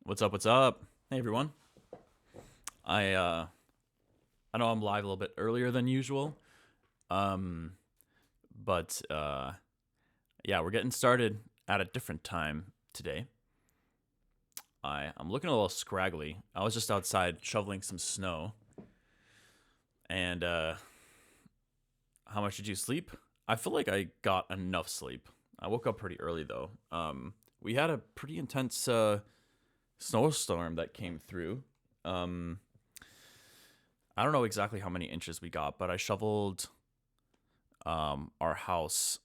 What's up? What's up? Hey everyone. I know I'm live a little bit earlier than usual. Um but yeah, we're getting started at a different time today. I'm looking a little scraggly. I was just outside shoveling some snow. And how much did you sleep? I feel like I got enough sleep. I woke up pretty early though. We had a pretty intense snowstorm that came through. Um I don't know exactly how many inches we got, but I shoveled our house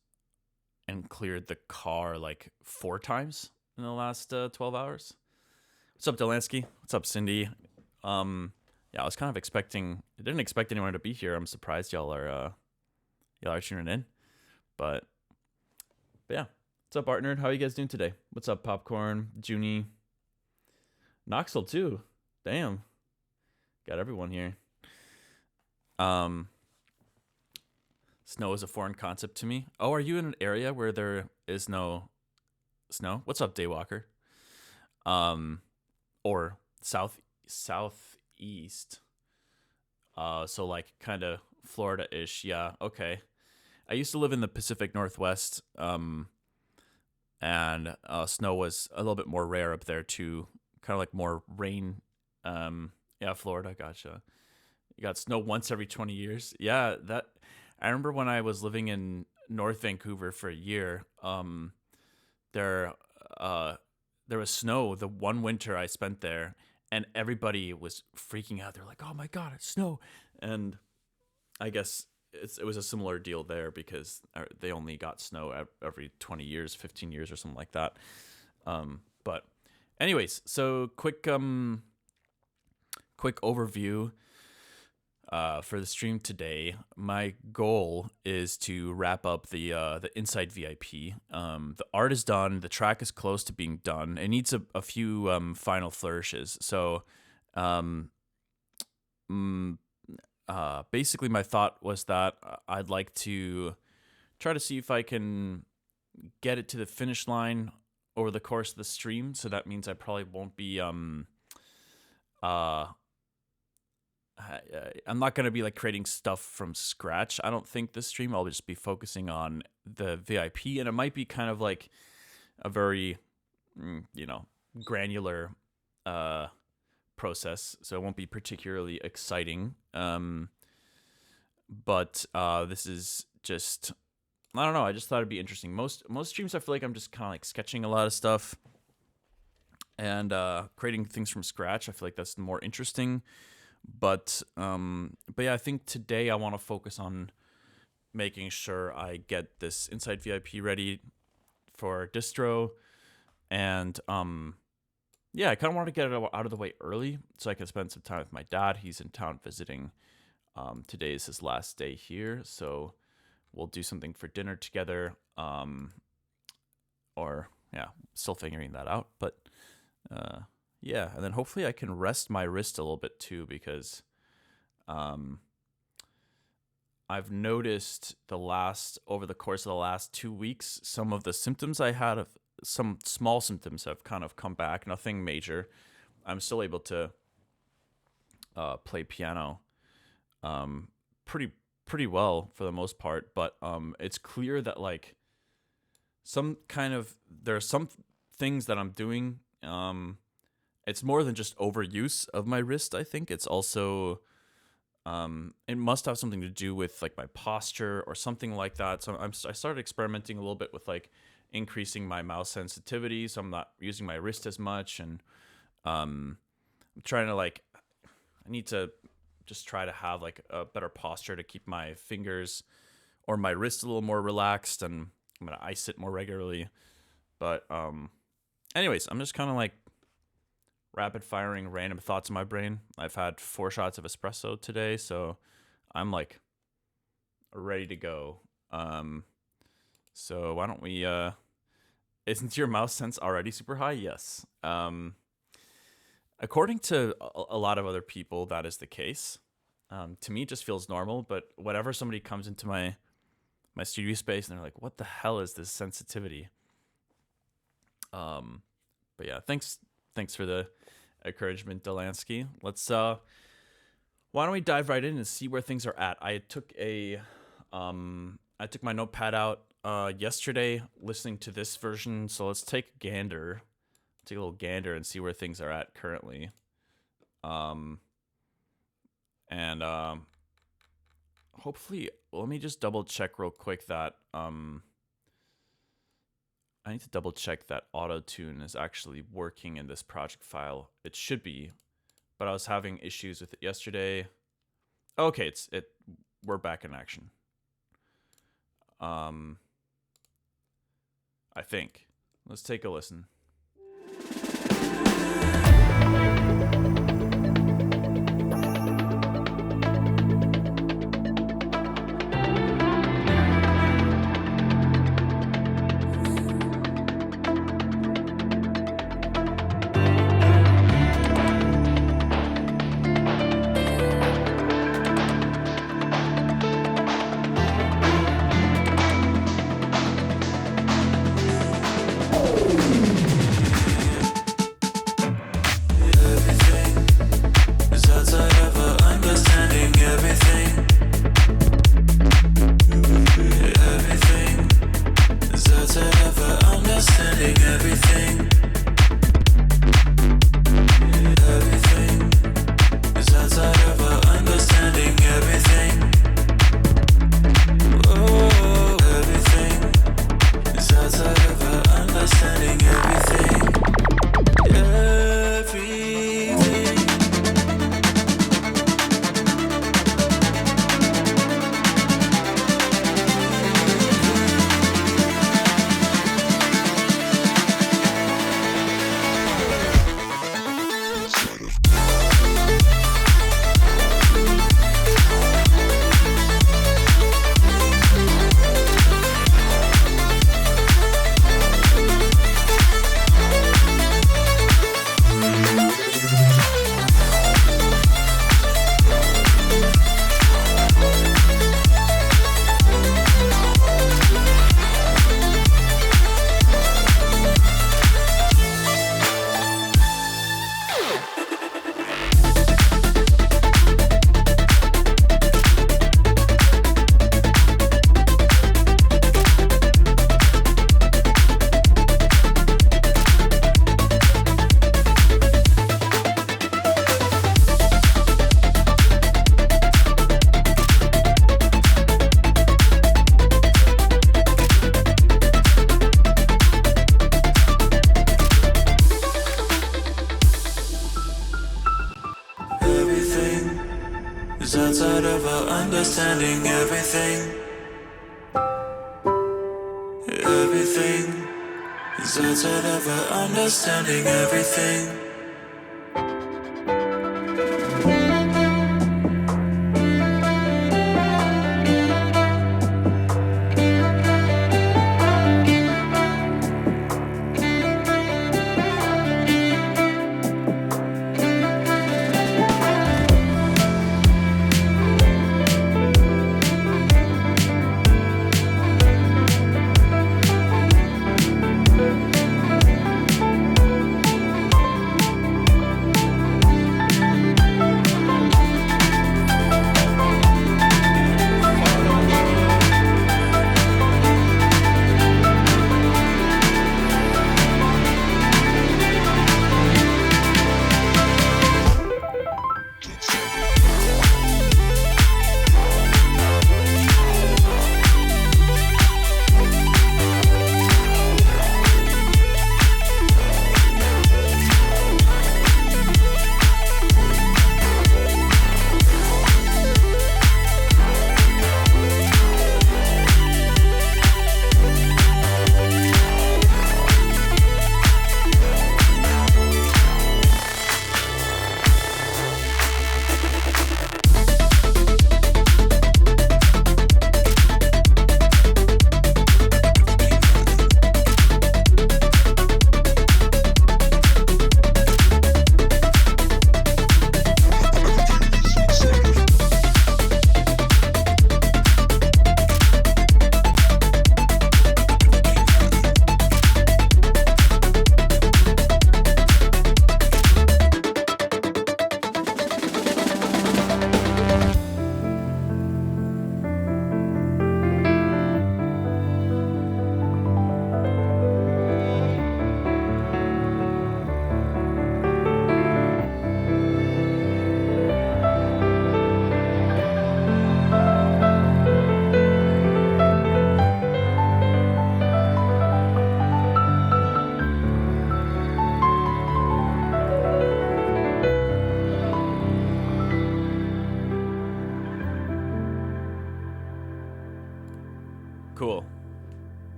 and cleared the car like 4 times in the last 12 hours. What's up, Delansky? What's up, Cindy? Yeah, I was kind of expecting. I didn't expect anyone to be here. I'm surprised y'all are tuning in. But yeah, what's up, partner? How are you guys doing today? What's up, Popcorn, Junie, Knoxville too? Damn, got everyone here. Um, Snow is a foreign concept to me. Oh, are you in an area where there is no snow? What's up, Daywalker? Um, or southeast. So like kind of Florida-ish. Yeah, okay. I used to live in the Pacific Northwest. And snow was a little bit more rare up there too. Kind of like more rain. Yeah, Florida. Gotcha. You got snow once every 20 years. Yeah, that I remember when I was living in North Vancouver for a year. There uh there was snow the one winter I spent there, and everybody was freaking out. They're like, "Oh my god, it's snow!" And I guess it was a similar deal there because they only got snow every 20 years, 15 years, or something like that. But anyways, so quick overview for the stream today. My goal is to wrap up the Inside VIP. The art is done. The track is close to being done. It needs a few final flourishes. So, um, mm, basically, my thought was that I'd like to try to see if I can get it to the finish line over the course of the stream. So that means I probably won't be uh I'm not going to be like creating stuff from scratch. I don't think this stream. I'll just be focusing on the VIP, and it might be kind of like a very, granular uh, process. So it won't be particularly exciting. But this is just, I don't know. I just thought it'd be interesting. Most streams, I feel like I'm just kind of like sketching a lot of stuff and creating things from scratch. I feel like that's more interesting. But yeah, I think today I want to focus on making sure I get this Inside VIP ready for distro, and yeah, I kind of want to get it out of the way early so I can spend some time with my dad. He's in town visiting. Today is his last day here, so we'll do something for dinner together. Or yeah, still figuring that out, but yeah, and then hopefully I can rest my wrist a little bit too, because I've noticed over the course of the last 2 weeks, some of the symptoms I had of some small symptoms have kind of come back. Nothing major. I'm still able to play piano pretty well for the most part, but it's clear that like there are some things that I'm doing. It's more than just overuse of my wrist. I think it's also it must have something to do with like my posture or something like that. So I started experimenting a little bit with like increasing my mouse sensitivity, so I'm not using my wrist as much, and I'm trying to like I need to just try to have like a better posture to keep my fingers or my wrist a little more relaxed, and I'm gonna ice it more regularly. But anyways, I'm just kind of like rapid firing random thoughts in my brain. I've had 4 shots of espresso today, so I'm like ready to go. So why don't we isn't your mouse sense already super high? Yes. According to a lot of other people, that is the case. To me, it just feels normal, but whenever somebody comes into my studio space and they're like, what the hell is this sensitivity? But yeah, thanks Thanks for the encouragement, Delansky. Let's why don't we dive right in and see where things are at? I took my notepad out yesterday listening to this version, so let's take a little gander and see where things are at currently. Hopefully, let me just double check real quick that I need to double check that auto-tune is actually working in this project file. It should be, but I was having issues with it yesterday. Okay, we're back in action. I think. Let's take a listen. is outside of our understanding. Everything is outside of our understanding. Everything.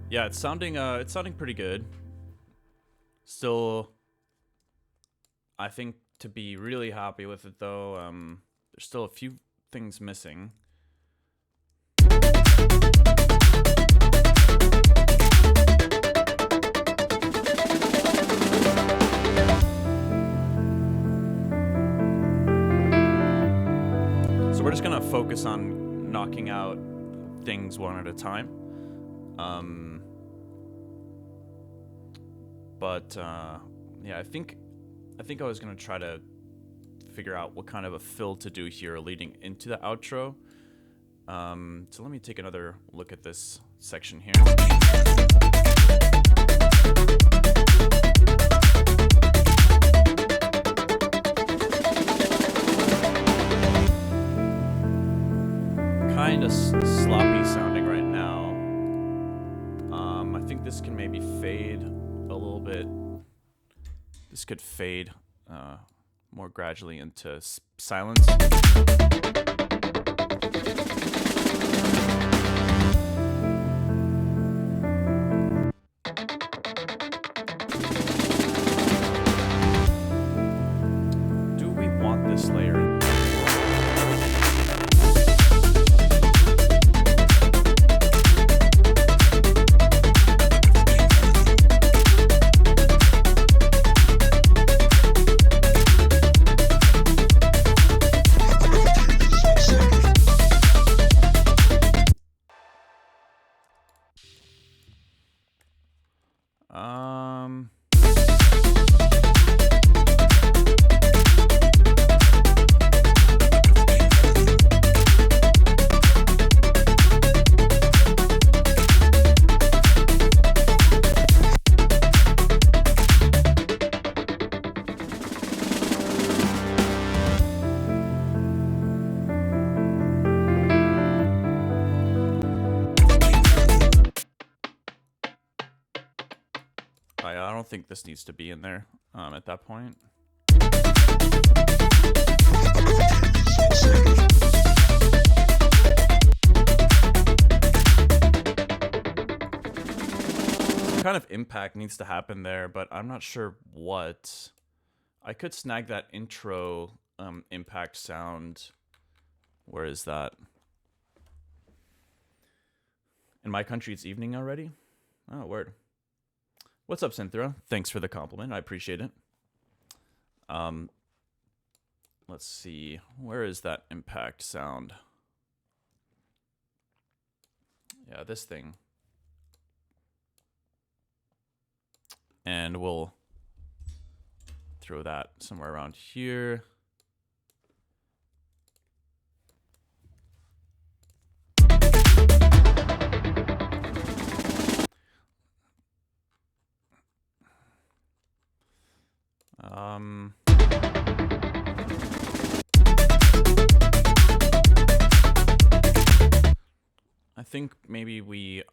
Yeah, it's sounding pretty good. Still, I think to be really happy with it though, there's still a few things missing. So we're just gonna focus on knocking out things one at a time. Yeah, I think I was gonna try to figure out what kind of a fill to do here leading into the outro. So let me take another look at this section here. Kind of sloppy sounding right now. I think this can maybe fade a little bit. This could fade more gradually into silence. Do we want this layer in? I don't think this needs to be in there at that point. Some kind of impact needs to happen there, but I'm not sure what. I could snag that intro impact sound. Where is that? In my country, it's evening already? Oh, word. What's up, Cynthia? Thanks for the compliment. I appreciate it. Let's see. Where is that impact sound? Yeah, this thing. And we'll throw that somewhere around here. I think maybe we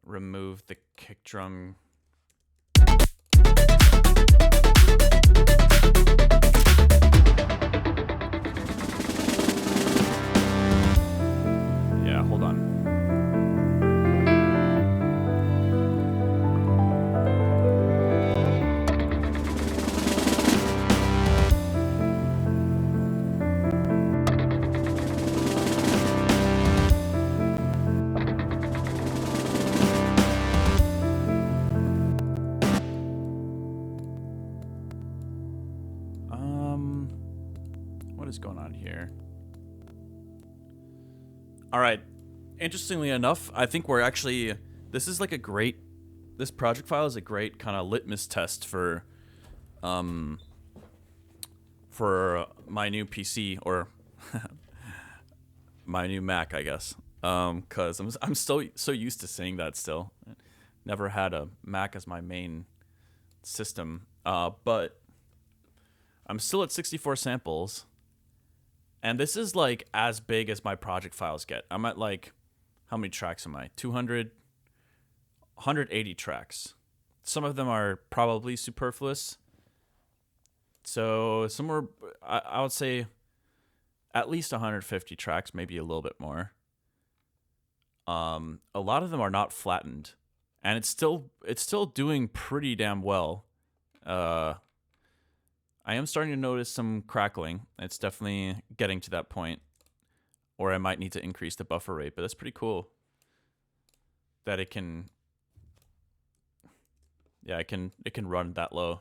remove the kick drum. Yeah, hold on. What is going on here? All right. Interestingly enough, I think we're actually, this is like a great, this project file is a great kind of litmus test for my new PC or my new Mac, I guess. Cause I'm still so used to saying that still. Never had a Mac as my main system. But I'm still at 64 samples. And this is like as big as my project files get. I'm at like, how many tracks am I? 180 tracks. Some of them are probably superfluous. So somewhere, I would say at least 150 tracks, maybe a little bit more. a lot of them are not flattened, and it's still doing pretty damn well. I am starting to notice some crackling. It's definitely getting to that point, or I might need to increase the buffer rate. But that's pretty cool that it can. Yeah, it can run that low.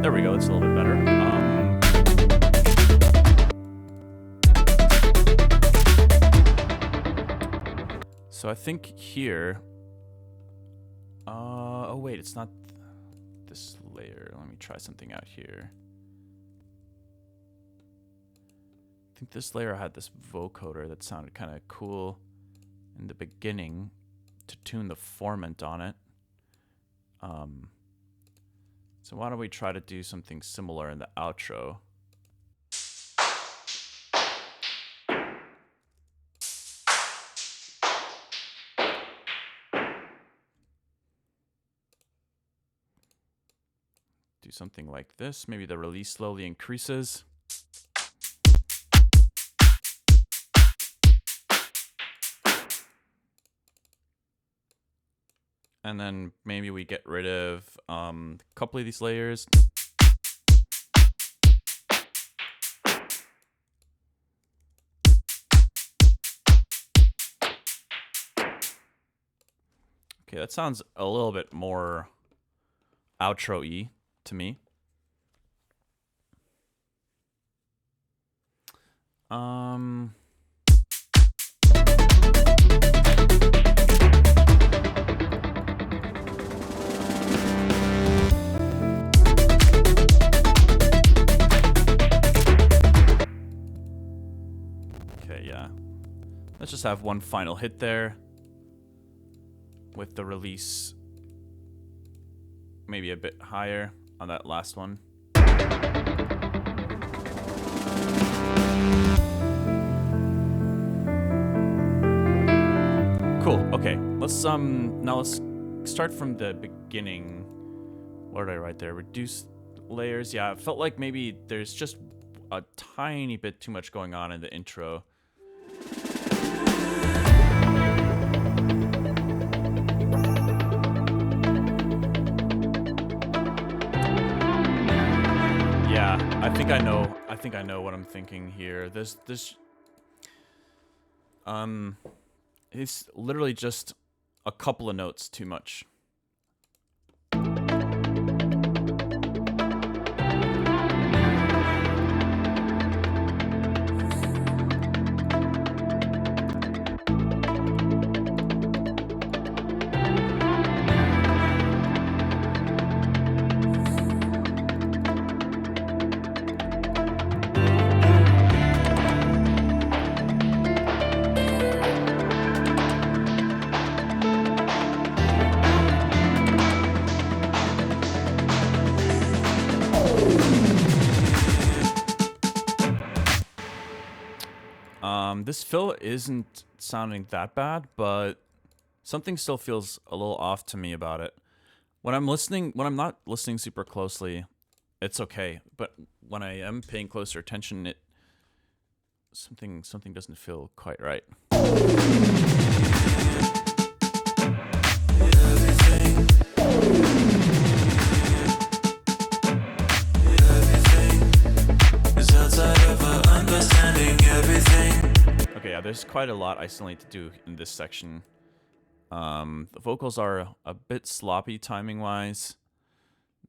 There we go. It's a little bit better. So I think here. Oh wait, it's not this layer. Let me try something out here. I think this layer had this vocoder that sounded kind of cool in the beginning to tune the formant on it. So why don't we try to do something similar in the outro? Do something like this. Maybe the release slowly increases. And then maybe we get rid of a couple of these layers. Okay, that sounds a little bit more outro-y to me. Okay, yeah. Let's just have one final hit there with the release maybe a bit higher on that last one. Cool. Okay. Let's now let's start from the beginning. What did I write there? Reduce layers. Yeah, it felt like maybe there's just a tiny bit too much going on in the intro. Yeah, I think I know what I'm thinking here. This it's literally just a couple of notes too much. This fill isn't sounding that bad, but something still feels a little off to me about it. When I'm not listening super closely, it's okay. But when I am paying closer attention, something doesn't feel quite right. Okay, yeah, there's quite a lot I still need to do in this section. The vocals are a bit sloppy timing-wise.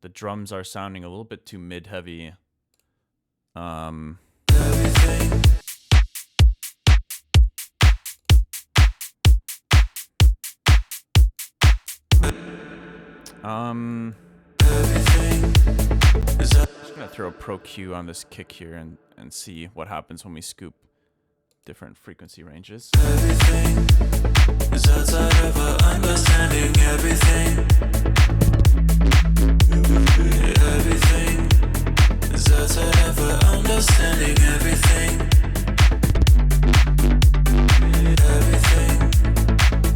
The drums are sounding a little bit too mid-heavy. Just gonna throw a pro Q on this kick here and see what happens when we scoop different frequency ranges. Everything is outside of our understanding. Everything is outside of our understanding. Everything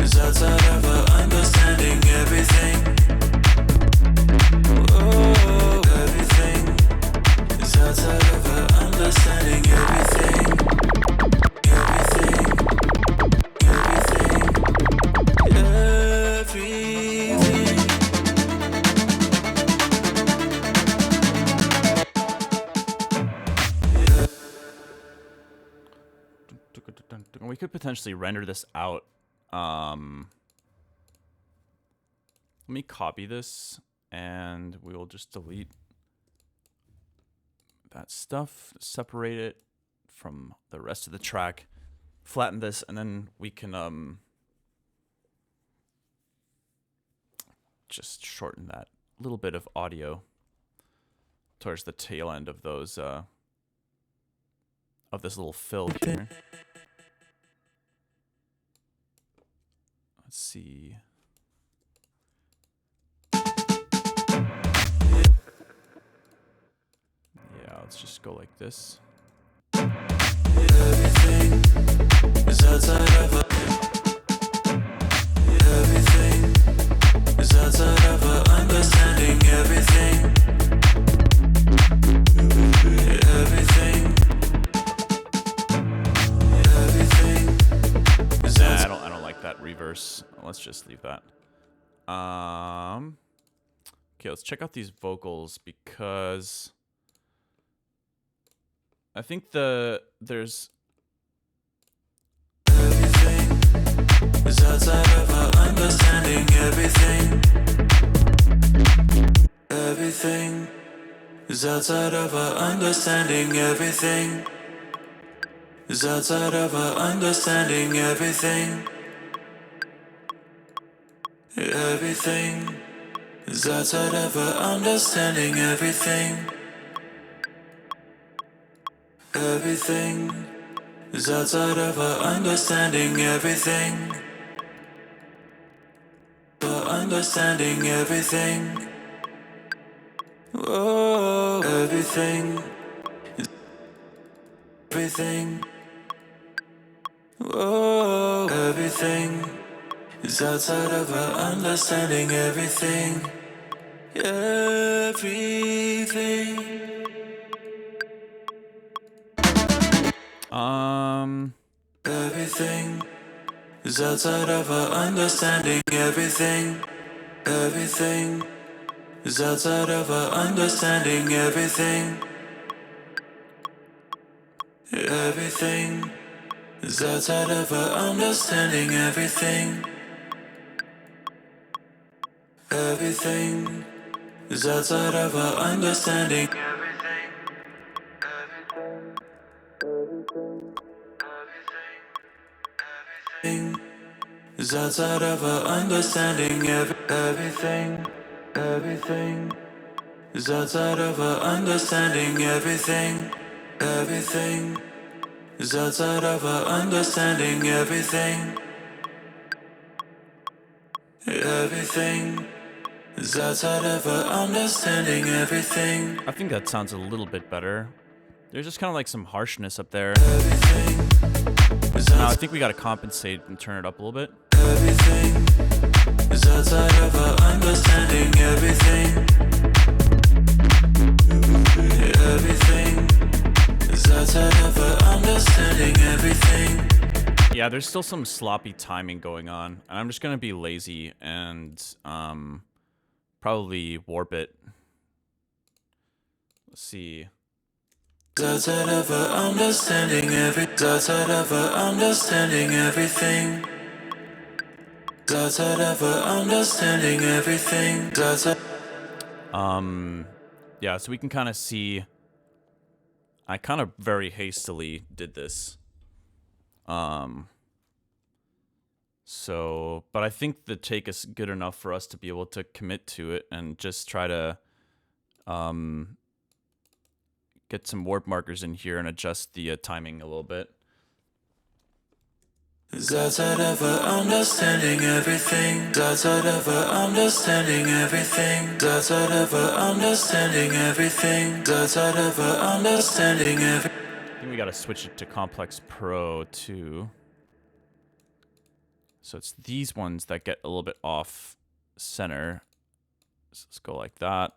is outside of our understanding. Everything. Oh, everything is outside of our understanding. Everything. We could potentially render this out. Let me copy this and we will just delete that stuff, separate it from the rest of the track, flatten this, and then we can just shorten that little bit of audio towards the tail end of those of this little fill here. Let's see. Yeah, let's just go like this. Everything is outside of our everything is outside of our understanding. Everything is I don't like that reverse. Let's just leave that. Okay, let's check out these vocals because I think there's everything is outside of our understanding. Everything is outside of our understanding. Everything is outside of our understanding. Everything is outside of our understanding. Everything is outside of our understanding. Everything for understanding. Everything. Oh, everything. Everything. Oh, everything is outside of our understanding. Everything. Everything. Everything is outside of our understanding. Everything is outside of our understanding. Everything is outside of our understanding. Everything is outside of our understanding. Everything is outside of our understanding. Everything is outside of our understanding. Everything is outside of our understanding. Everything is outside of our understanding. Everything. I think that sounds a little bit better. There's just kind of like some harshness up there. Now I think we got to compensate and turn it up a little bit. Everything is outside of our understanding. Everything is outside of our understanding. Everything. Yeah, there's still some sloppy timing going on, and I'm just gonna be lazy and probably warp it. Let's see. Outside of our understanding. Outside of our understanding. Everything. Outside of our understanding. Everything. Yeah, so we can kind of see. I kind of very hastily did this. So, but I think the take is good enough for us to be able to commit to it and just try to get some warp markers in here and adjust the timing a little bit. That's out of understanding everything. That's out of understanding everything. That's out of understanding everything. That's out of understanding everything. I think we gotta switch it to Complex Pro too. So it's these ones that get a little bit off center. So let's go like that.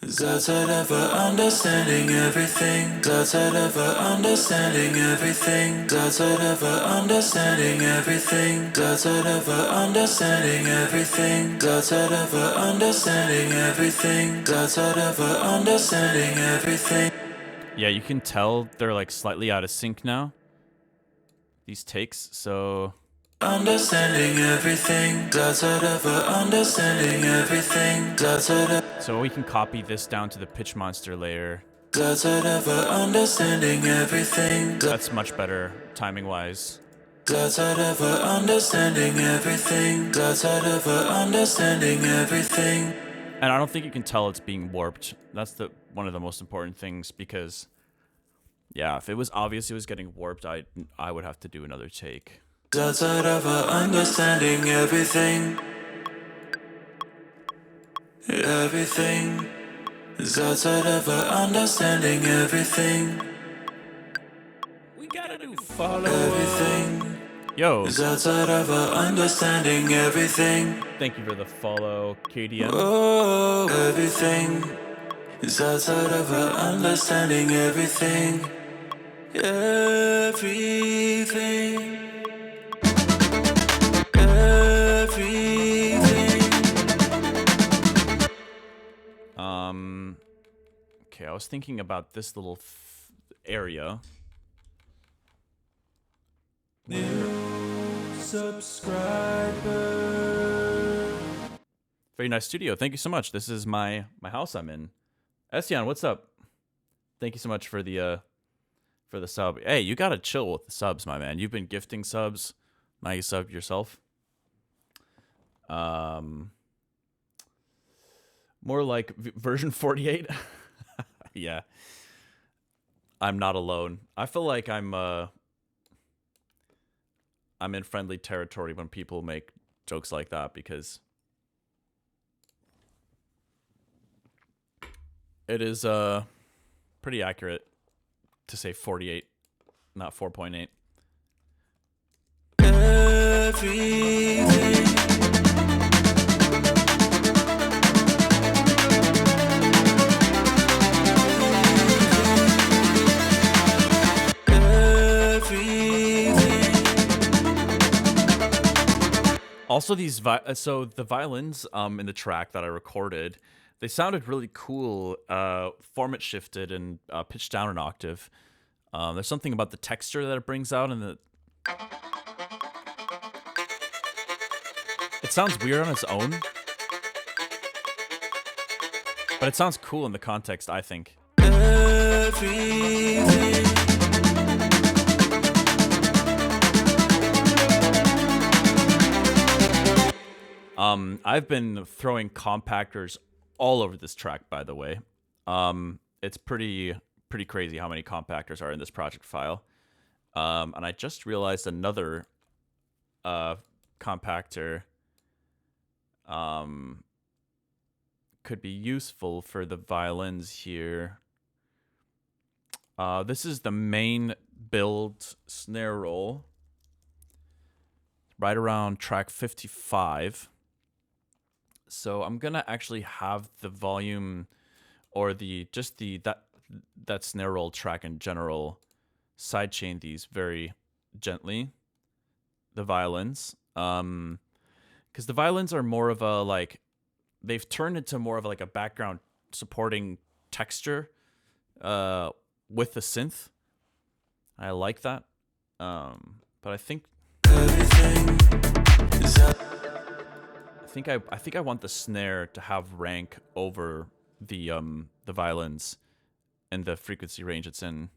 That's out of understanding everything. That's out of understanding everything. That's out of understanding everything. That's out of understanding everything. That's out of understanding everything. That's out of understanding everything. Yeah, you can tell they're like slightly out of sync now, these takes, so... Understanding everything. That's out of understanding everything. That's out of... So we can copy this down to the pitch monster layer. That's out of understanding everything. That's much better, timing-wise. That's out of understanding everything. That's out of understanding everything. And I don't think you can tell it's being warped. That's one of the most important things, because, yeah, if it was obvious it was getting warped, I would have to do another take. That's out of understanding everything. Everything. That's out of understanding everything. We gotta do follow everything. Yo. That's out of understanding everything. Thank you for the follow, KDM. Oh, everything. That's out of understanding everything. Everything. Okay, I was thinking about this little area. New subscriber. Very nice studio. Thank you so much. This is my house I'm in. Estian, what's up? Thank you so much for the sub. Hey, you gotta chill with the subs, my man. You've been gifting subs. Now you sub yourself. More like version 48. Yeah. I'm not alone. I feel like I'm in friendly territory when people make jokes like that, because it is pretty accurate to say 48, not 4.8. Everything. Also, these so the violins in the track that I recorded, they sounded really cool. Format shifted and pitched down an octave. There's something about the texture that it brings out, and it sounds weird on its own, but it sounds cool in the context, I think. Everything. I've been throwing compactors all over this track, by the way. It's pretty crazy how many compactors are in this project file. And I just realized another compactor could be useful for the violins here. This is the main build snare roll, right around track 55. So I'm gonna actually have the volume, or that snare roll track in general, sidechain these very gently, the violins, because the violins are more of a, like, they've turned into more of like a background supporting texture with the synth. I like that, but I think I think I want the snare to have rank over the violins and the frequency range it's in.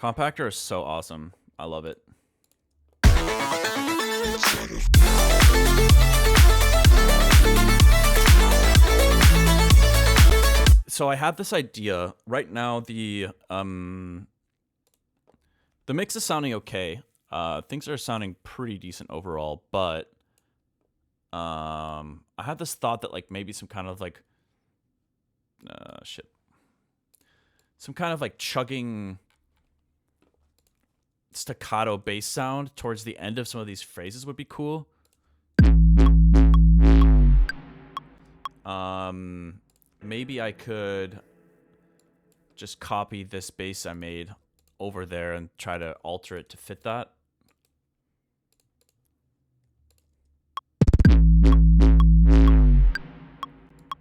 Compactor is so awesome. I love it. So I had this idea. Right now the mix is sounding okay. Things are sounding pretty decent overall, but I had this thought that like maybe some kind of like some kind of like chugging staccato bass sound towards the end of some of these phrases would be cool. Maybe I could just copy this bass I made over there and try to alter it to fit that.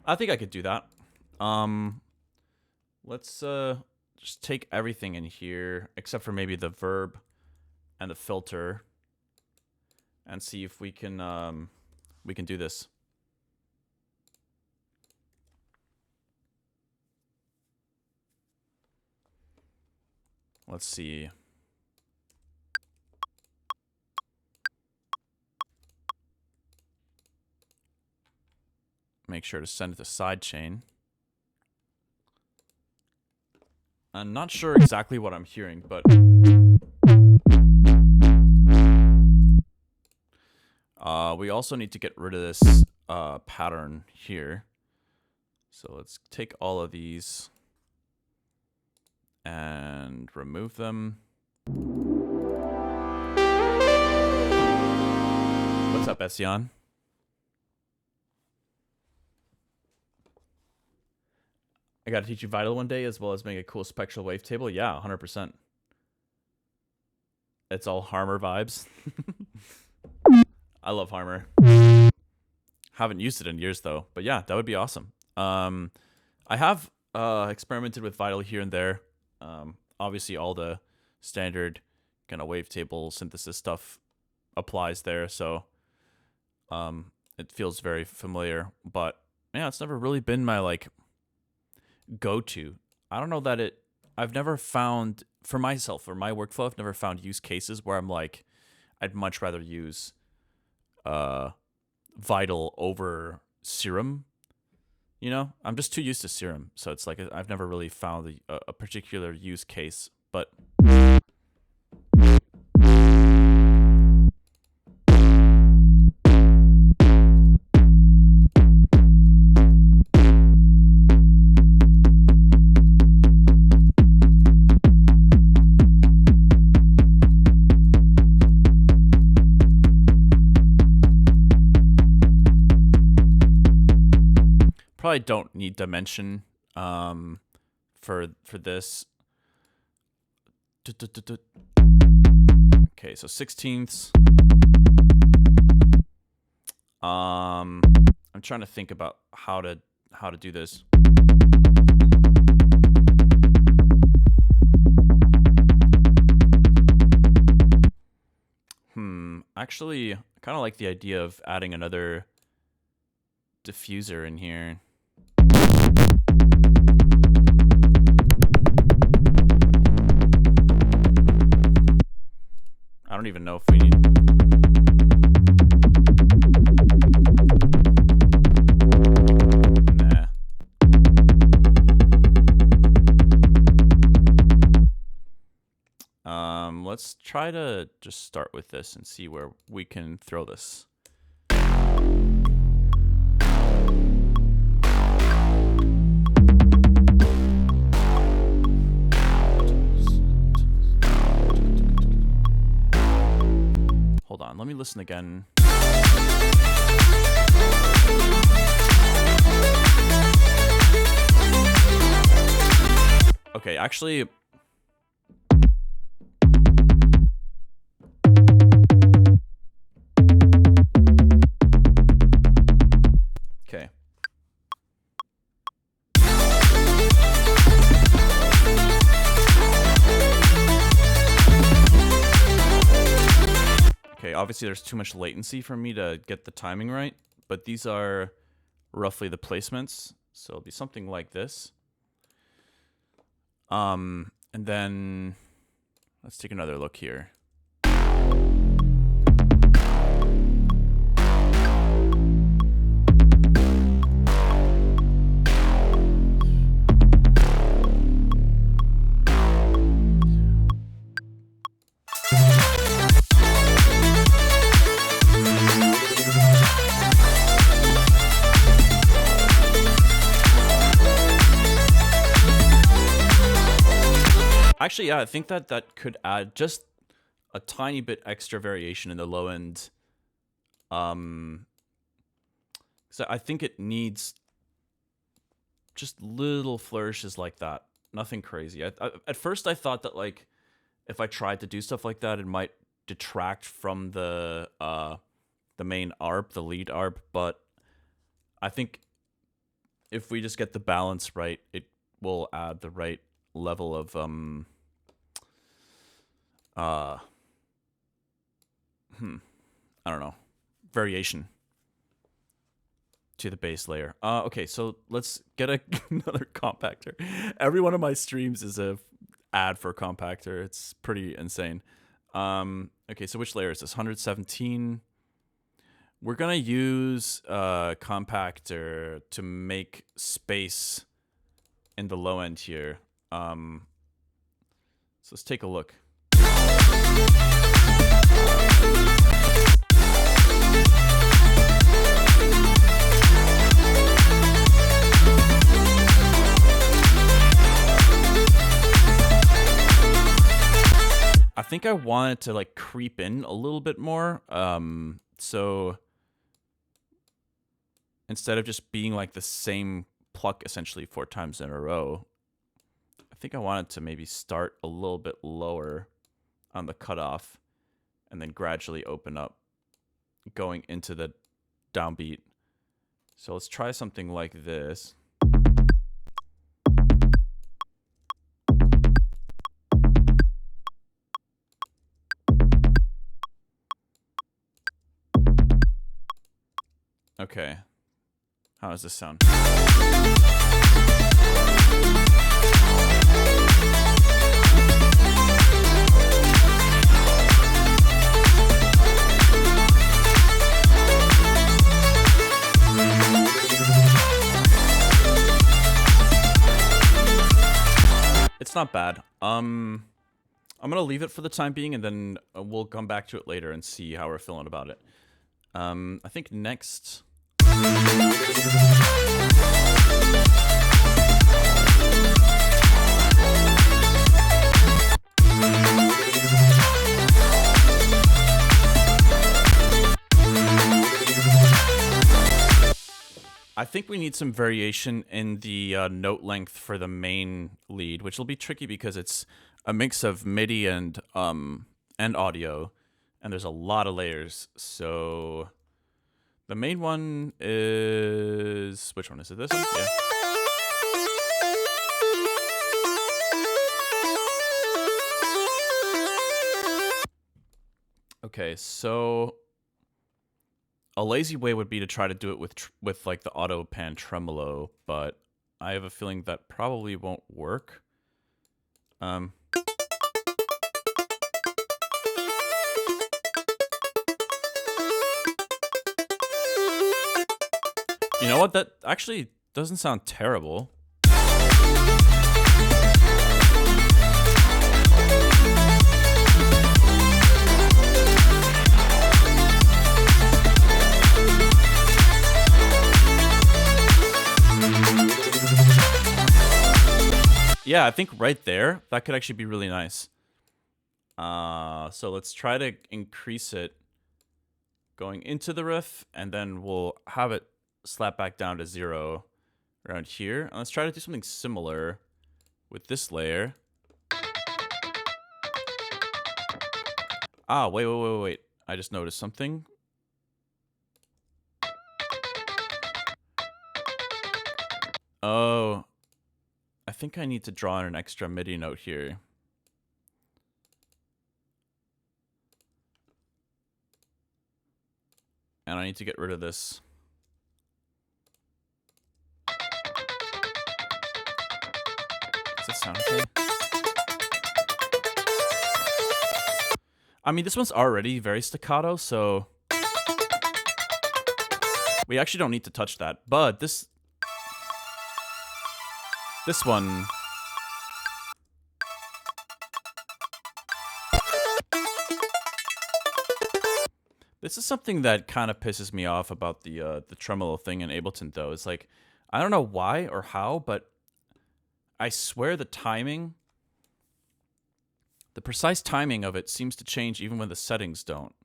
I think I could do that. Let's just take everything in here except for maybe the verb and the filter and see if we can do this. Let's see. Make sure to send it to sidechain. I'm not sure exactly what I'm hearing, but we also need to get rid of this pattern here. So let's take all of these and remove them. What's up, Essian? I got to teach you Vital one day as well as make a cool spectral wavetable. Yeah, 100%. It's all Harmer vibes. I love Harmer. Haven't used it in years though, but yeah, that would be awesome. I have experimented with Vital here and there. Obviously, all the standard kind of wavetable synthesis stuff applies there, so it feels very familiar. But yeah, it's never really been my like go-to. I don't know that I've never found for myself, for my workflow, I've never found use cases where I'm like, I'd much rather use Vital over Serum. You know, I'm just too used to Serum, so it's like I've never really found a particular use case, but probably don't need dimension for this. Okay, so 16ths. I'm trying to think about how to do this. Actually, I kind of like the idea of adding another diffuser in here. I don't even know if we need... Nah. Let's try to just start with this and see where we can throw this. Hold on, let me listen again. Okay, actually... Okay. Okay, obviously there's too much latency for me to get the timing right, but these are roughly the placements. So it'll be something like this. And then Let's take another look here. Actually, yeah, I think that could add just a tiny bit extra variation in the low end. So I think it needs just little flourishes like that. Nothing crazy. At first, I thought that like if I tried to do stuff like that, it might detract from the main ARP, the lead ARP. But I think if we just get the balance right, it will add the right level of I don't know, variation to the base layer. Okay, so let's get another compactor. Every one of my streams is a ad for a compactor. It's pretty insane. Okay, so which layer is this? 117. We're gonna use a compactor to make space in the low end here. So let's take a look. I think I want it to like creep in a little bit more. So instead of just being like the same pluck essentially 4 times in a row, I think I want it to maybe start a little bit lower on the cutoff and then gradually open up going into the downbeat. So let's try something like this. Okay. How does this sound? It's not bad. I'm gonna leave it for the time being, and then we'll come back to it later and see how we're feeling about it. I think next. I think we need some variation in the note length for the main lead, which will be tricky because it's a mix of MIDI and audio, and there's a lot of layers. So the main one is, which one is it? This one? Yeah. Okay, so a lazy way would be to try to do it with like the auto pan tremolo, but I have a feeling that probably won't work. You know what? That actually doesn't sound terrible. Yeah, I think right there, that could actually be really nice. So let's try to increase it going into the riff, and then we'll have it slap back down to 0 around here. And let's try to do something similar with this layer. Ah, wait. I just noticed something. Oh, I think I need to draw in an extra MIDI note here. And I need to get rid of this. Does that sound okay? I mean, this one's already very staccato, so we actually don't need to touch that. But this one, this is something that kind of pisses me off about the tremolo thing in Ableton, though. It's like, I don't know why or how, but I swear the timing, the precise timing of it seems to change even when the settings don't.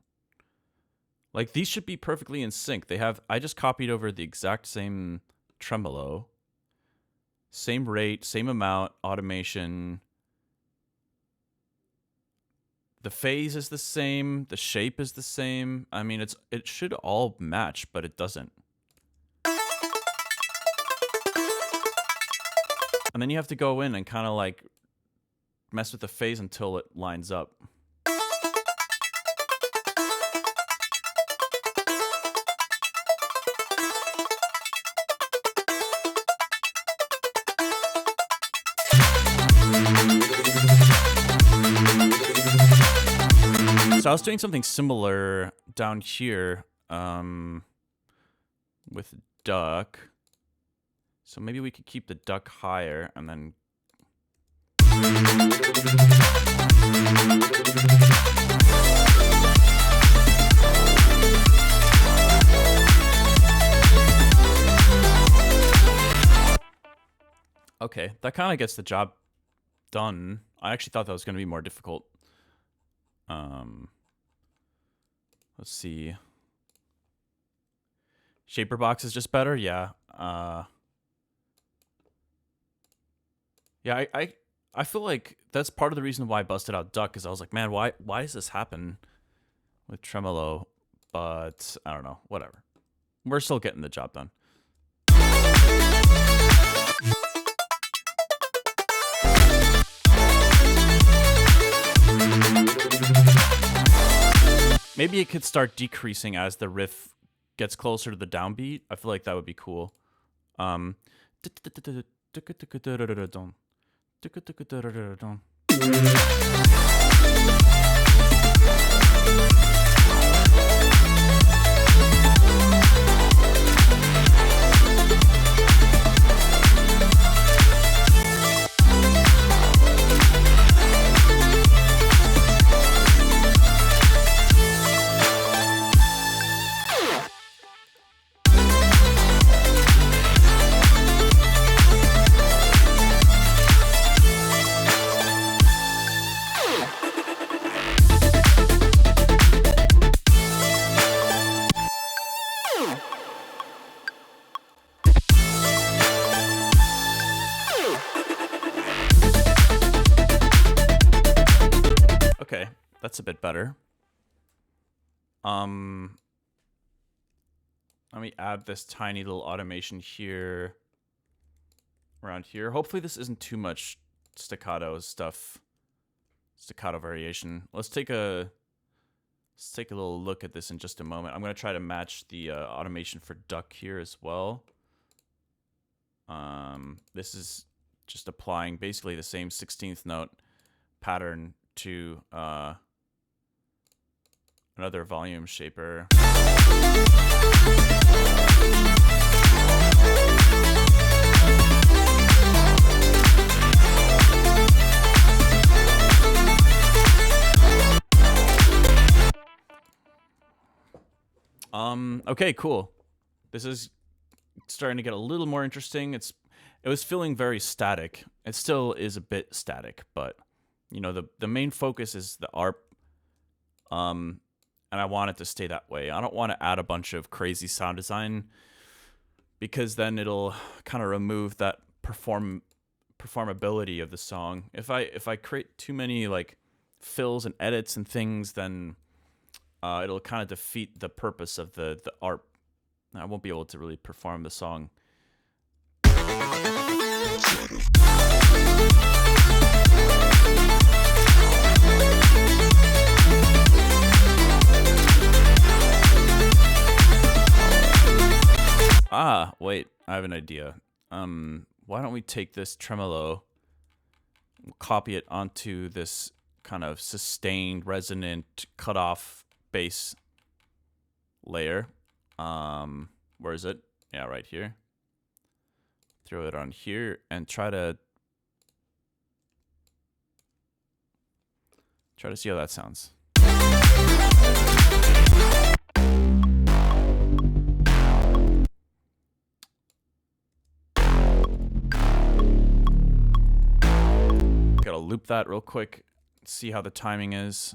Like, these should be perfectly in sync. I just copied over the exact same tremolo. Same rate, same amount, automation. The phase is the same, the shape is the same. I mean, it should all match, but it doesn't. And then you have to go in and kind of like mess with the phase until it lines up. So I was doing something similar down here with duck. So maybe we could keep the duck higher and then... Okay, that kind of gets the job done. I actually thought that was going to be more difficult. Let's see. Shaper box is just better, yeah. Yeah, I feel like that's part of the reason why I busted out duck, is I was like, man, why does this happen with tremolo? But I don't know, whatever. We're still getting the job done. Maybe it could start decreasing as the riff gets closer to the downbeat. I feel like that would be cool. Okay, that's a bit better. Let me add this tiny little automation here, around here. Hopefully this isn't too much staccato stuff, staccato variation. Let's take a little look at this in just a moment. I'm going to try to match the automation for duck here as well. This is just applying basically the same 16th note pattern to another volume shaper. Okay, cool. This is starting to get a little more interesting. It was feeling very static. It still is a bit static, but you know, the main focus is the ARP. And I want it to stay that way. I don't want to add a bunch of crazy sound design, because then it'll kind of remove that performability of the song. If I create too many like fills and edits and things, then it'll kind of defeat the purpose of the ARP. I won't be able to really perform the song. Ah, wait, I have an idea. Why don't we take this tremolo, copy it onto this kind of sustained, resonant, cut-off bass layer. Where is it? Yeah, right here. Throw it on here and try to see how that sounds. Gotta loop that real quick, see how the timing is.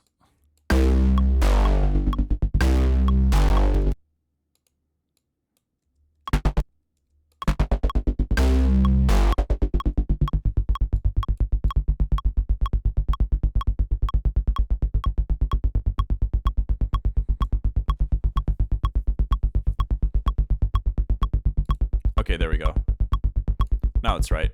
Okay, there we go. Now it's right.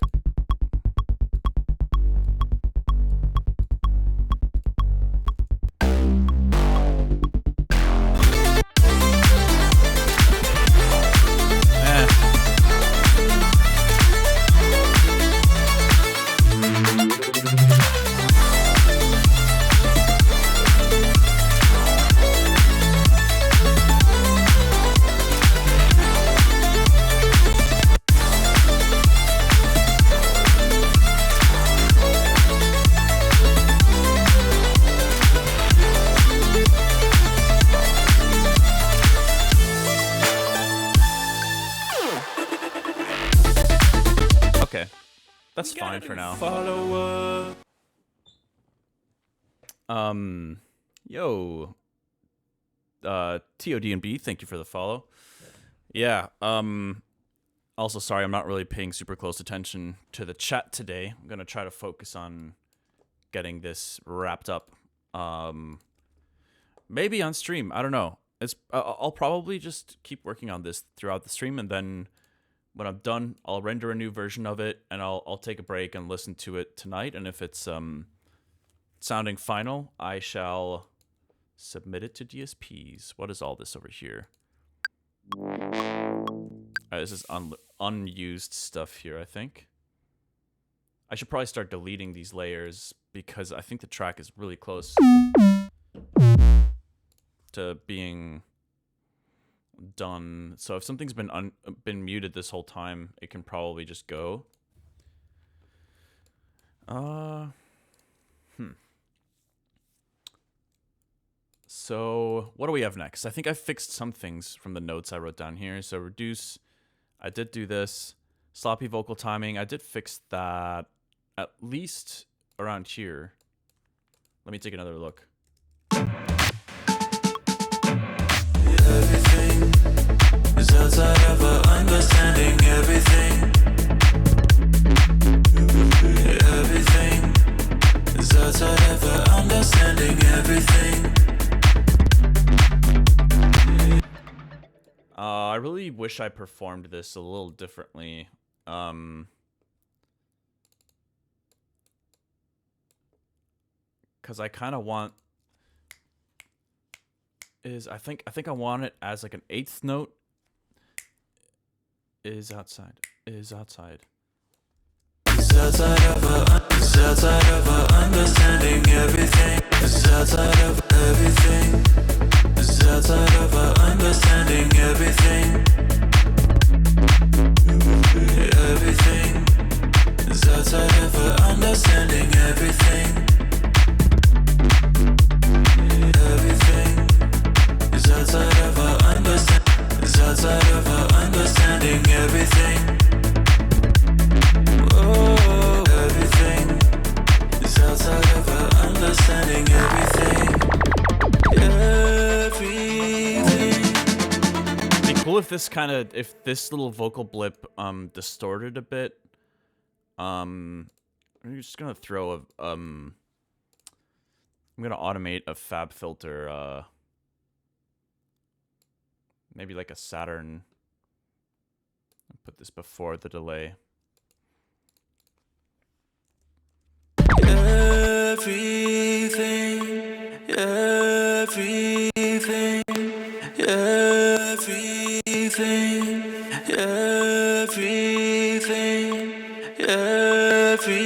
Okay, that's fine for now. Yo, TOD&B, thank you for the follow. Yeah, also sorry, I'm not really paying super close attention to the chat today. I'm gonna try to focus on getting this wrapped up. Maybe on stream, I don't know. I'll probably just keep working on this throughout the stream, and then when I'm done, I'll render a new version of it, and I'll take a break and listen to it tonight. And if it's sounding final, I shall submit it to DSPs. What is all this over here? This is unused stuff here, I think. I should probably start deleting these layers because I think the track is really close to being done. So if something's been muted this whole time, it can probably just go. So what do we have next? I think I fixed some things from the notes I wrote down here. So reduce, I did do this. Sloppy vocal timing, I did fix that at least around here. Let me take another look. Everything is outside of our understanding. Everything is outside of our understanding. Everything. I really wish I performed this a little differently. Because I kind of want I think I want it as like an 8th note. Is outside. It's outside of our understanding. Everything is outside of everything. It's outside of our understanding. Everything. Everything is outside of our understanding. Everything. Everything is outside of our understanding. Is outside of our understanding. Everything. Oh, everything is outside of our understanding. Everything. Everything. It'd be cool if if this little vocal blip distorted a bit. I'm just gonna throw I'm gonna automate a fab filter, maybe like a Saturn. I'll put this before the delay. Everything, everything, everything, everything, everything,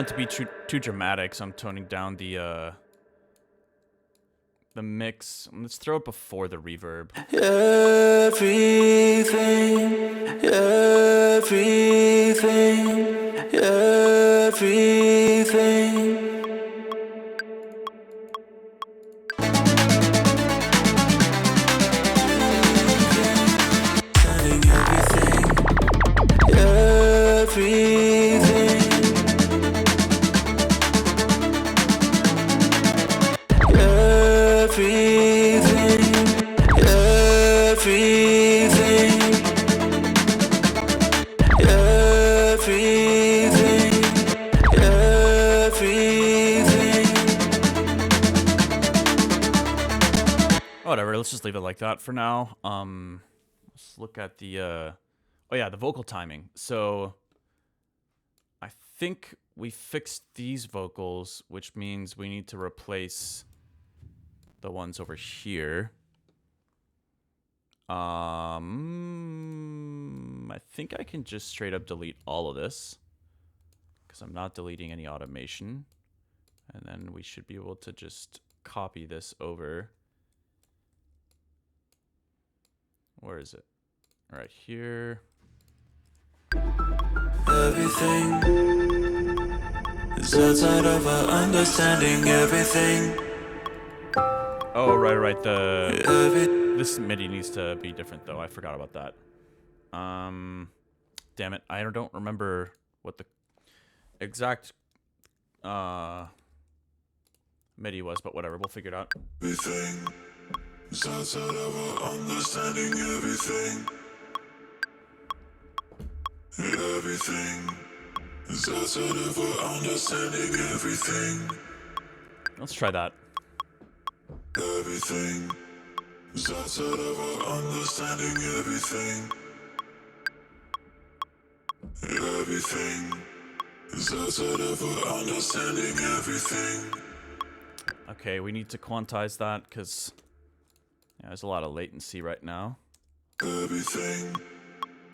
want it to be too dramatic, so I'm toning down the mix. Let's throw it before the reverb. Everything. Whatever, let's just leave it like that for now. Let's look at the oh yeah, the vocal timing. So I think we fixed these vocals, which means we need to replace the ones over here. I think I can just straight up delete all of this because I'm not deleting any automation. And then we should be able to just copy this over. Where is it? Right here. Everything is outside of our understanding. Everything. Oh, right. This MIDI needs to be different, though. I forgot about that. Damn it. I don't remember what the exact MIDI was, but whatever. We'll figure it out. Everything is outside of our understanding. Everything. Everything is outside of our understanding. Everything. Let's try that. Everything is outside of our understanding. Everything. Everything is outside of our understanding. Everything. Okay, we need to quantize that because there's a lot of latency right now. Everything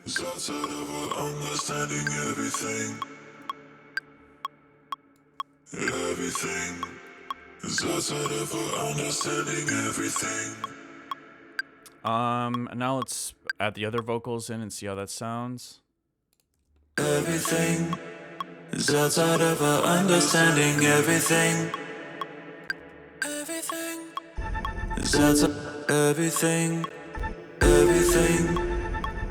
is outside of our understanding. Everything. Everything is outside of our understanding. Everything. And now let's add the other vocals in and see how that sounds. Everything is outside of our understanding. Everything. Everything is outside. Everything. Everything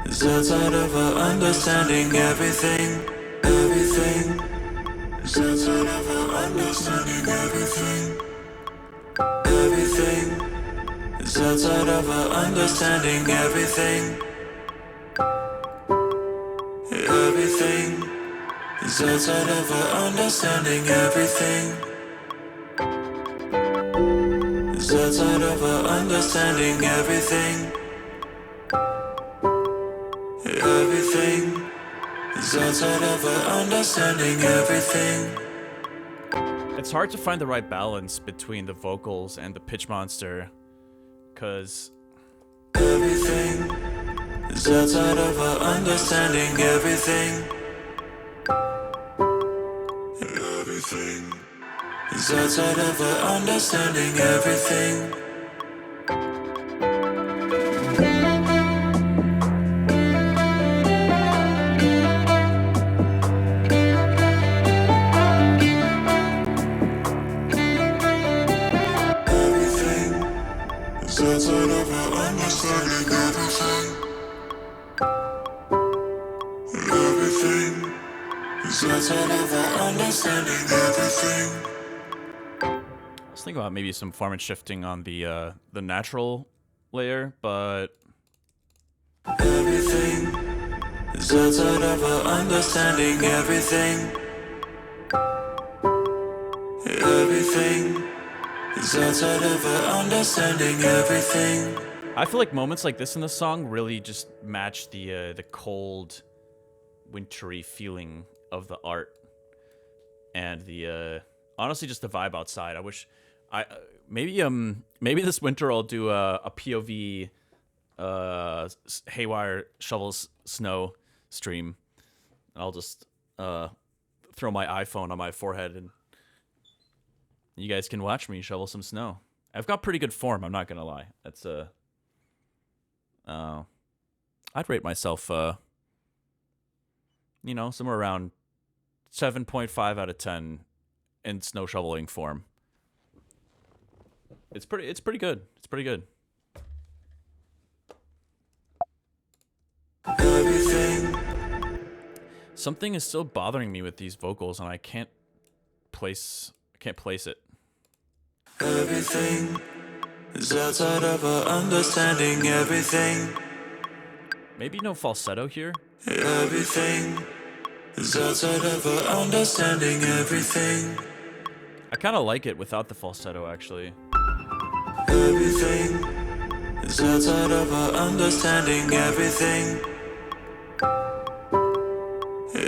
is outside of our understanding. Everything. Everything is outside of our understanding. Everything. Everything is outside of our understanding. Everything. Everything is outside of our understanding. Everything is outside of our understanding. Everything. Everything is outside of our understanding. Everything. It's hard to find the right balance between the vocals and the pitch monster, because Everything is outside of our understanding. Everything. Everything is outside of our understanding. Everything. Everything is outside of our understanding. Everything. Everything is outside of our understanding. Everything. I was thinking about maybe some format shifting on the natural layer, but Everything is outside of our understanding. Everything. Everything is outside of our understanding. Everything. I feel like moments like this in the song really just match the cold, wintry feeling of the art and the honestly just the vibe outside. I wish maybe this winter I'll do a POV Haywyre shovels snow stream. I'll just throw my iPhone on my forehead and you guys can watch me shovel some snow. I've got pretty good form, I'm not gonna lie. That's I'd rate myself you know, somewhere around 7.5 out of 10 in snow shoveling form. It's pretty good. It's pretty good. Everything. Something is still bothering me with these vocals and I can't place it. Everything is outside of our understanding. Everything. Maybe no falsetto here? Everything is outside of our understanding. Everything. I kind of like it without the falsetto, actually. Everything is outside of our understanding. Everything.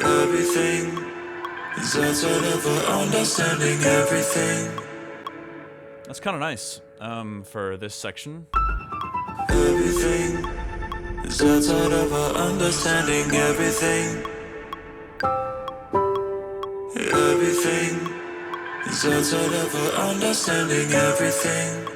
Everything is outside of our understanding. Everything. That's kind of nice for this section. Everything is outside of our understanding. Everything. Everything is outside of our understanding. Everything.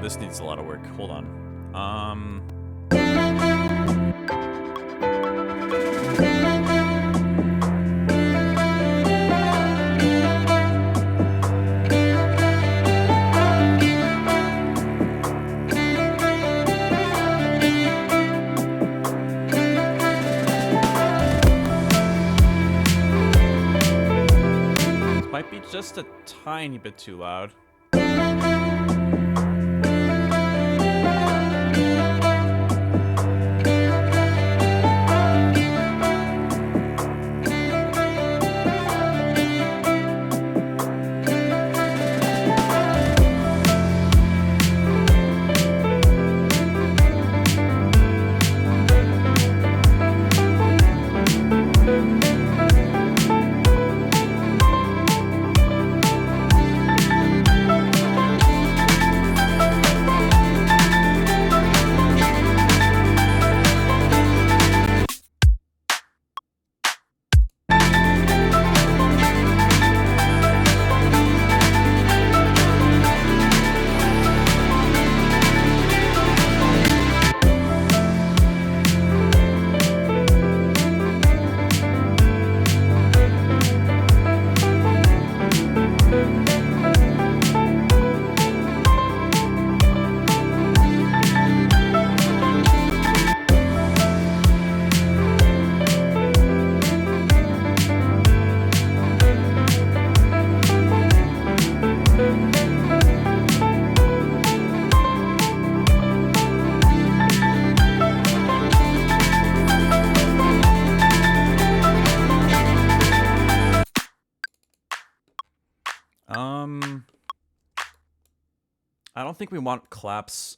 This needs a lot of work. Hold on. This might be just a tiny bit too loud. I don't think we want claps.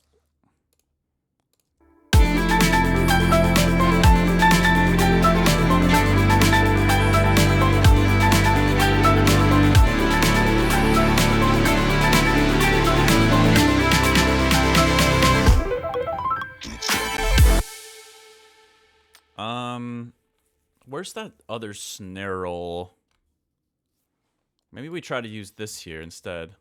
Where's that other snare roll? Maybe we try to use this here instead.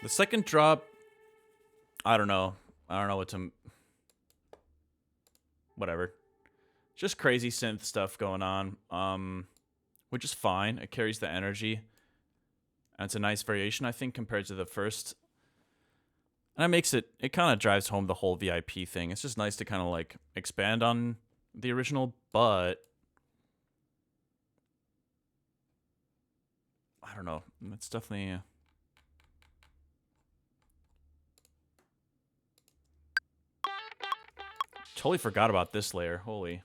Second drop, I don't know what to, whatever. Just crazy synth stuff going on, which is fine. It carries the energy, and it's a nice variation, I think, compared to the first And it kind of drives home the whole VIP thing. It's just nice to kind of like expand on the original, but I don't know. It's definitely totally forgot about this layer. Holy.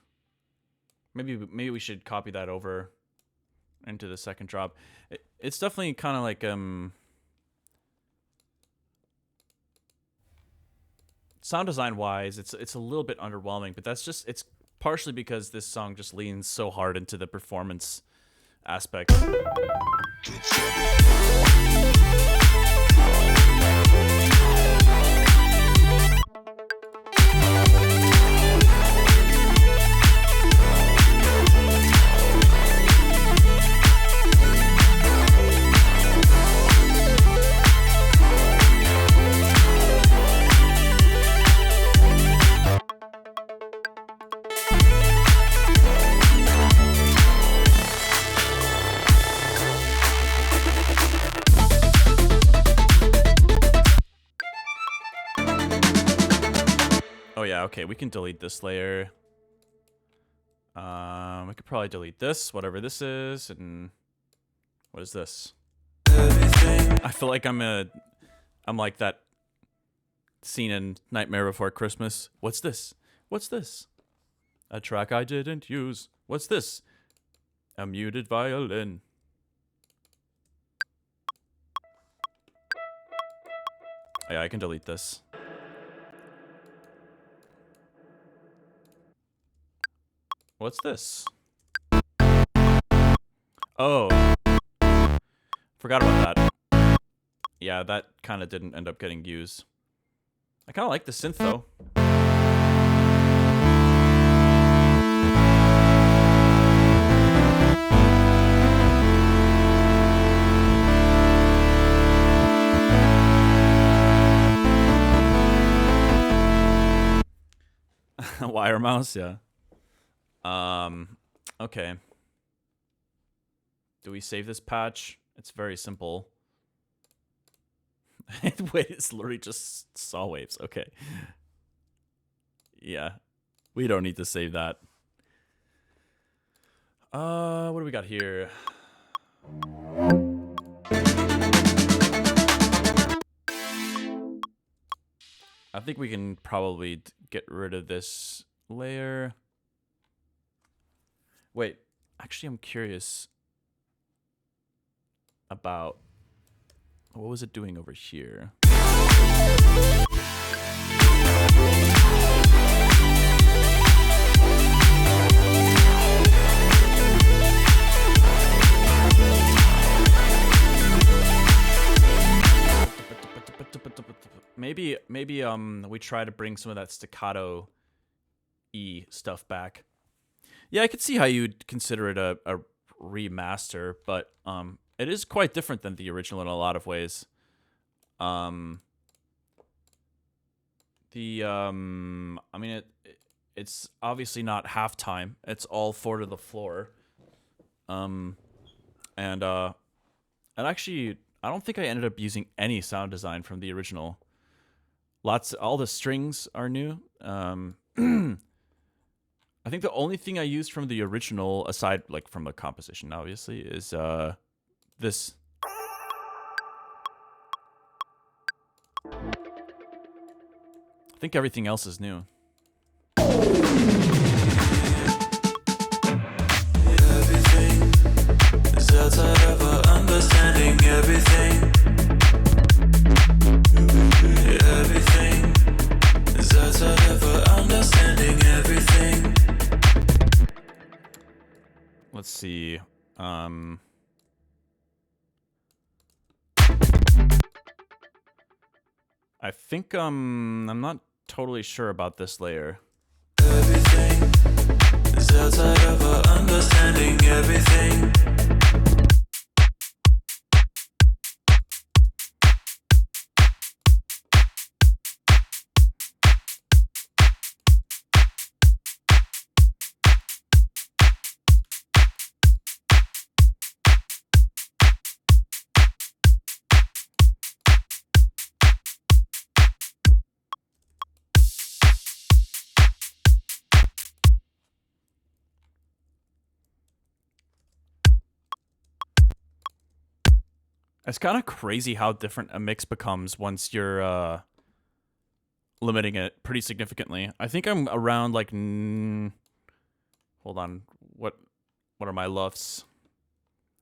Maybe we should copy that over into the second drop. It's definitely kind of like sound design wise, it's a little bit underwhelming, but it's partially because this song just leans so hard into the performance aspect. Oh yeah, okay, we can delete this layer. We could probably delete this, whatever this is, and what is this? I feel like I'm like that scene in Nightmare Before Christmas. What's this? What's this? A track I didn't use. What's this? A muted violin. Oh, yeah, I can delete this. What's this? Oh. Forgot about that. Yeah, that kind of didn't end up getting used. I kind of like the synth, though. Wire mouse, yeah. Okay. Do we save this patch? It's very simple. Wait, it's literally just saw waves. Okay. Yeah. We don't need to save that. What do we got here? I think we can probably get rid of this layer. Wait, actually, I'm curious about what was it doing over here? Maybe we try to bring some of that staccato E stuff back. Yeah, I could see how you'd consider it a remaster, but it is quite different than the original in a lot of ways. I mean it's obviously not halftime. It's all 4 to the floor. And actually I don't think I ended up using any sound design from the original. All the strings are new. I think the only thing I used from the original, aside like from the composition, obviously, is this. I think everything else is new. Everything is outside of our understanding. Everything is outside of our understanding. Everything. Let's see. I think I'm not totally sure about this layer. Everything is outside of our understanding. Everything. It's kind of crazy how different a mix becomes once you're limiting it pretty significantly. I think I'm around like hold on, what are my LUFs?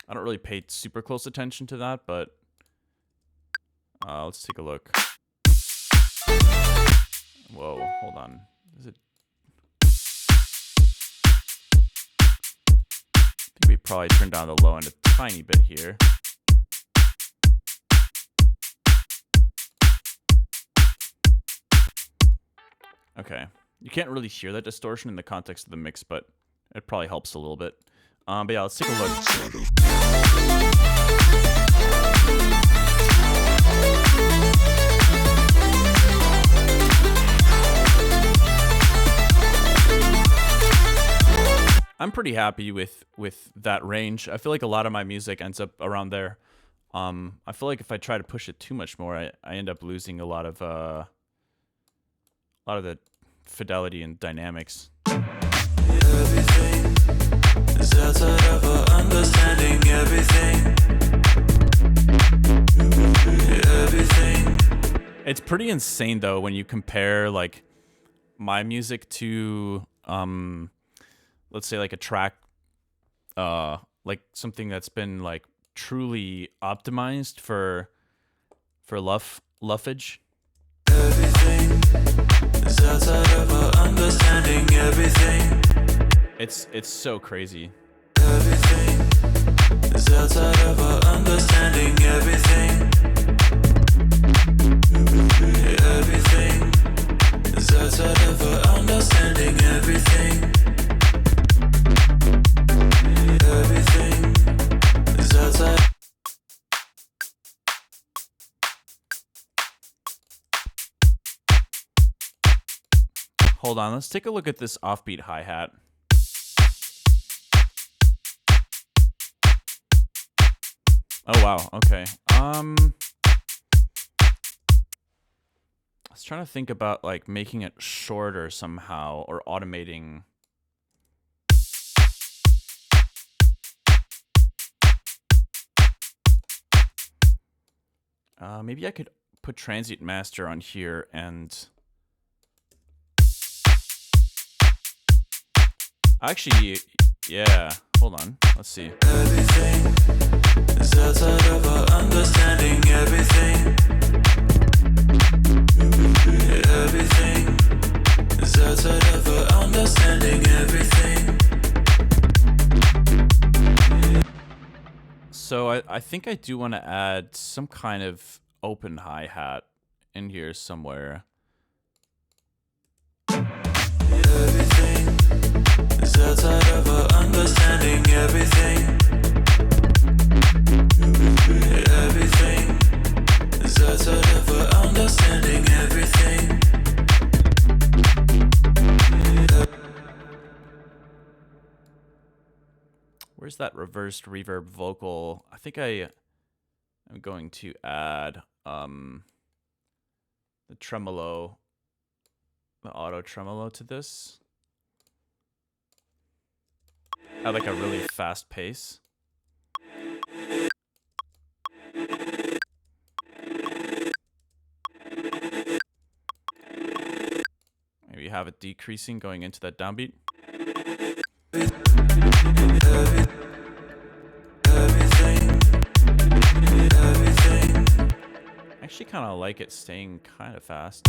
I don't really pay super close attention to that, but let's take a look. Whoa, hold on. Is it? I think we probably turned down the low end a tiny bit here. Okay. You can't really hear that distortion in the context of the mix, but it probably helps a little bit. But yeah, let's take a look. I'm pretty happy with that range. I feel like a lot of my music ends up around there. I feel like if I try to push it too much more, I end up losing a lot of the fidelity and dynamics. Everything is outside of our understanding. Everything. It's pretty insane though when you compare like my music to let's say like a track like something that's been like truly optimized for luffage. Everything is outside of our understanding. Everything. It's so crazy. Everything is outside of our understanding. Everything. Everything is outside of our understanding. Everything. Everything is outside. Hold on, let's take a look at this offbeat hi-hat. Oh wow, okay. I was trying to think about like making it shorter somehow or automating. Maybe I could put Transient Master on here and actually, yeah, hold on, let's see. Everything is outside of our understanding. Everything. Everything is outside of our understanding. Everything. So I think I do want to add some kind of open hi-hat in here somewhere. Everything is outside of our understanding. Everything. Everything is outside of our understanding. Everything. Where's that reversed reverb vocal? I think I am going to add the tremolo, the auto tremolo to this at like a really fast pace. Maybe have it decreasing going into that downbeat. I actually kind of like it staying kind of fast.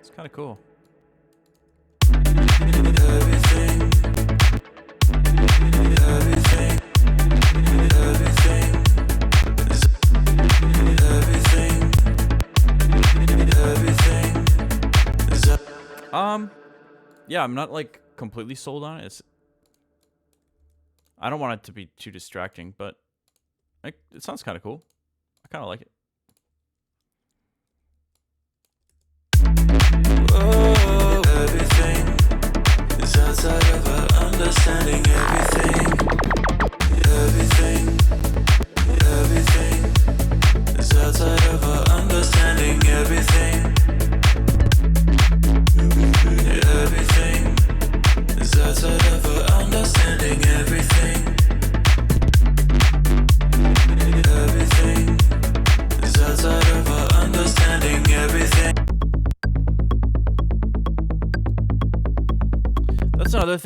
It's kind of cool. Yeah, I'm not like completely sold on it. I don't want it to be too distracting, but it sounds kind of cool. I kind of like it. Oh, everything is outside of our understanding. Everything. Everything. Everything is outside of our understanding. Everything. Everything is outside of our understanding.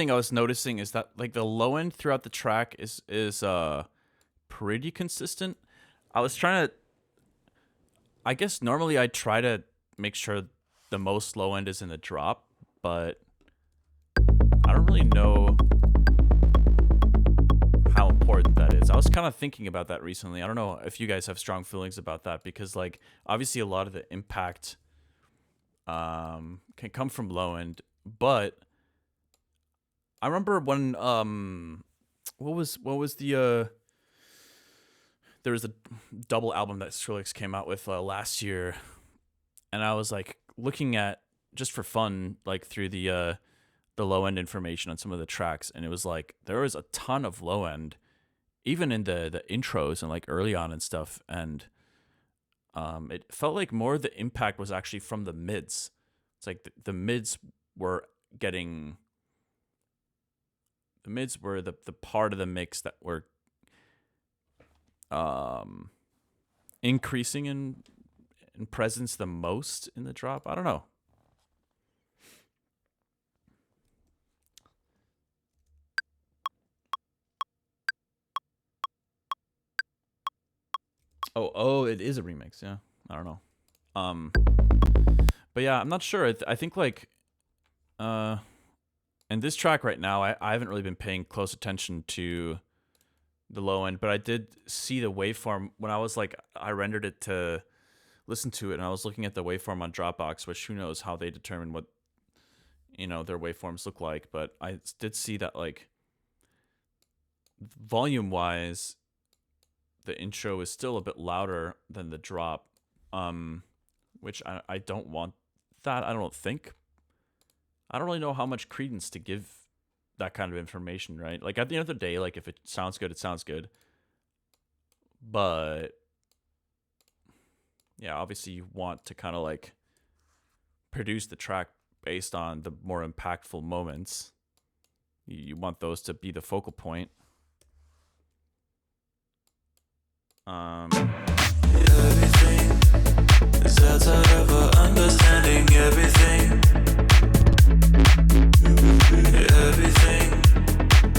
thing I was noticing is that like the low end throughout the track is pretty consistent. I was trying to, I guess normally I try to make sure the most low end is in the drop, but I don't really know how important that is. I was kind of thinking about that recently. I don't know if you guys have strong feelings about that, because like obviously a lot of the impact can come from low end, but I remember when what was the there was a double album that Skrillex came out with last year, and I was like looking at, just for fun, like through the low end information on some of the tracks, and it was like there was a ton of low end, even in the intros and like early on and stuff, and it felt like more of the impact was actually from the mids. It's like the mids were getting, the mids were the part of the mix that were increasing in presence the most in the drop. I don't know. Oh, it is a remix. Yeah, I don't know. But yeah, I'm not sure. I think like, in this track right now, I haven't really been paying close attention to the low end, but I did see the waveform when I was like, I rendered it to listen to it, and I was looking at the waveform on Dropbox, which who knows how they determine what, their waveforms look like. But I did see that like volume wise, the intro is still a bit louder than the drop, which I don't want that. I don't think. I don't really know how much credence to give that kind of information, right? Like at the end of the day, like if it sounds good, it sounds good. But yeah, obviously you want to kind of like produce the track based on the more impactful moments. You want those to be the focal point. Everything is outside of our understanding. Everything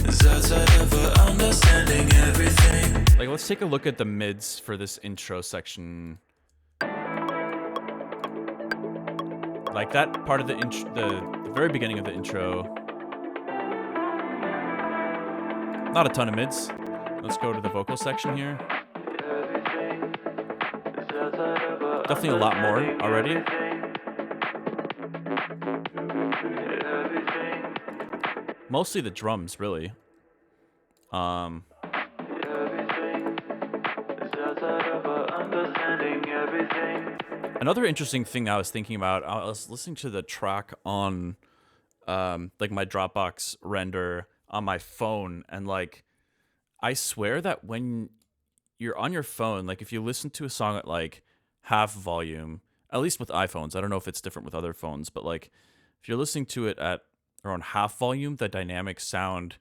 is outside of our understanding. Everything. Like, let's take a look at the mids for this intro section. Like that part of the the very beginning of the intro. Not a ton of mids. Let's go to the vocal section here. Definitely a lot more already. Mostly the drums, really. Another interesting thing I was thinking about, I was listening to the track on like my Dropbox render on my phone, and like I swear that when you're on your phone, like if you listen to a song at like half volume, at least with iPhones, I don't know if it's different with other phones, but like if you're listening to it at around half volume, the dynamics sound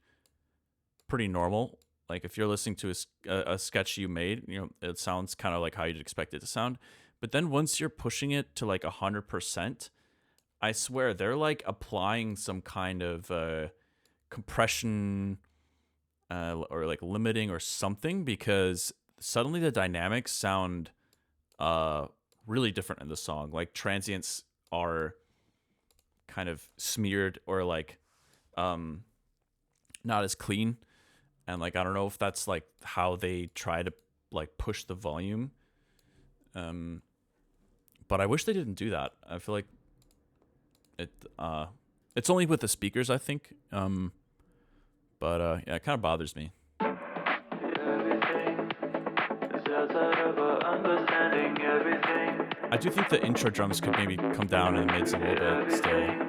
pretty normal. Like if you're listening to a sketch you made, it sounds kind of like how you'd expect it to sound. But then once you're pushing it to like 100%, I swear they're like applying some kind of compression or like limiting or something, because suddenly the dynamics sound really different in the song. Like transients are kind of smeared or like not as clean, and like I don't know if that's like how they try to like push the volume, but I wish they didn't do that. I feel like it's only with the speakers, I think, but yeah, it kind of bothers me. I do think the intro drums could maybe come down in the mids a little bit still.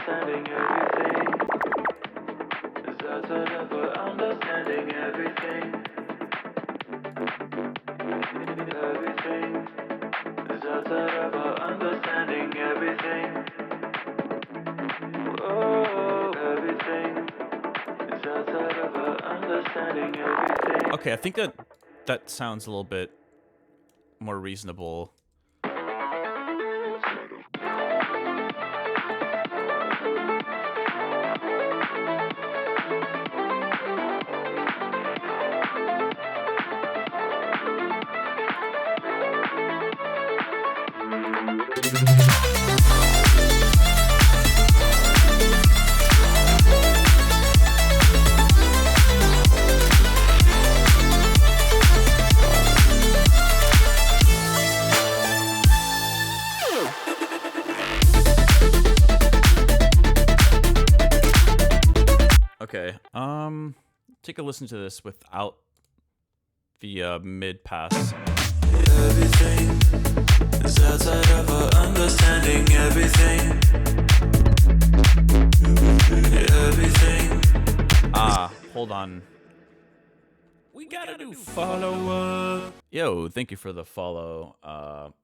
understanding everything. That's never understanding everything. Everything. That's never understanding everything. Oh, everything. That's never understanding everything. Okay, I think that sounds a little bit more reasonable. Okay, take a listen to this without the mid pass. Everything is outside of our understanding. Everything. Everything. Hold on. We gotta do follow-up. Yo, thank you for the follow,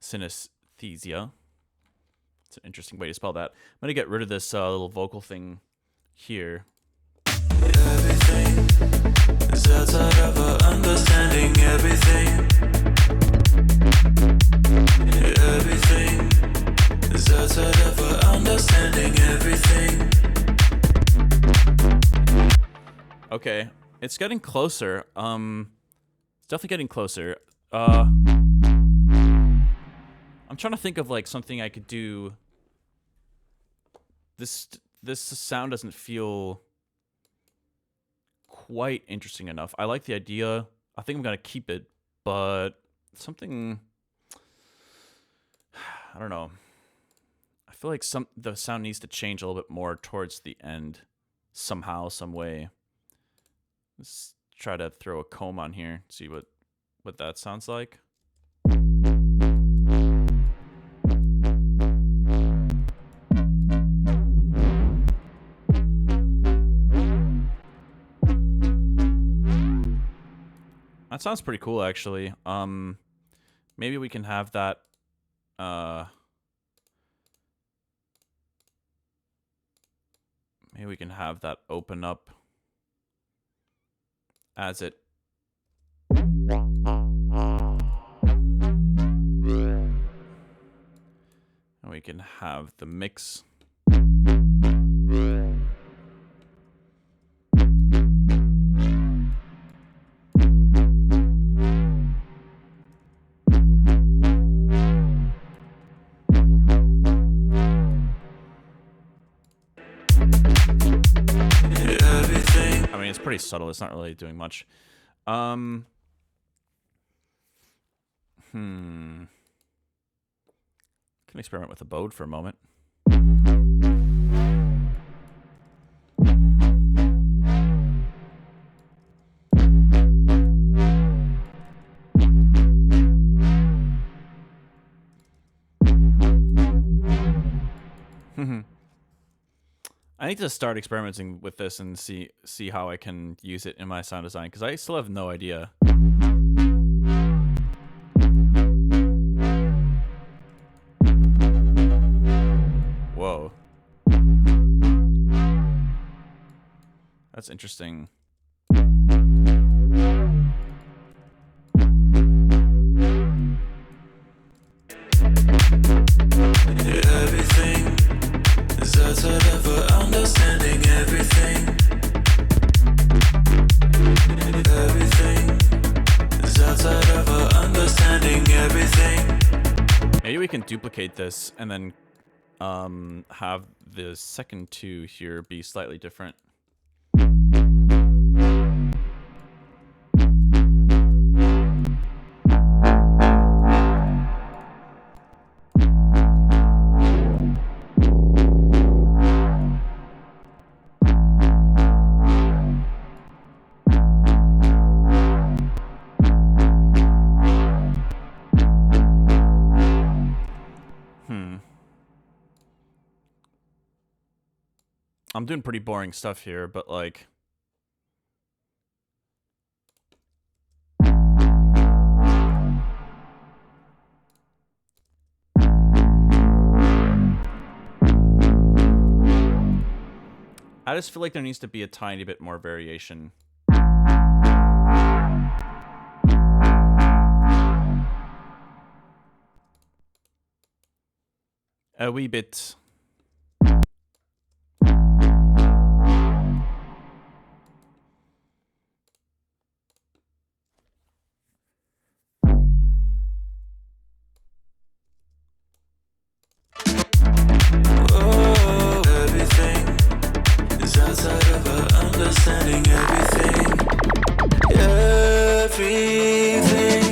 synesthesia. It's an interesting way to spell that. I'm gonna get rid of this little vocal thing here. Everything is outside of our understanding. Everything. Everything is outside of our understanding. Everything. Okay, it's getting closer. It's definitely getting closer. I'm trying to think of like something I could do. This sound doesn't feel quite interesting enough. I like the idea. I think I'm gonna keep it, but something, I don't know. I feel like the sound needs to change a little bit more towards the end, somehow, some way. Let's try to throw a comb on here. See what that sounds like. That sounds pretty cool, actually. Maybe we can have that. Maybe we can have that open up as it. And we can have the mix. It's pretty subtle. It's not really doing much. Can experiment with a bode for a moment. I need to start experimenting with this and see how I can use it in my sound design, because I still have no idea. Whoa. That's interesting. Everything is outside of our understanding. Everything. Everything is outside of our understanding. Everything. Maybe we can duplicate this and then have the second two here be slightly different. I'm doing pretty boring stuff here, but like... I just feel like there needs to be a tiny bit more variation. A wee bit. Oh, everything is outside of our understanding. Everything, everything.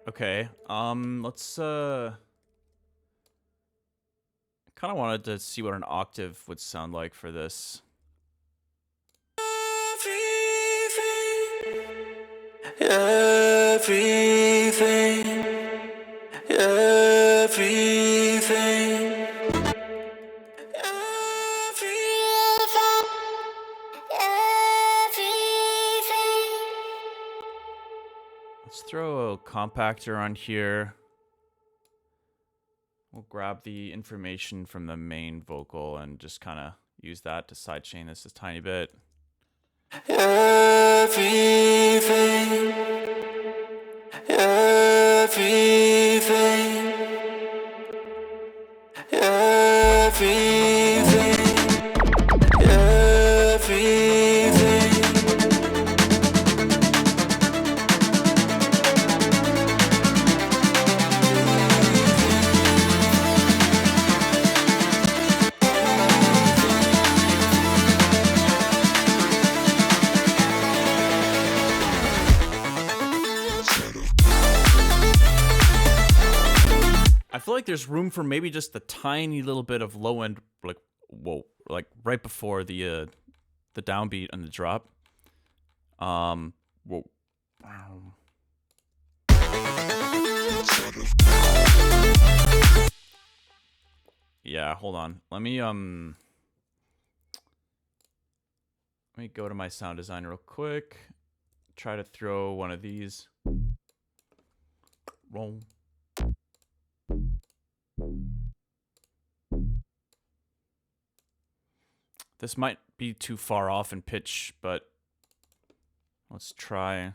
Okay, let's, I kind of wanted to see what an octave would sound like for this. Everything, everything. Let's throw a compactor on here. We'll grab the information from the main vocal and just kind of use that to sidechain this a tiny bit. Everything, everything, everything, everything. I feel like there's room for maybe just a tiny little bit of low end, like, whoa, like right before the downbeat and the drop. Whoa. Yeah, hold on. Let me go to my sound design real quick. Try to throw one of these. Roll. This might be too far off in pitch, but let's try.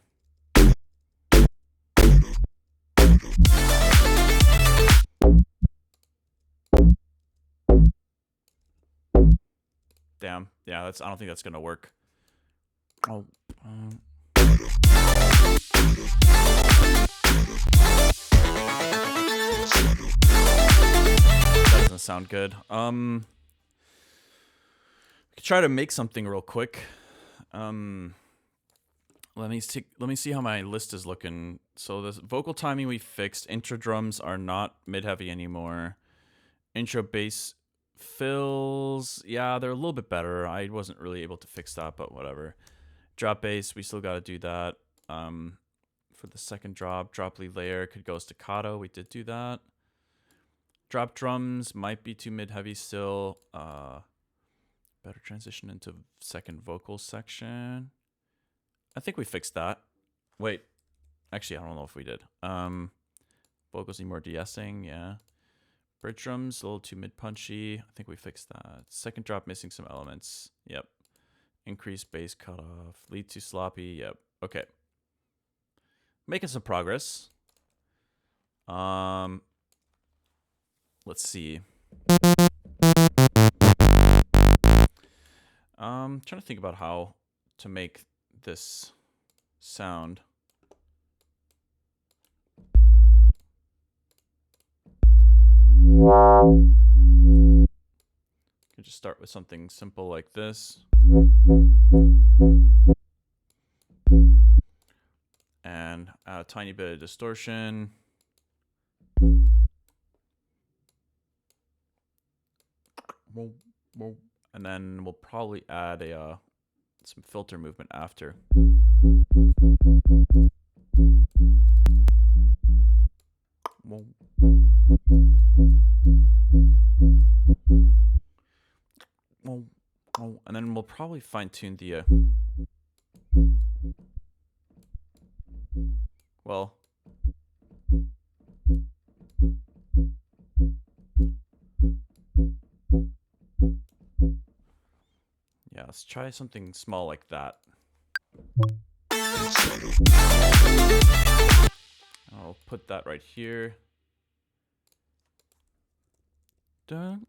Damn. Yeah, I don't think that's gonna work. Oh. That doesn't sound good. We could try to make something real quick. Let me see how my list is looking. So this vocal timing we fixed. Intro drums are not mid-heavy anymore. Intro bass fills, yeah, they're a little bit better. I wasn't really able to fix that, but whatever. Drop bass, we still got to do that. For the second drop lead layer could go staccato. We did do that. Drop drums might be too mid-heavy still. Better transition into second vocal section. I think we fixed that. Wait, actually, I don't know if we did. Vocals need more de-essing, yeah. Bridge drums, a little too mid-punchy. I think we fixed that. Second drop missing some elements. Yep. Increased bass cutoff. Lead too sloppy. Yep. Okay. Making some progress. Let's see. Trying to think about how to make this sound. Could just start with something simple like this. And add a tiny bit of distortion. And then we'll probably add some filter movement after. And then we'll probably fine-tune the well, yeah, let's try something small like that. I'll put that right here. Dun.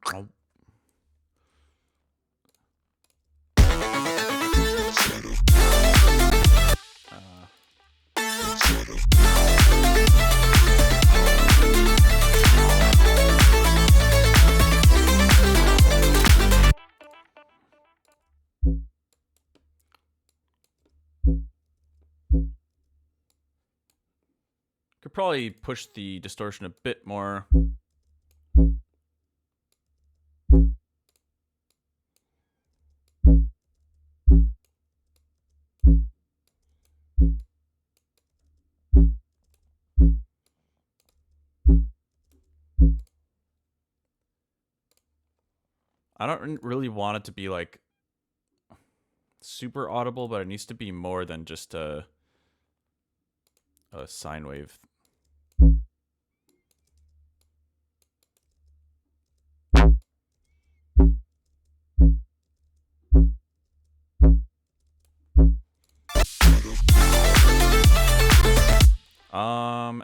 Could probably push the distortion a bit more. I don't really want it to be like super audible, but it needs to be more than just a sine wave.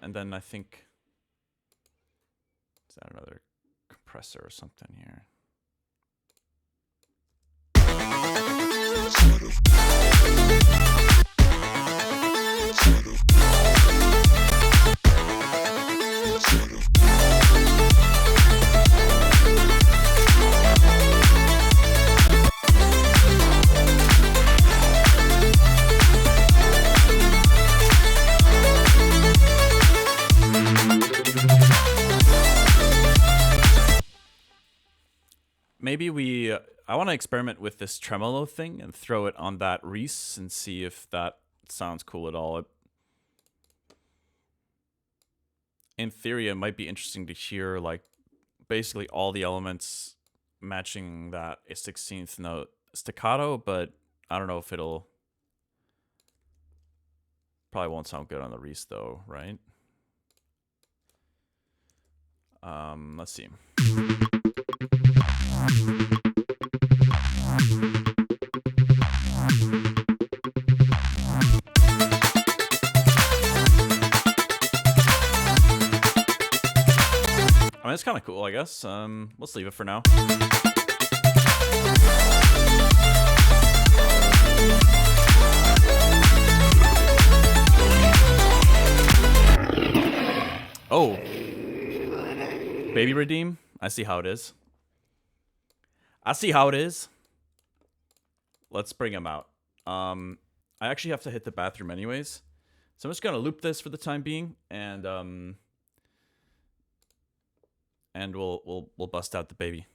And then I think, is that another compressor or something here? Maybe I want to experiment with this tremolo thing and throw it on that Reese and see if that sounds cool at all. In theory, it might be interesting to hear like basically all the elements matching that 16th note staccato, but I don't know if it'll probably won't sound good on the Reese though, right? Let's see. I mean, it's kind of cool, I guess. Let's leave it for now. Oh. Baby redeem? I see how it is. I see how it is. Let's bring him out. I actually have to hit the bathroom anyways. So I'm just going to loop this for the time being, and we'll bust out the baby.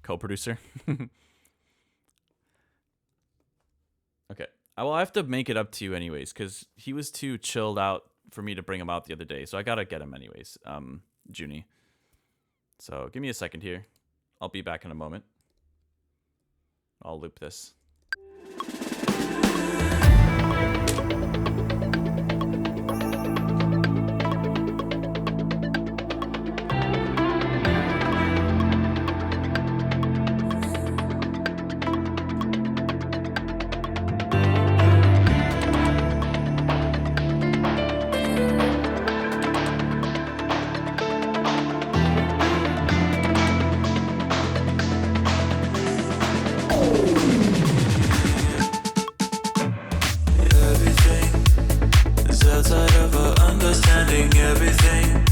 Co-producer. Okay. Well, I have to make it up to you anyways, because he was too chilled out for me to bring him out the other day. So I got to get him anyways, Junie. So give me a second here. I'll be back in a moment. I'll loop this. Understanding everything.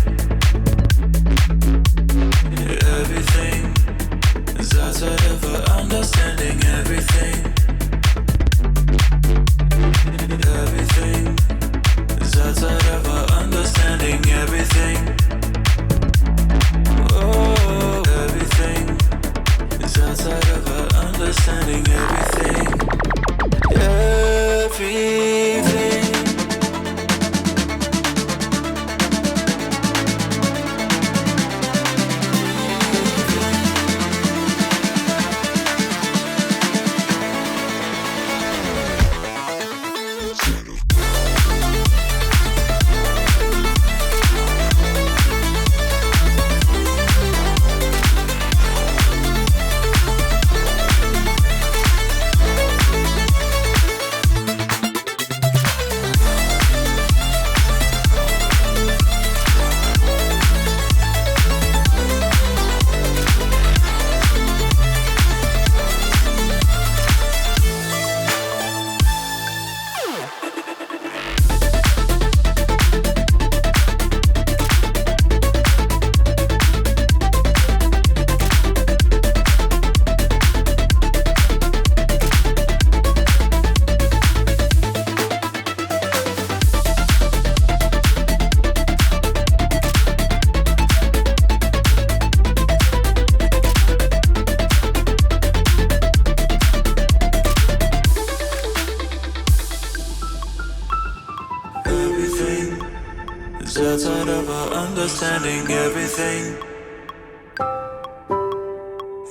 outside of our understanding everything.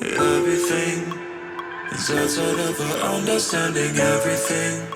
Everything is outside of our understanding everything.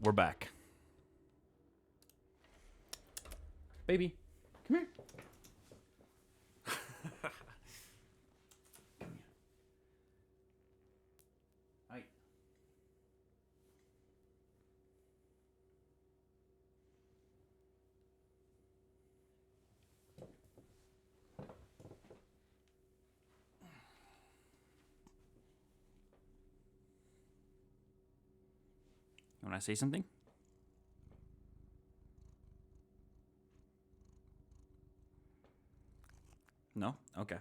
We're back. Baby, come here. Hi. Want to say something? No? Okay.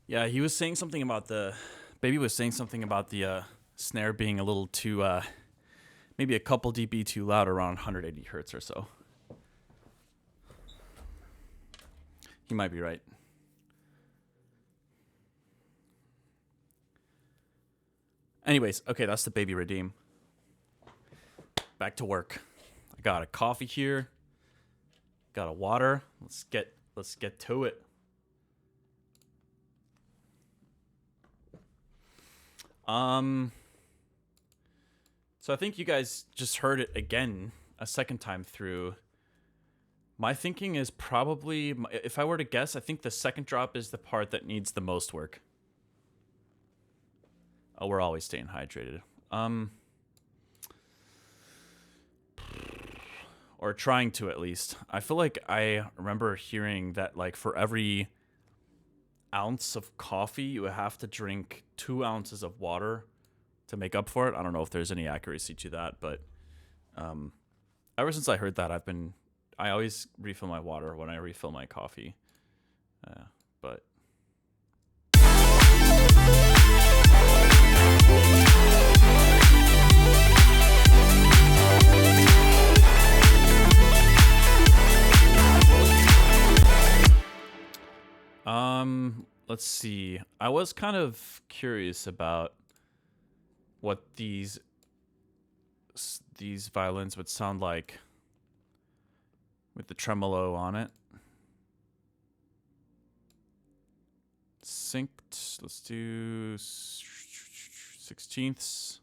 Yeah, he was saying something about Baby was saying something about the snare being a little too, maybe a couple dB too loud, around 180 hertz or so. He might be right. Anyways, okay, that's the Baby Redeem. Back to work. I got a coffee here. Got a water. Let's get to it. So I think you guys just heard it again a second time through. My thinking is probably, if I were to guess, I think the second drop is the part that needs the most work. Oh, we're always staying hydrated. Or trying to, at least. I feel like I remember hearing that, like, for every ounce of coffee, you have to drink 2 ounces of water to make up for it. I don't know if there's any accuracy to that, but ever since I heard that, I always refill my water when I refill my coffee. But let's see. I was kind of curious about what these violins would sound like with the tremolo on it. Synced. Let's do 16ths.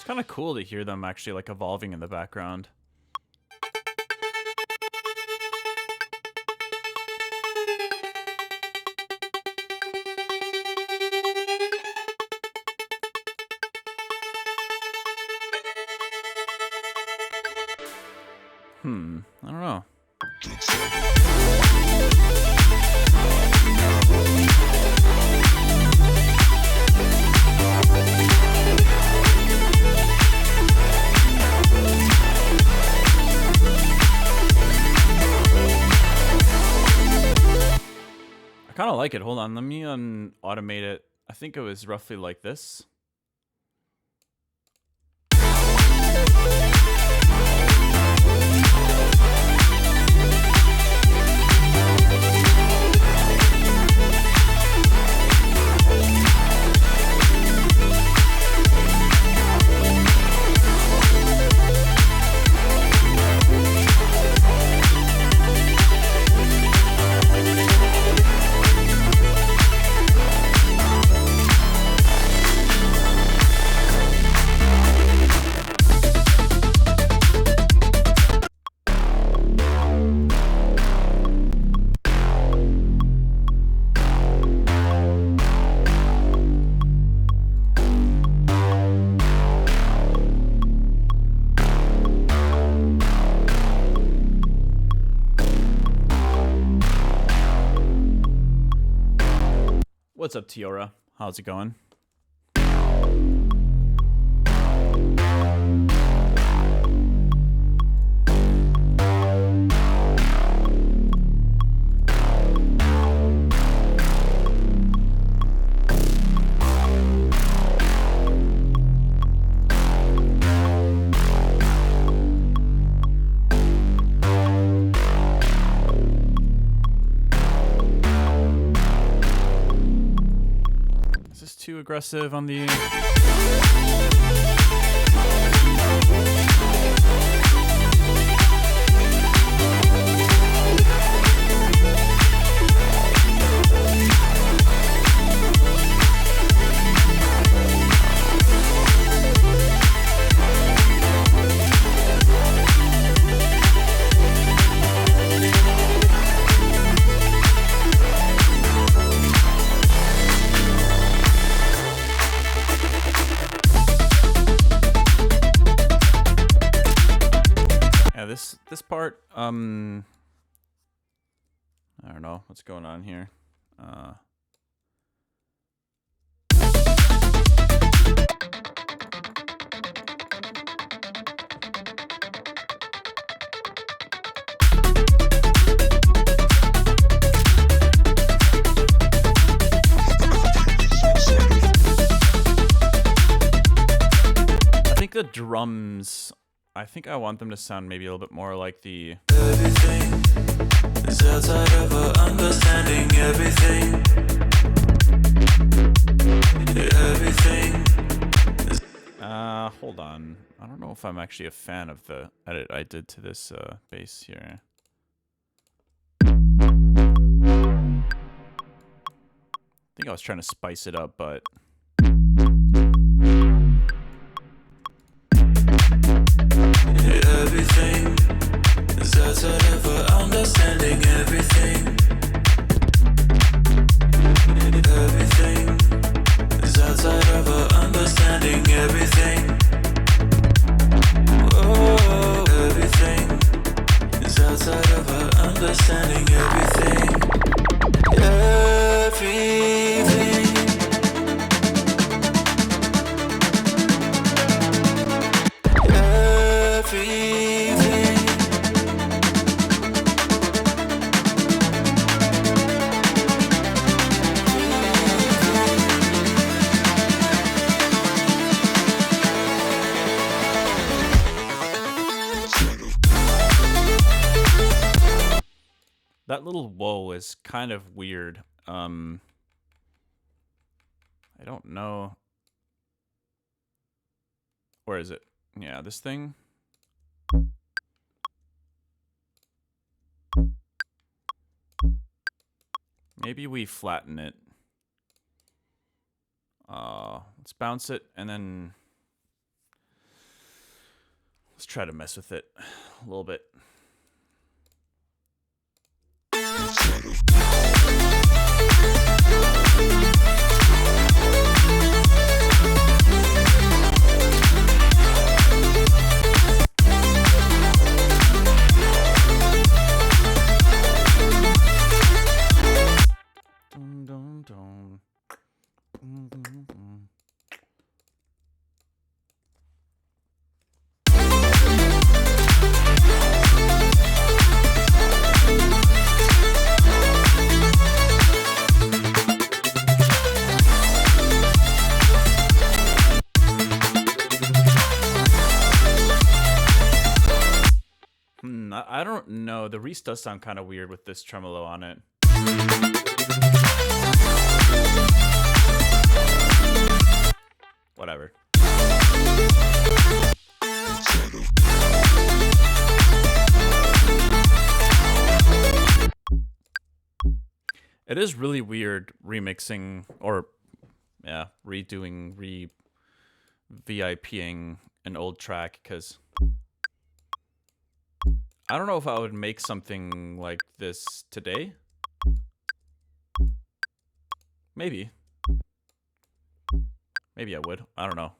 Kind of cool to hear them actually like evolving in the background. I don't know. I kind of like it. Hold on, let me automate it. I think it was roughly like this. What's up, Tiora? How's it going? Too aggressive on the this part, I don't know what's going on here. I think the drums, I think I want them to sound maybe a little bit more like the... Everything is outside of our understanding. Everything is... hold on. I don't know if I'm actually a fan of the edit I did to this bass here. think I was trying to spice it up, but everything is outside of our understanding. Everything is outside of our understanding. Everything. Oh, everything is outside of our understanding. Everything. Everything. Everything. that little whoa is kind of weird. I don't know. Where is it? Yeah, this thing. Maybe we flatten it. Let's bounce it and then let's try to mess with it a little bit. Dun, dun, dun. Dun, dun, dun. I don't know. The Reese does sound kind of weird with this tremolo on it. Whatever. It is really weird remixing or redoing, VIPing an old track because I don't know if I would make something like this today. Maybe. Maybe I would. I don't know.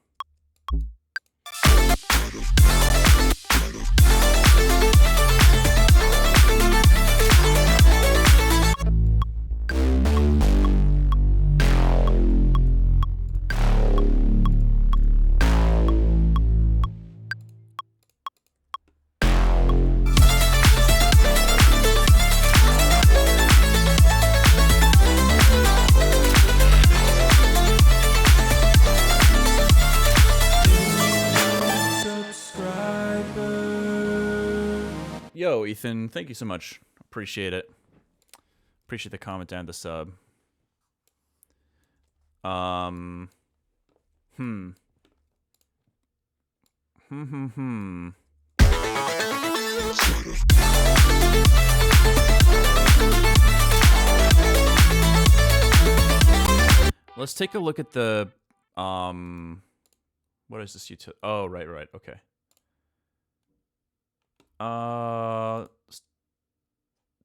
Yo, Ethan, thank you so much. Appreciate it. Appreciate the comment and the sub. Let's take a look at the what is this utility? Oh, right, okay.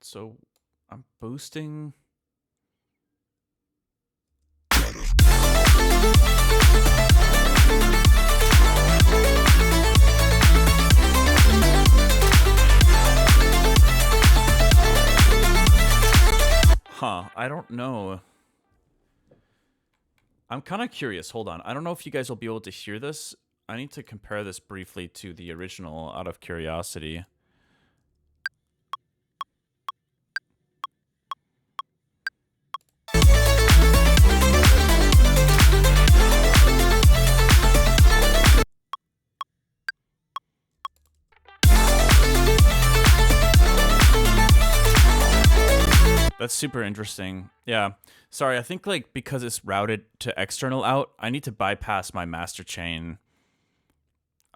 So I'm boosting. Huh, I don't know. I'm kind of curious. Hold on. I don't know if you guys will be able to hear this. I need to compare this briefly to the original out of curiosity. That's super interesting. Yeah. Sorry, I think like because it's routed to external out, I need to bypass my master chain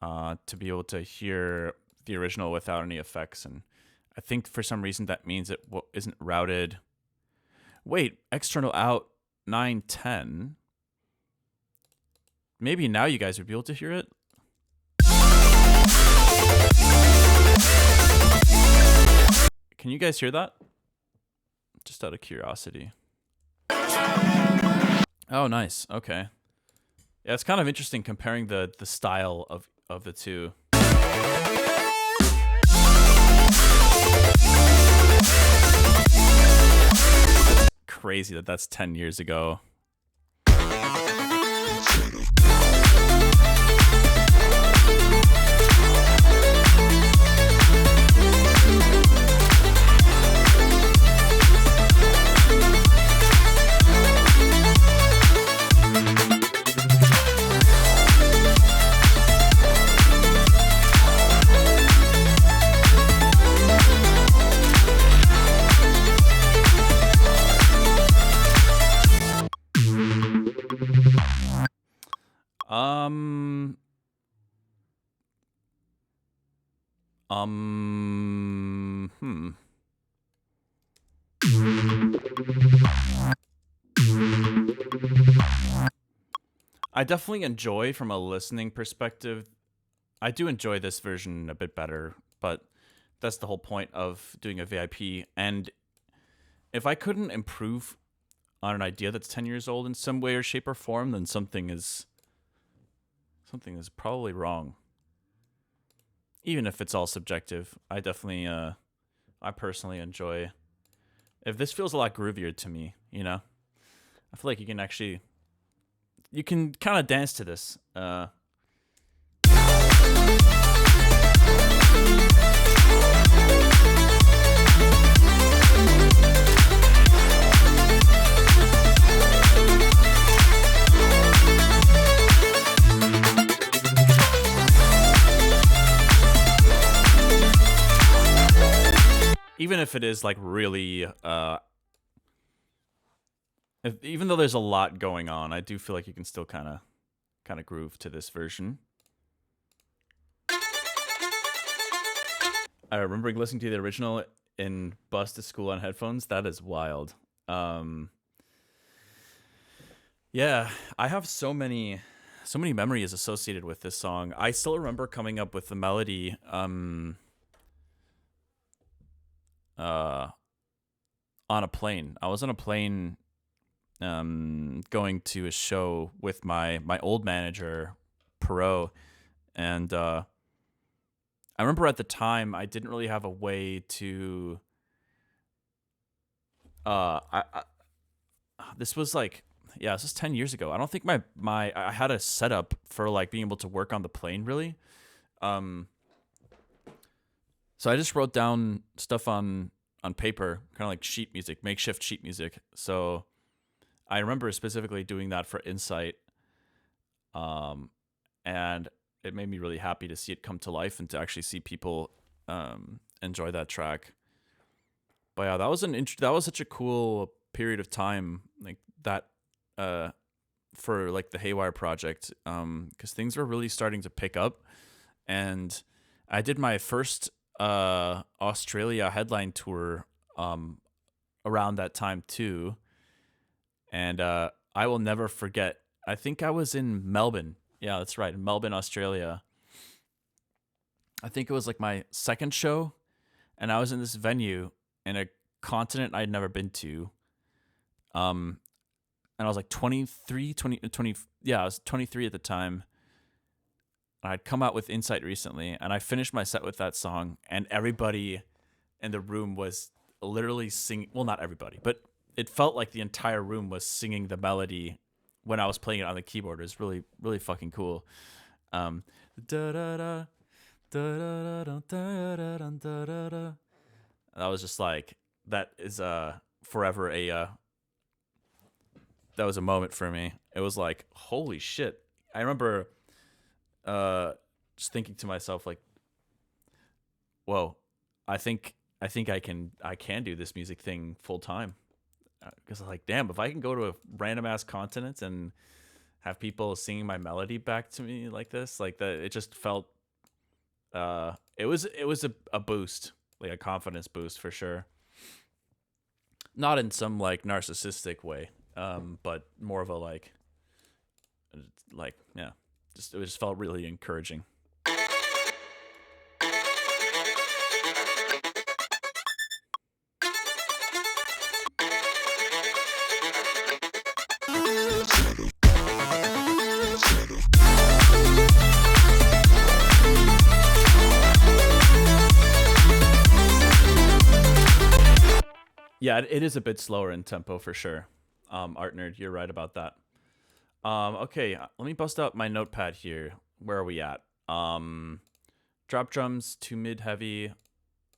to be able to hear the original without any effects. And I think for some reason that means it isn't routed. Wait, external out, 9:10. Maybe now you guys would be able to hear it. Can you guys hear that? Just out of curiosity. Oh, nice. Okay. Yeah, it's kind of interesting comparing the style of the two. Crazy that that's 10 years ago. I definitely enjoy, from a listening perspective, I do enjoy this version a bit better, but that's the whole point of doing a VIP. And if I couldn't improve on an idea that's 10 years old in some way or shape or form, then something is probably wrong. Even if it's all subjective, I definitely, I personally enjoy. If this feels a lot groovier to me, you know, I feel like you can kind of dance to this. Even if it is like really, even though there's a lot going on, I do feel like you can still kind of groove to this version. I remember listening to the original in bus to school on headphones. That is wild. Yeah, I have so many memories associated with this song. I still remember coming up with the melody on a plane. I was on a plane going to a show with my old manager, Perot, and I remember at the time I didn't really have a way to this was like, yeah, this was 10 years ago. I don't think I had a setup for like being able to work on the plane really. So I just wrote down stuff on paper, kind of like sheet music, makeshift sheet music. So I remember specifically doing that for Insight. And it made me really happy to see it come to life and to actually see people enjoy that track. But yeah, that was such a cool period of time, like that, for like the Haywyre project, because things were really starting to pick up, and I did my first Australia headline tour around that time too, and I will never forget. I think I was in Melbourne. Yeah, that's right, in Melbourne, Australia. I think it was like my second show, and I was in this venue in a continent I'd never been to. And I was like 23, 20, yeah, I was 23 at the time. I'd come out with Insight recently, and I finished my set with that song, and everybody in the room was literally singing. Well, not everybody, but it felt like the entire room was singing the melody when I was playing it on the keyboard. It was really, really fucking cool. Da da da da da da da da da. And I was just like, that is forever that was a moment for me. It was like, holy shit. I remember just thinking to myself like, whoa, I think I can do this music thing full time. Because like, damn, if I can go to a random ass continent and have people singing my melody back to me like this, like that, it just felt it was a boost, like a confidence boost for sure. Not in some like narcissistic way. but more of a like yeah, it just felt really encouraging. Yeah, it is a bit slower in tempo for sure. Art Nerd, you're right about that. Okay, let me bust out my notepad here. Where are we at? Drop drums to mid heavy.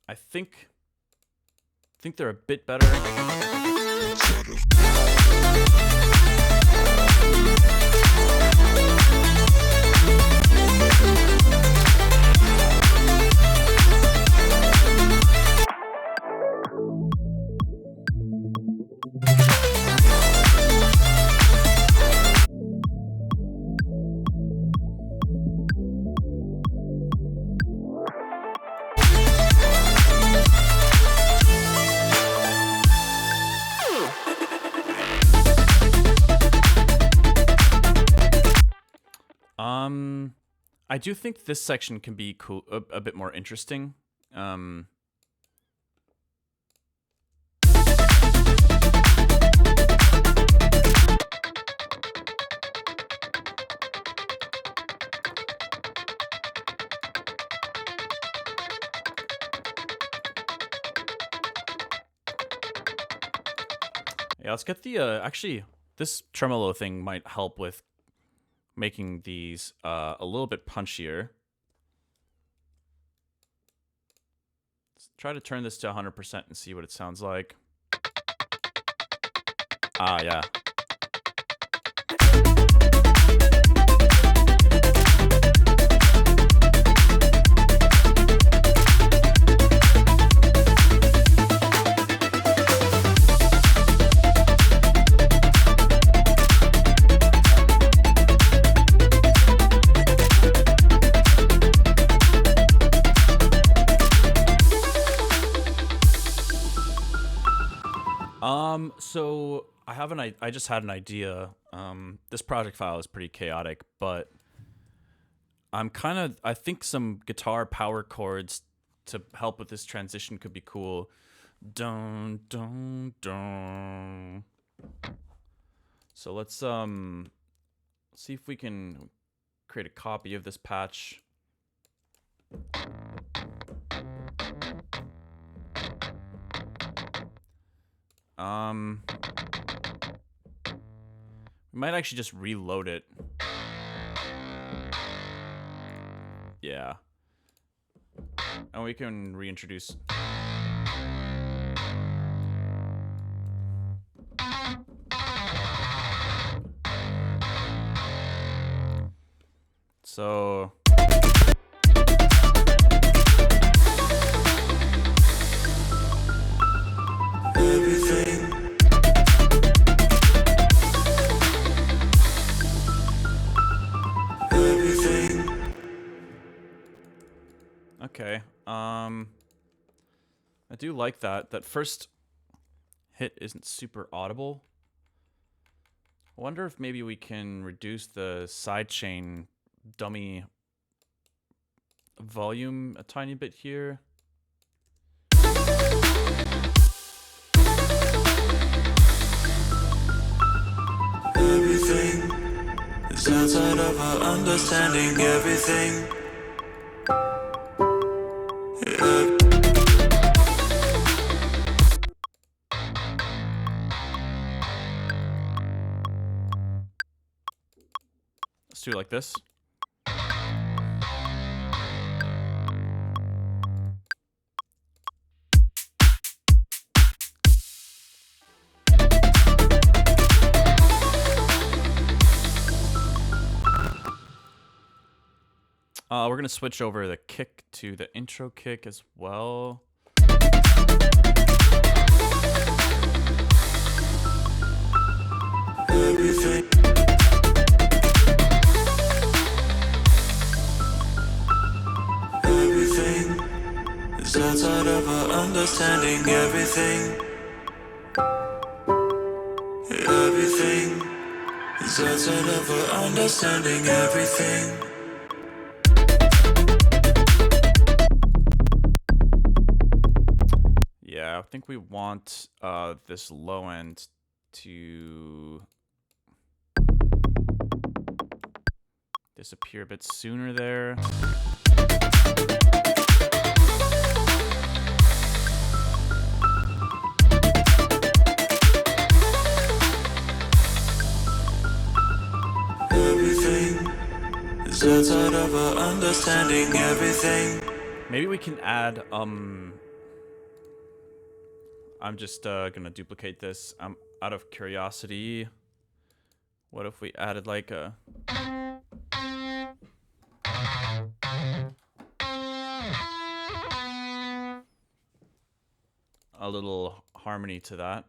I think they're a bit better. I do think this section can be cool, a bit more interesting. Yeah, let's get the actually this tremolo thing might help with making these a little bit punchier. Let's try to turn this to 100% and see what it sounds like. Ah, yeah. So I just had an idea. This project file is pretty chaotic, but I think some guitar power chords to help with this transition could be cool. Dun dun dun. So let's see if we can create a copy of this patch. We might actually just reload it. Yeah. And we can reintroduce. So okay. I do like that. That first hit isn't super audible. I wonder if maybe we can reduce the sidechain dummy volume a tiny bit here. Everything is outside of our understanding. Everything. Let's do it like this. We're going to switch over the kick to the intro kick as well. Everything. Everything is outside of our understanding. Everything. Everything. That's it over understanding everything. Yeah, I think we want this low end to disappear a bit sooner there. Everything is outside of our understanding everything. Maybe we can add I'm just gonna duplicate this. Out of curiosity, what if we added like a little harmony to that?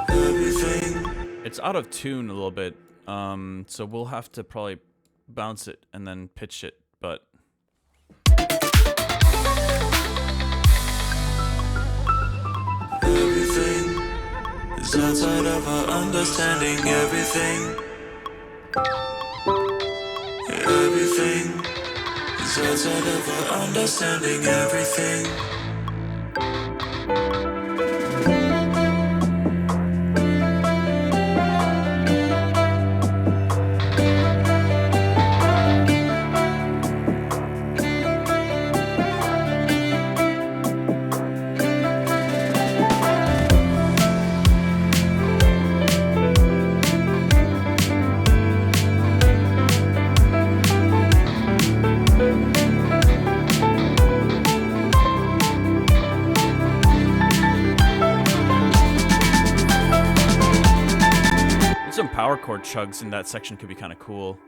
Everything. It's out of tune a little bit, so we'll have to probably bounce it and then pitch it, but Everything is outside of our understanding everything. Everything is outside of our understanding everything. some power chord chugs in that section could be kind of cool.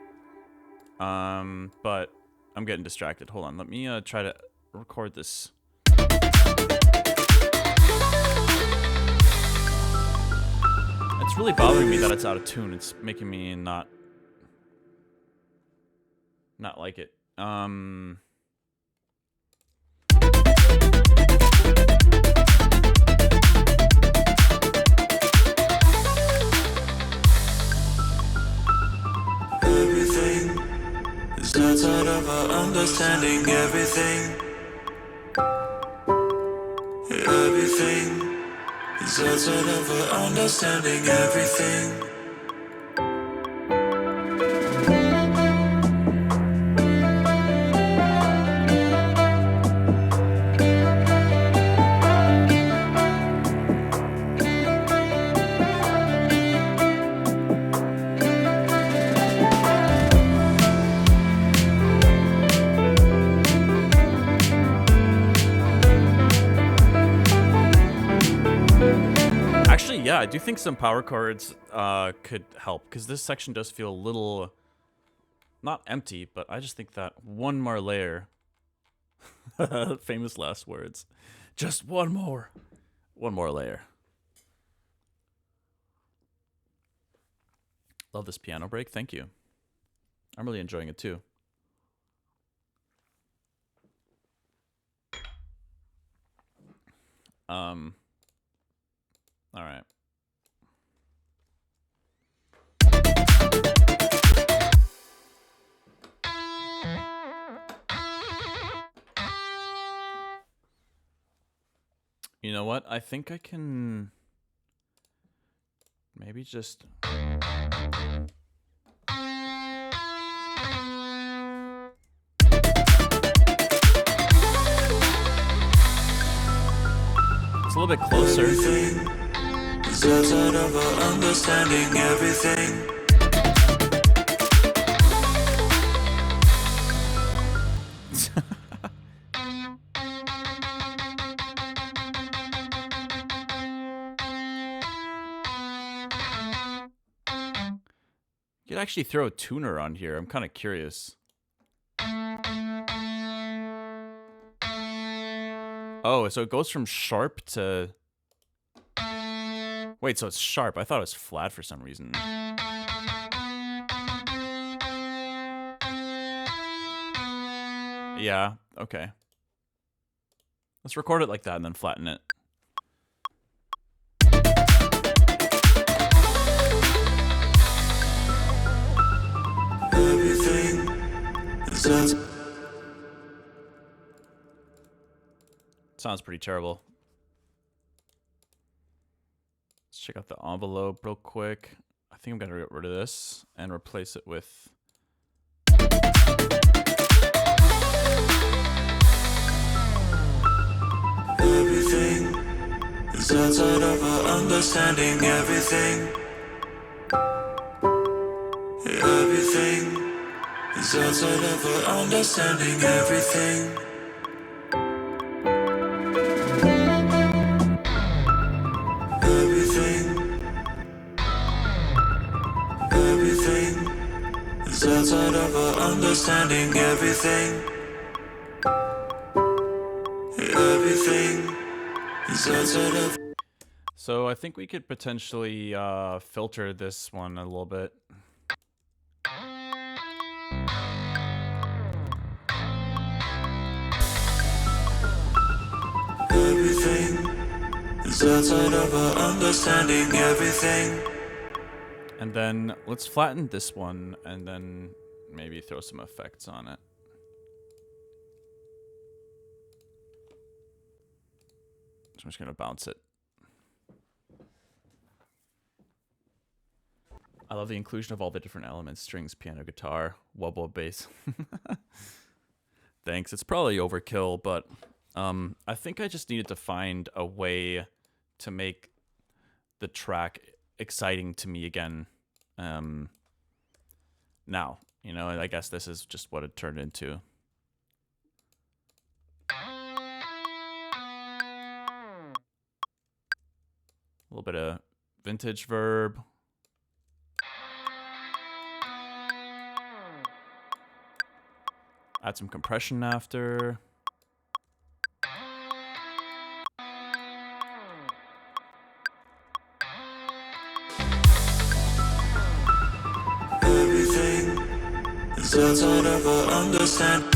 But I'm getting distracted. Hold on, let me try to record this. It's really bothering me that it's out of tune. It's making me not like it. Everything is outside of our understanding everything. Everything is outside of our understanding everything. Yeah, I do think some power chords could help, because this section does feel a little, not empty, but I just think that one more layer, famous last words, just one more layer. Love this piano break, thank you. I'm really enjoying it too. All right. You know what? I think I can maybe just... It's a little bit closer. Everything is outside of our understanding everything. You could actually throw a tuner on here. I'm kind of curious. Oh, so it goes from sharp to... Wait, so it's sharp. I thought it was flat for some reason. Yeah, okay. Let's record it like that and then flatten it. Sounds pretty terrible. Let's check out the envelope real quick. I think I'm gonna get rid of this and replace it with everything is outside of our understanding. Everything is outside of our understanding. Everything is outside of our understanding. Everything is outside of. So I think we could potentially filter this one a little bit. Everything is outside of our understanding. Everything. And then let's flatten this one and then maybe throw some effects on it. So I'm just gonna bounce it. I love the inclusion of all the different elements: strings, piano, guitar, wobble, bass. Thanks. It's probably overkill, but I think I just needed to find a way to make the track exciting to me again. Now, you know, I guess this is just what it turned into. A little bit of vintage verb. Add some compression after. Everything is outside of our understanding.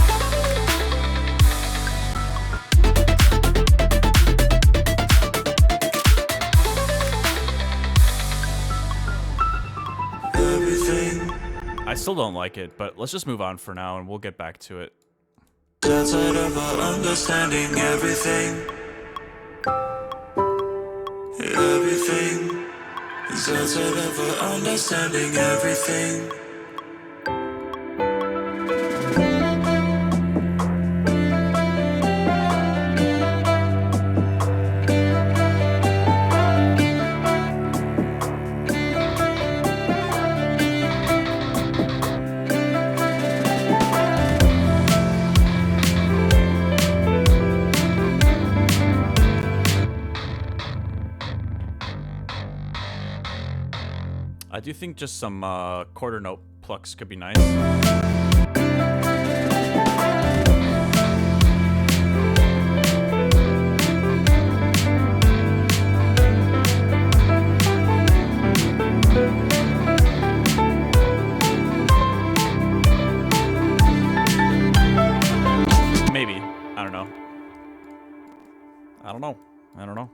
I still don't like it, but let's just move on for now and we'll get back to it. Outside of our understanding. Everything is outside of our understanding. Everything. I do think just some quarter note plucks could be nice. Maybe. I don't know. I don't know.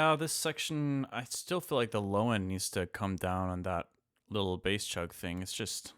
Yeah, this section, I still feel like the low end needs to come down on that little bass chug thing. It's just...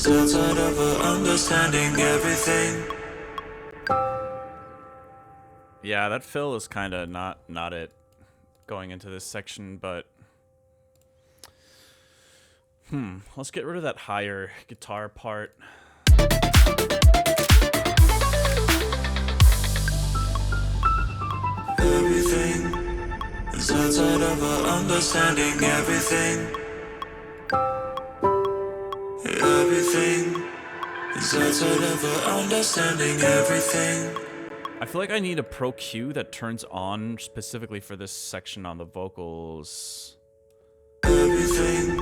outside of her understanding everything. Yeah, that fill is kind of not it going into this section, but... let's get rid of that higher guitar part. Everything is outside of her understanding everything. Everything is outside of her understanding everything. I feel like I need a Pro Q that turns on specifically for this section on the vocals. Everything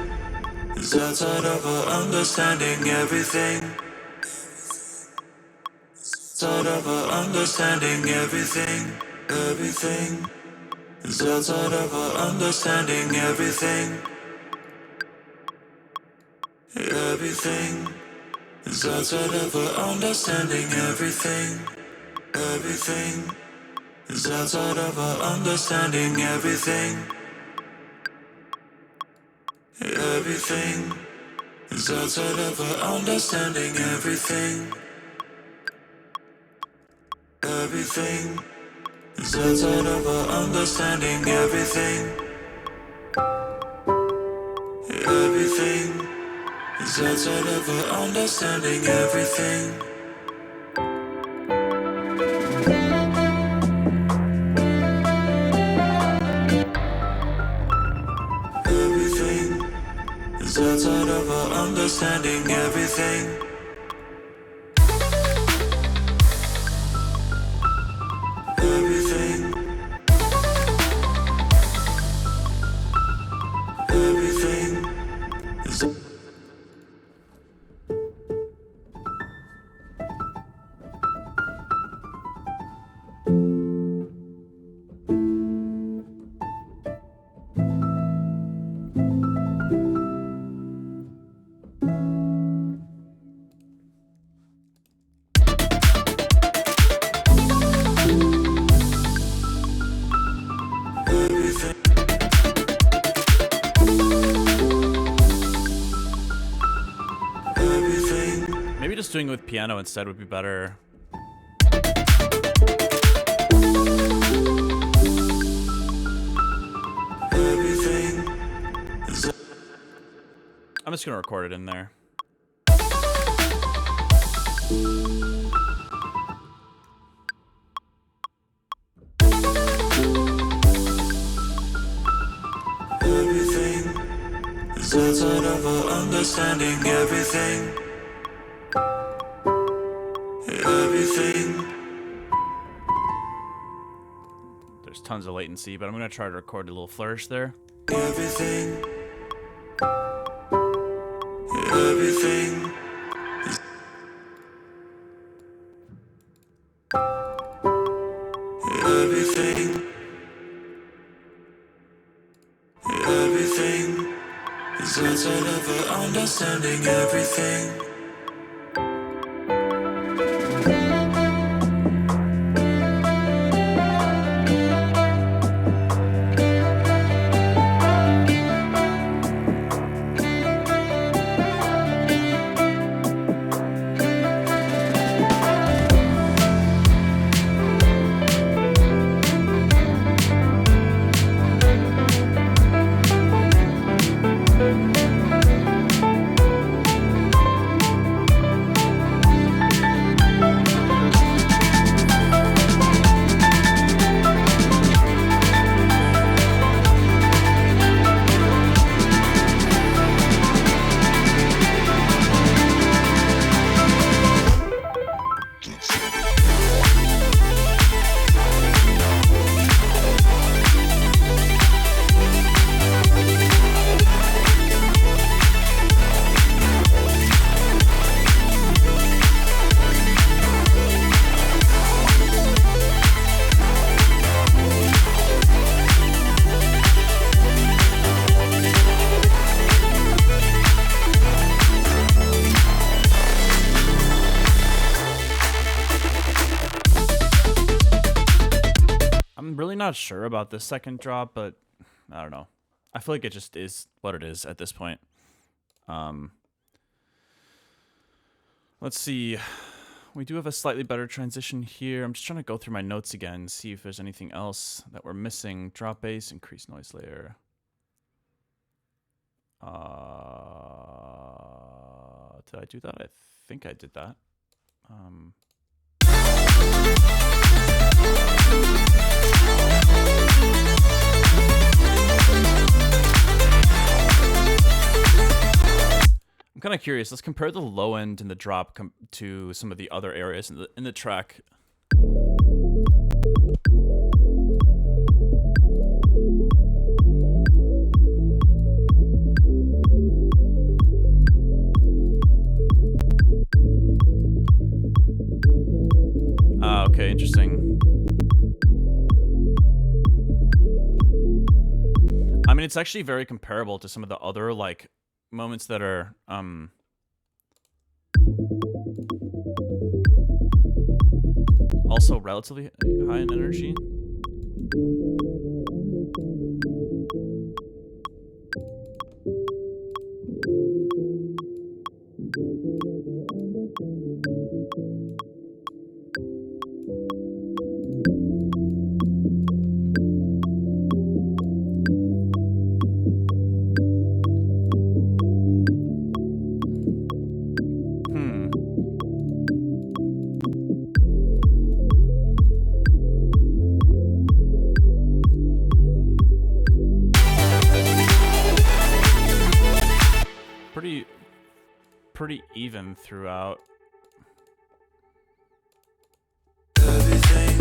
is outside of her understanding everything. Outside of her understanding everything. Everything is outside of her understanding everything. Everything is outside of her understanding everything. Everything is outside of her understanding everything. Everything is outside of her understanding everything. Everything is outside of her understanding everything. Everything is outside of her understanding everything. Everything is outside of her understanding everything. Everything. Everything is. Maybe just doing it with piano instead would be better. Everything is. I'm just gonna record it in there. Everything is outside of her understanding everything. Everything. There's tons of latency, but I'm gonna try to record a little flourish there. Everything. Everything. Everything. Everything is outside of her understanding everything. not sure about the second drop, but I don't know. I feel like it just is what it is at this point. Let's see. We do have a slightly better transition here. I'm just trying to go through my notes again, see if there's anything else that we're missing. Drop bass, increase noise layer. Did I do that? I think I did that. I'm kind of curious. Let's compare the low end and the drop to some of the other areas in the track. Okay, interesting. I mean, it's actually very comparable to some of the other like moments that are also relatively high in energy. Pretty even throughout. Everything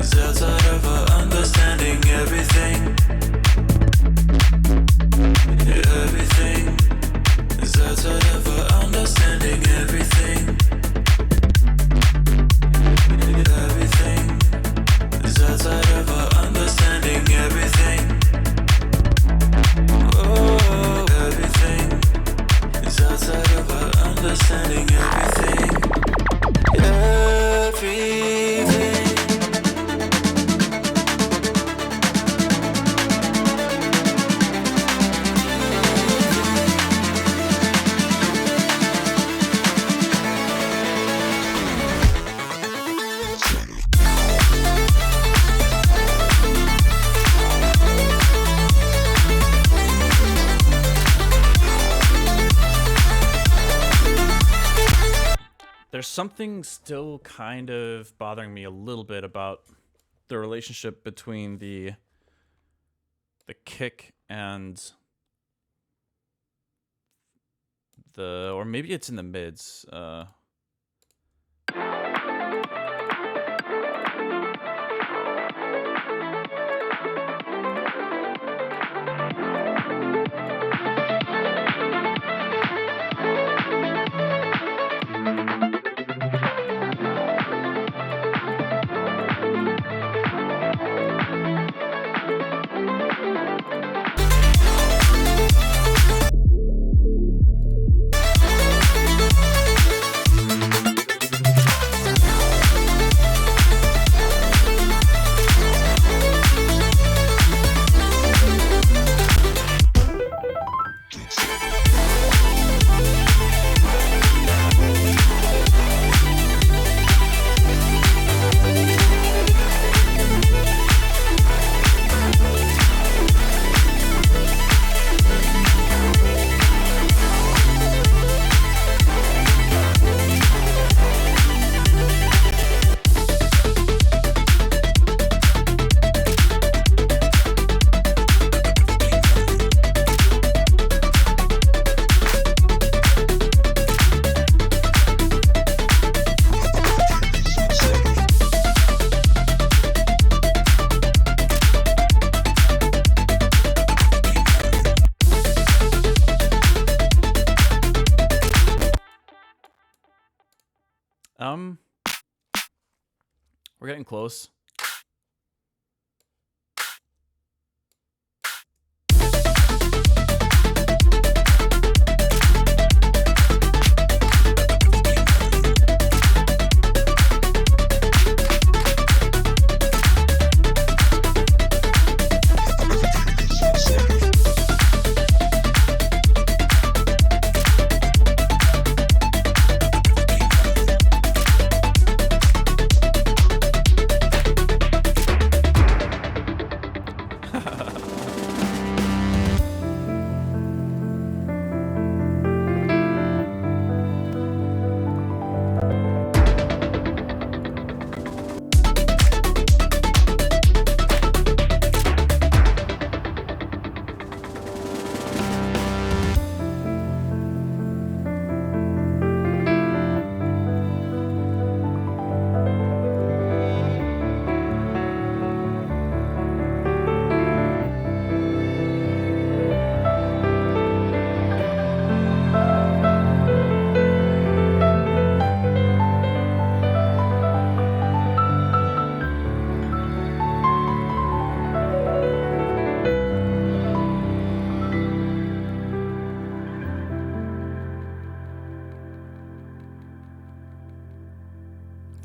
is outside of our understanding. Everything is outside of our understanding. Everything is outside of our understanding. Everything. Oh, everything is outside of our understanding. Everything. Everything. There's something still kind of bothering me a little bit about the relationship between the kick and or maybe it's in the mids. We're getting close.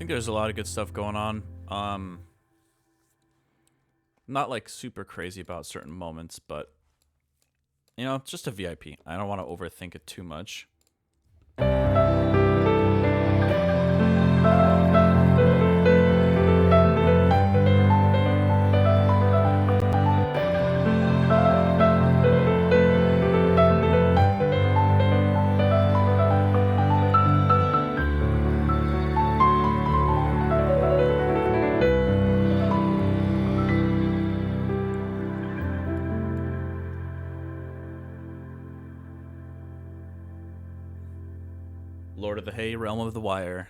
think there's a lot of good stuff going on. Not like super crazy about certain moments, but you know, it's just a VIP. I don't want to overthink it too much. Lord of the Hay, Realm of the Wire.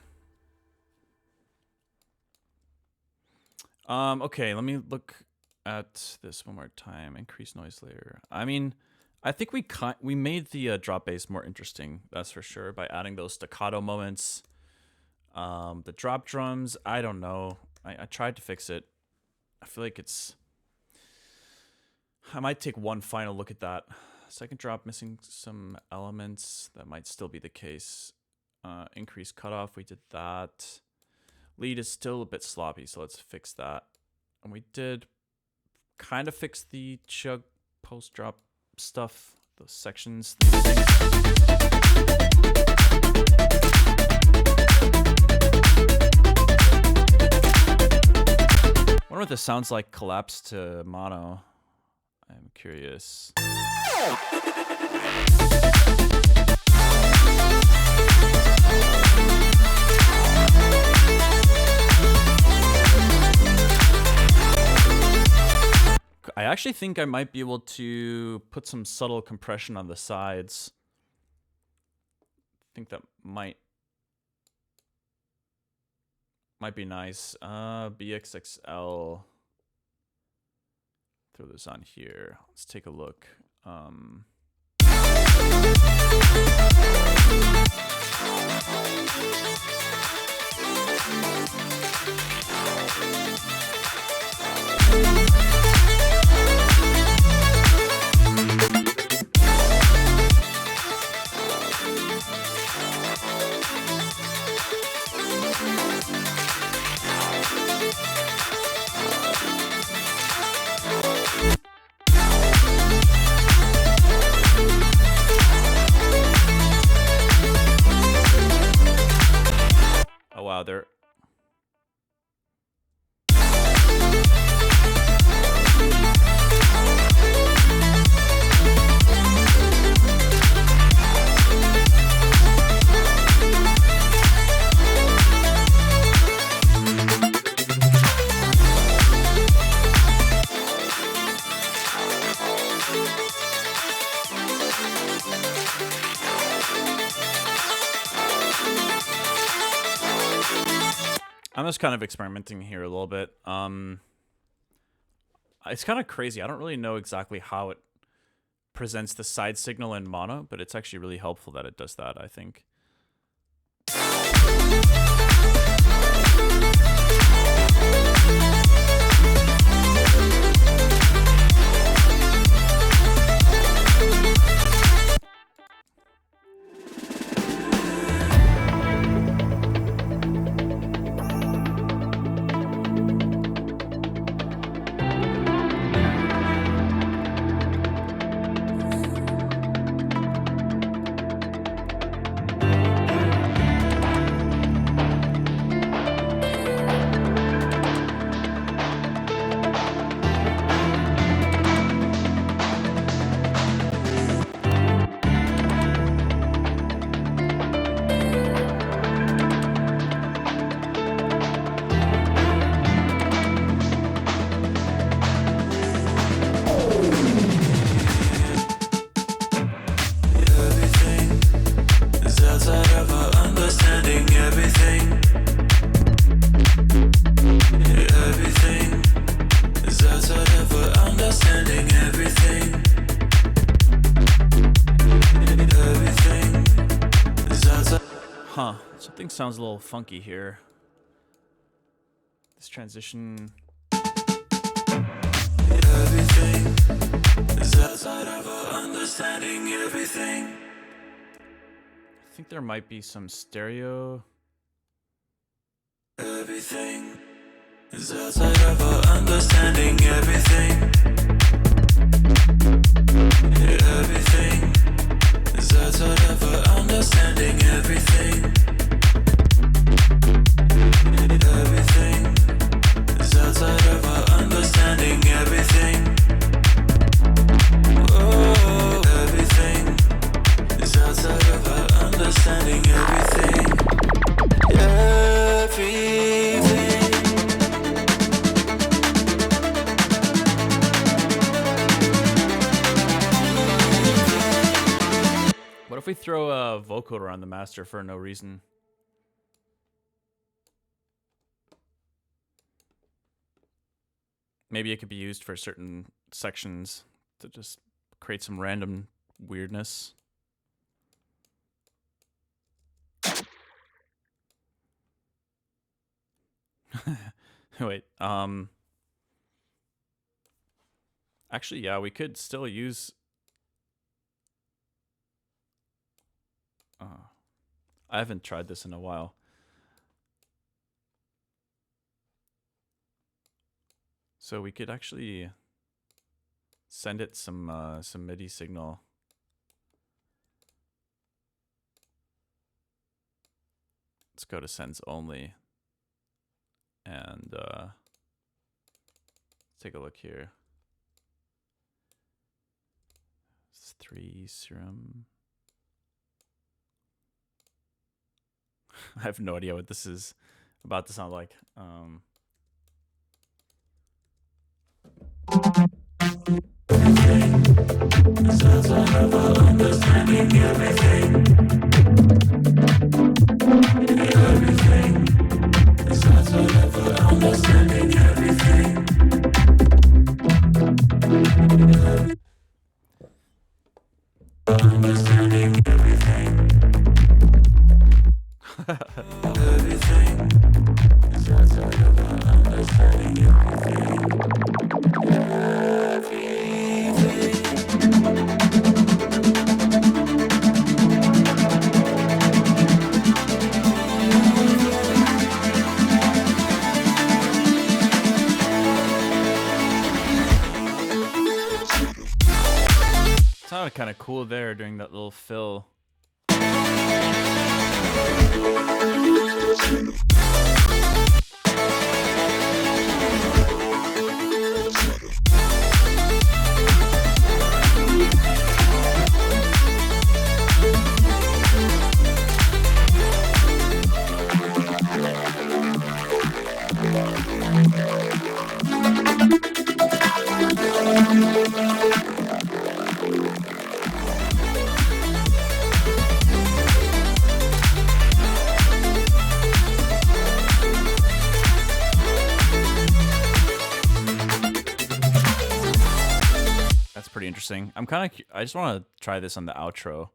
Okay, let me look at this one more time. Increase noise layer. I mean, I think we made the drop bass more interesting, that's for sure, by adding those staccato moments. The drop drums, I don't know. I tried to fix it. I feel like I might take one final look at that. Second drop missing some elements. That might still be the case. Increase cutoff, we did that. Lead is still a bit sloppy, so let's fix that. And we did kind of fix the chug post-drop stuff, those sections. Wonder what this sounds like collapsed to mono. I'm curious. I actually think I might be able to put some subtle compression on the sides. I think that might be nice. BXXL. Throw this on here. Let's take a look. Oh wow, they're I'm just kind of experimenting here a little bit. It's kind of crazy. I don't really know exactly how it presents the side signal in mono, but it's actually really helpful that it does that, I think. Huh, something sounds a little funky here. This transition. Everything is outside of our understanding everything. I think there might be some stereo. Everything is outside of our understanding. Everything. Everything is outside of our understanding. Everything. Everything is outside of our understanding. Everything. Oh, everything is outside of our understanding. Everything. Everything. What if we throw a vocoder on the master for no reason? Maybe it could be used for certain sections to just create some random weirdness. Wait, actually, yeah, we could still use... I haven't tried this in a while. So we could actually send it some MIDI signal. Let's go to sends only. And let's take a look here. It's 3 serum. I have no idea what this is about to sound like. Sounded kind of cool there during that little fill. Pretty interesting. I'm kind of... I just want to try this on the outro.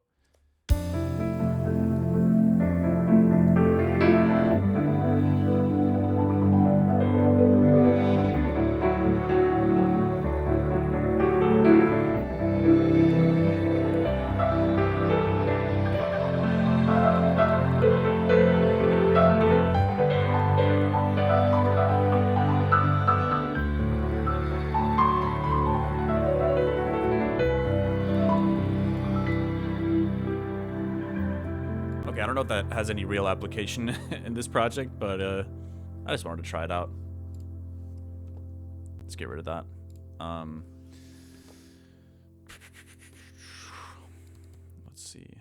I don't know if that has any real application in this project, but I just wanted to try it out. Let's get rid of that. Let's see.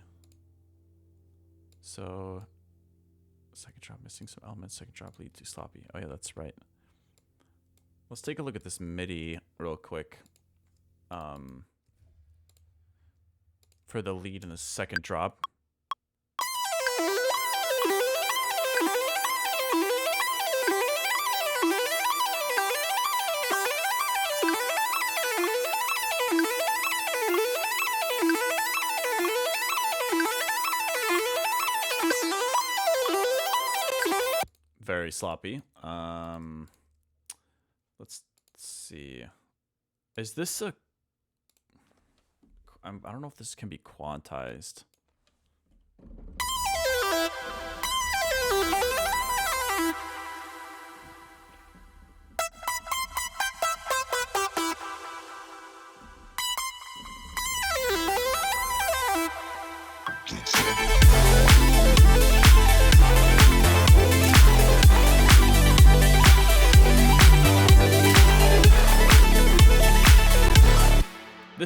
So, second drop missing some elements, second drop lead too sloppy. Oh yeah, that's right. Let's take a look at this MIDI real quick. For the lead and the second drop. Very sloppy. Let's see. Is this a... I don't know if this can be quantized.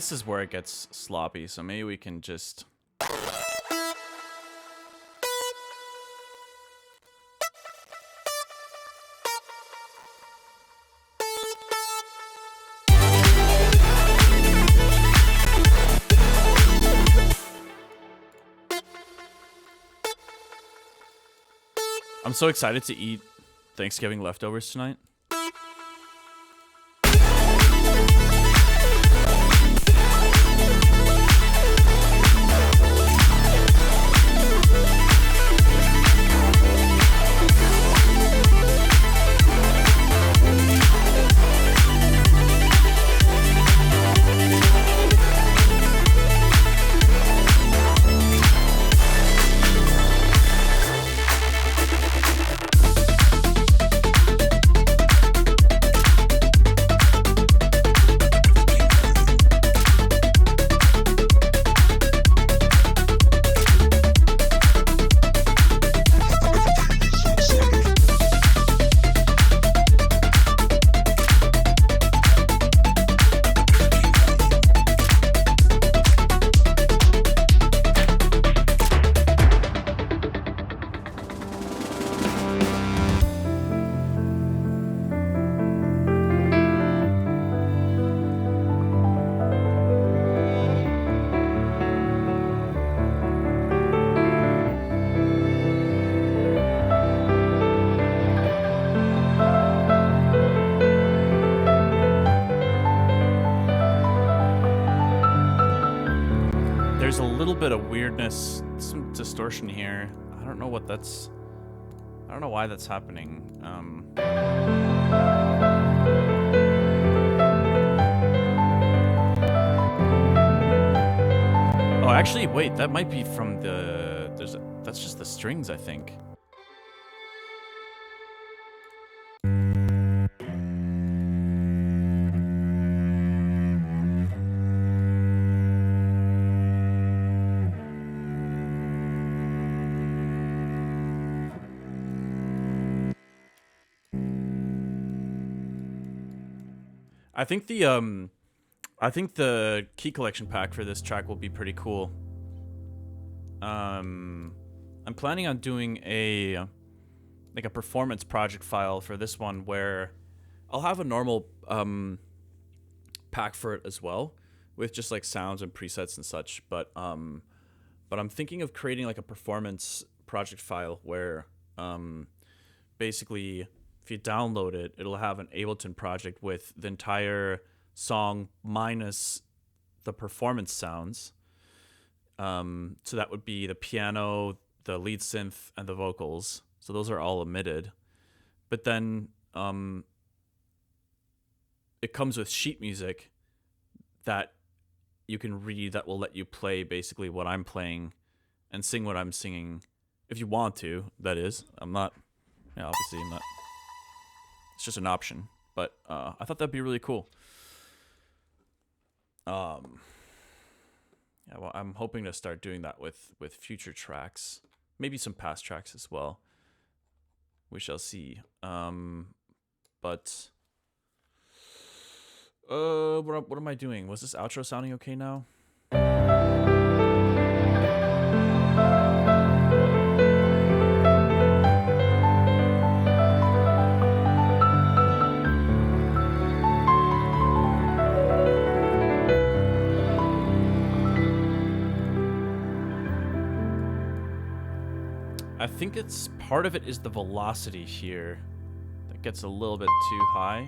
this is where it gets sloppy, so maybe we can just... I'm so excited to eat Thanksgiving leftovers tonight. There's a little bit of weirdness, some distortion here. I don't know what that's... I don't know why that's happening. Oh, actually, wait, that might be from the... That's just the strings, I think. I think the key collection pack for this track will be pretty cool. I'm planning on doing a performance project file for this one where I'll have a normal pack for it as well, with just like sounds and presets and such. But I'm thinking of creating like a performance project file where basically, if you download it, it'll have an Ableton project with the entire song minus the performance sounds. So that would be the piano, the lead synth, and the vocals. So those are all omitted. But then it comes with sheet music that you can read that will let you play basically what I'm playing and sing what I'm singing. If you want to, that is. I'm not, obviously I'm not. It's just an option, but I thought that'd be really cool. Yeah, well, I'm hoping to start doing that with future tracks, maybe some past tracks as well. We shall see. But what am I doing? Was this outro sounding okay now? I think it's part of it is the velocity here that gets a little bit too high.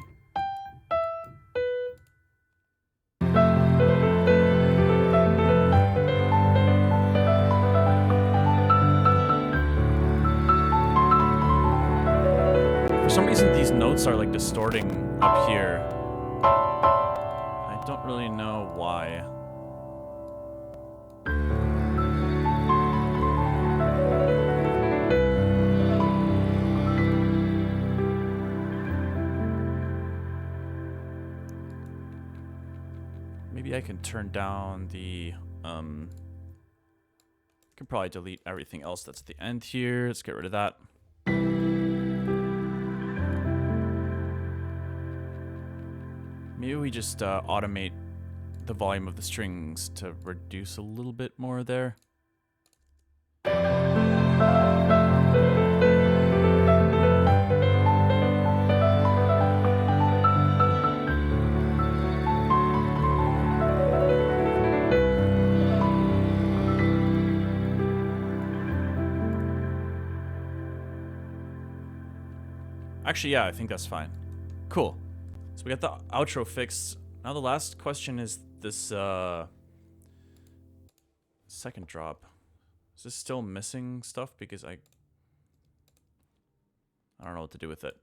For some reason these notes are like distorting up here. I don't really know why. Maybe I can turn down the, can probably delete everything else that's at the end here. Let's get rid of that. Maybe we just automate the volume of the strings to reduce a little bit more there. Actually, yeah, I think that's fine. Cool. So we got the outro fixed. Now the last question is this second drop. Is this still missing stuff? Because I don't know what to do with it.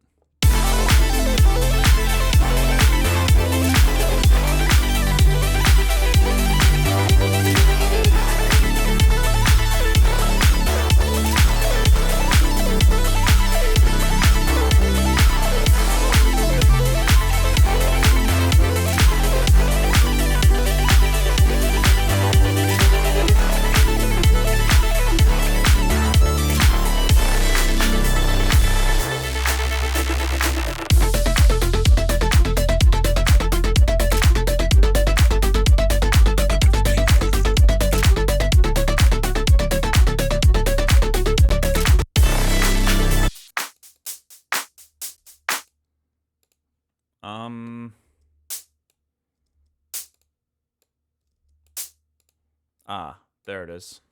There it is.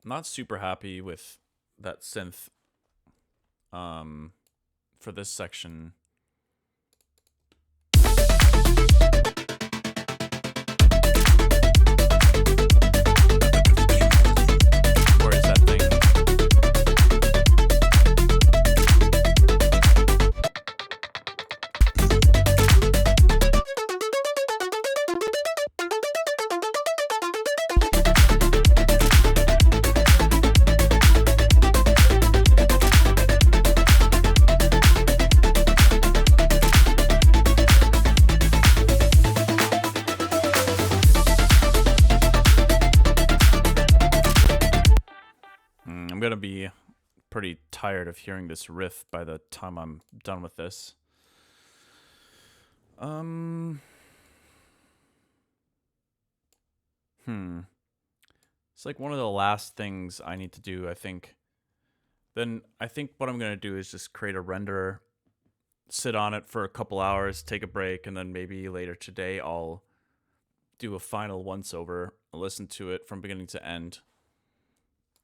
Not super happy with that synth for this section. Where is that thing? I'm gonna be pretty tired of hearing this riff by the time I'm done with this. It's like one of the last things I need to do, I think. Then I think what I'm gonna do is just create a renderer, sit on it for a couple hours, take a break, and then maybe later today I'll do a final once-over, listen to it from beginning to end.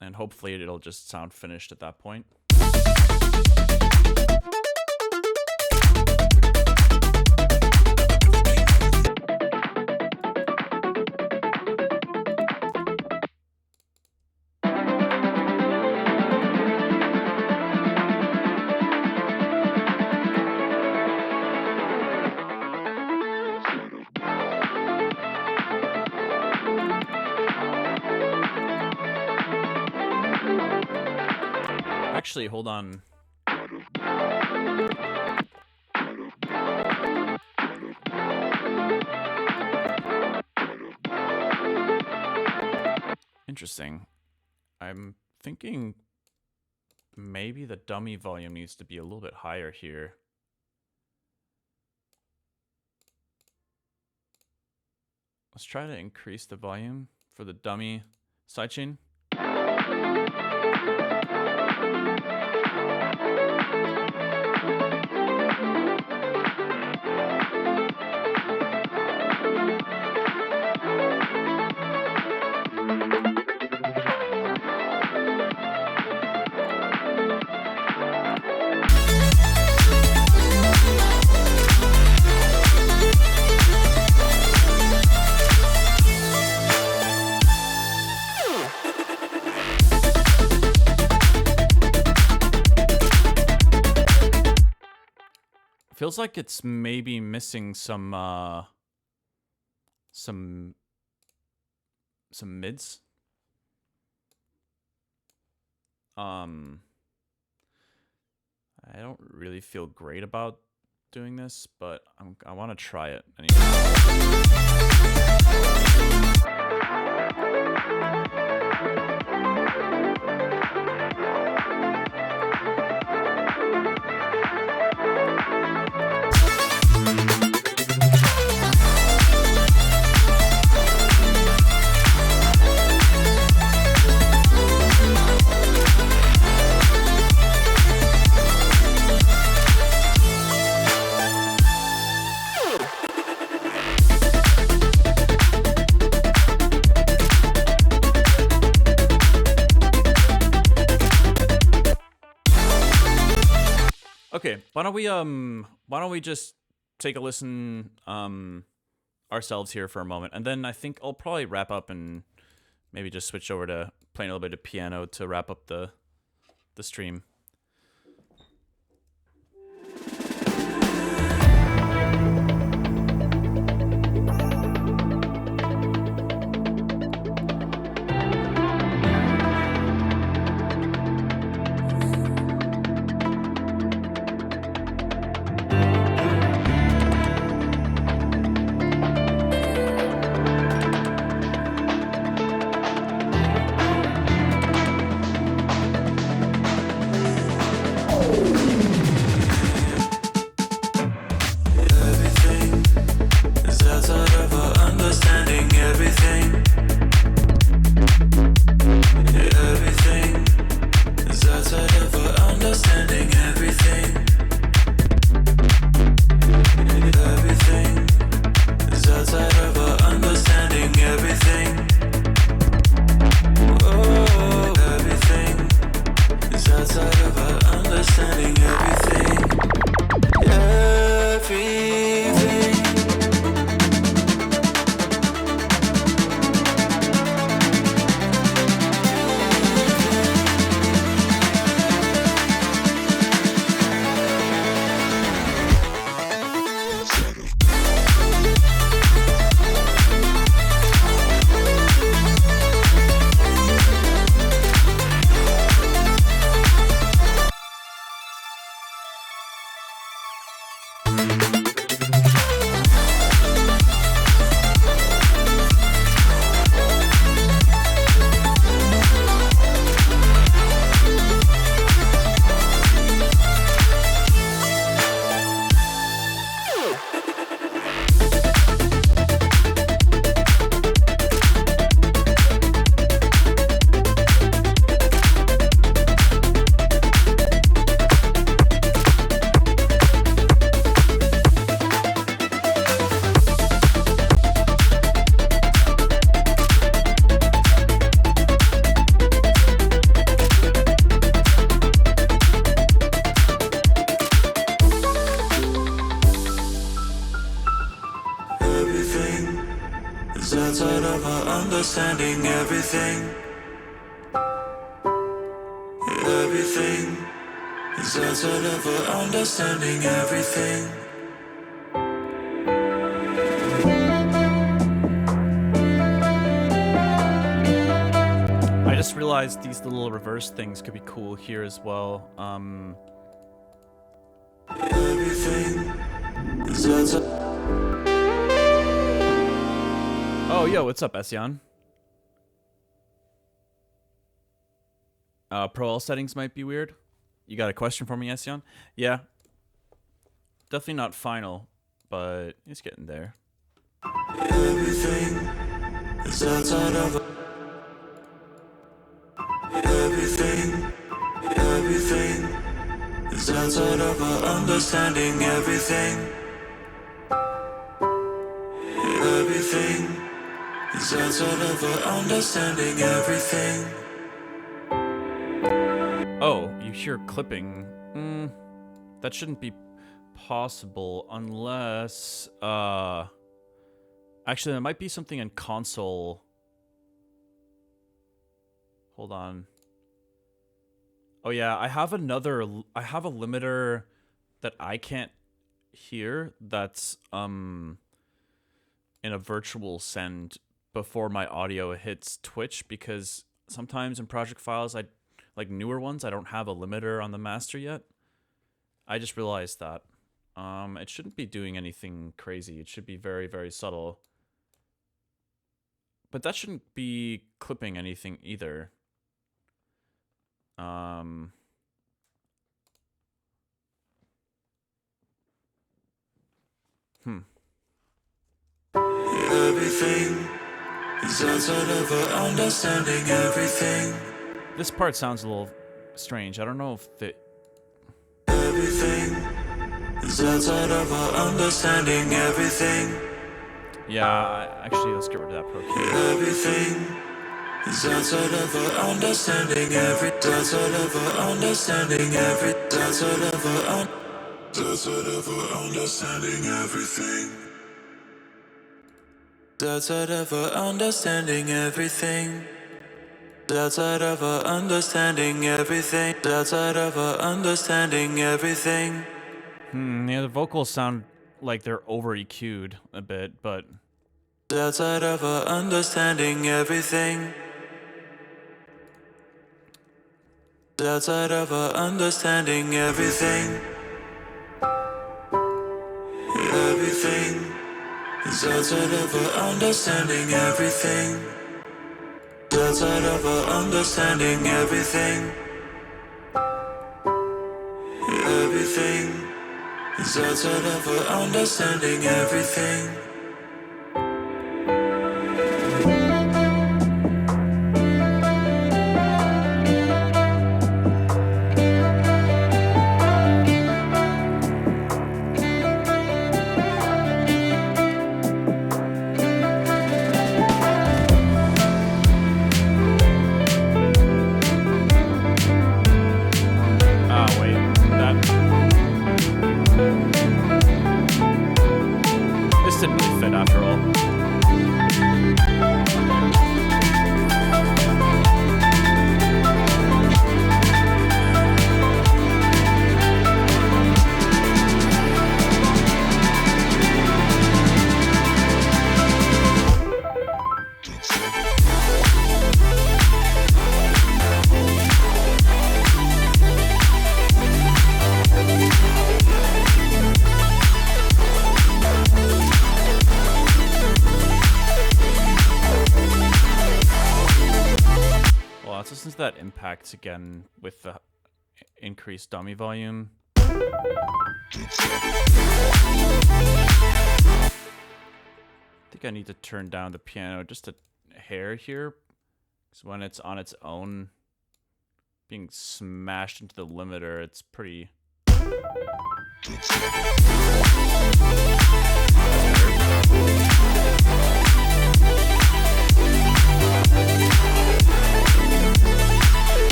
And hopefully it'll just sound finished at that point. Actually, hold on. Interesting. I'm thinking maybe the dummy volume needs to be a little bit higher here. Let's try to increase the volume for the dummy sidechain. Feels like it's maybe missing some mids. I don't really feel great about doing this, but I want to try it anyway. Okay, why don't we just take a listen ourselves here for a moment, and then I think I'll probably wrap up and maybe just switch over to playing a little bit of piano to wrap up the stream. outside of our understanding. Everything is outside of our understanding. Everything. I just realized these little reverse things could be cool here as well. Everything is outside. Oh, yo, what's up, Esyan? Pro All settings might be weird. You got a question for me, Esyan? Yeah. Definitely not final, but it's getting there. Everything is outside of. Everything is outside of our understanding. Everything is outside of our understanding. Everything. Oh, you hear clipping. That shouldn't be possible unless, actually, there might be something in console. Hold on. Oh yeah, I have a limiter that I can't here that's in a virtual send before my audio hits Twitch, because sometimes in project files, like newer ones, I don't have a limiter on the master yet. I just realized that. It shouldn't be doing anything crazy. It should be very, very subtle. But that shouldn't be clipping anything either. Everything is outside of our understanding. Everything. This part sounds a little strange. I don't know if the... Everything is outside of our understanding. Everything. Yeah, actually, let's get rid of that pro key. Everything is outside of our understanding. Outside of our understanding. Outside of our understanding. Everything. Outside of our understanding. Everything. Outside of our understanding. Everything. Outside of our understanding. Everything. Yeah, the vocals sound like they're over EQ'd a bit, but... Outside of our understanding. Everything. Outside of our understanding. Everything. Everything is outside of our understanding. Everything. Outside of our understanding. Everything. Everything is outside of our understanding. Everything. Didn't really fit after all. Let's listen to that impact again with the increased dummy volume. I think I need to turn down the piano just a hair here, because when it's on its own, being smashed into the limiter, it's pretty...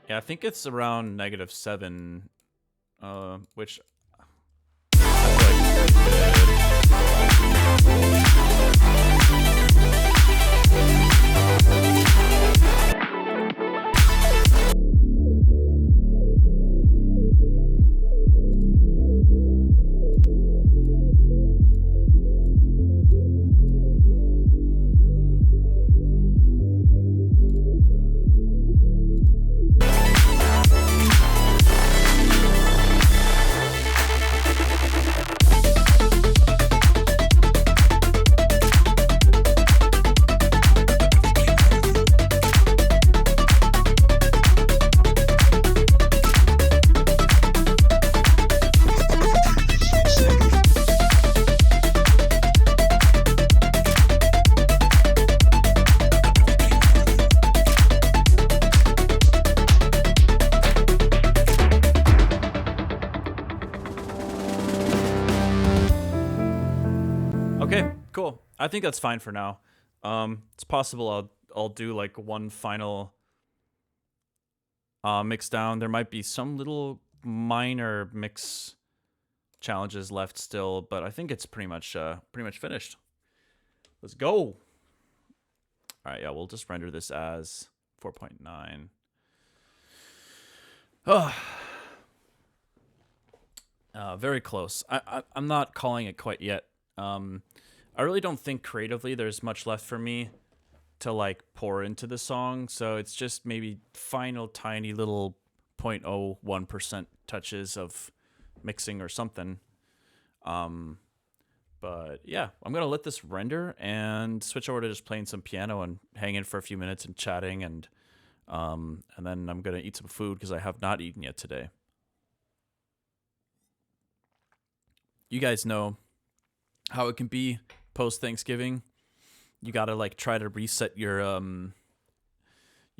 I think it's around -7, which I feel like Cool. I think that's fine for now. It's possible I'll do like one final mix down. There might be some little minor mix challenges left still, but I think it's pretty much finished. Let's go. All right, yeah, we'll just render this as 4.9. Oh, very close. I'm not calling it quite yet. I really don't think creatively there's much left for me to like pour into the song, so it's just maybe final tiny little 0.01% touches of mixing or something. But yeah, I'm gonna let this render and switch over to just playing some piano and hang in for a few minutes and chatting, and then I'm gonna eat some food because I have not eaten yet today. You guys know how it can be post Thanksgiving. You gotta like try to reset your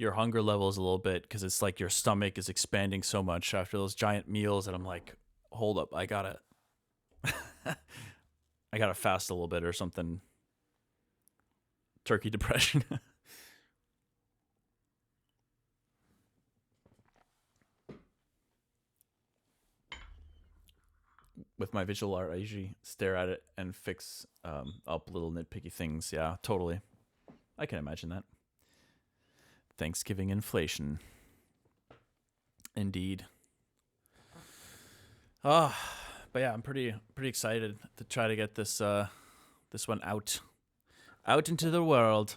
hunger levels a little bit because it's like your stomach is expanding so much after those giant meals, and I'm like, hold up, I gotta I gotta fast a little bit or something. Turkey depression. With my visual art, I usually stare at it and fix up little nitpicky things. Yeah, totally. I can imagine that. Thanksgiving inflation. Indeed. But yeah, I'm pretty excited to try to get this this one out into the world.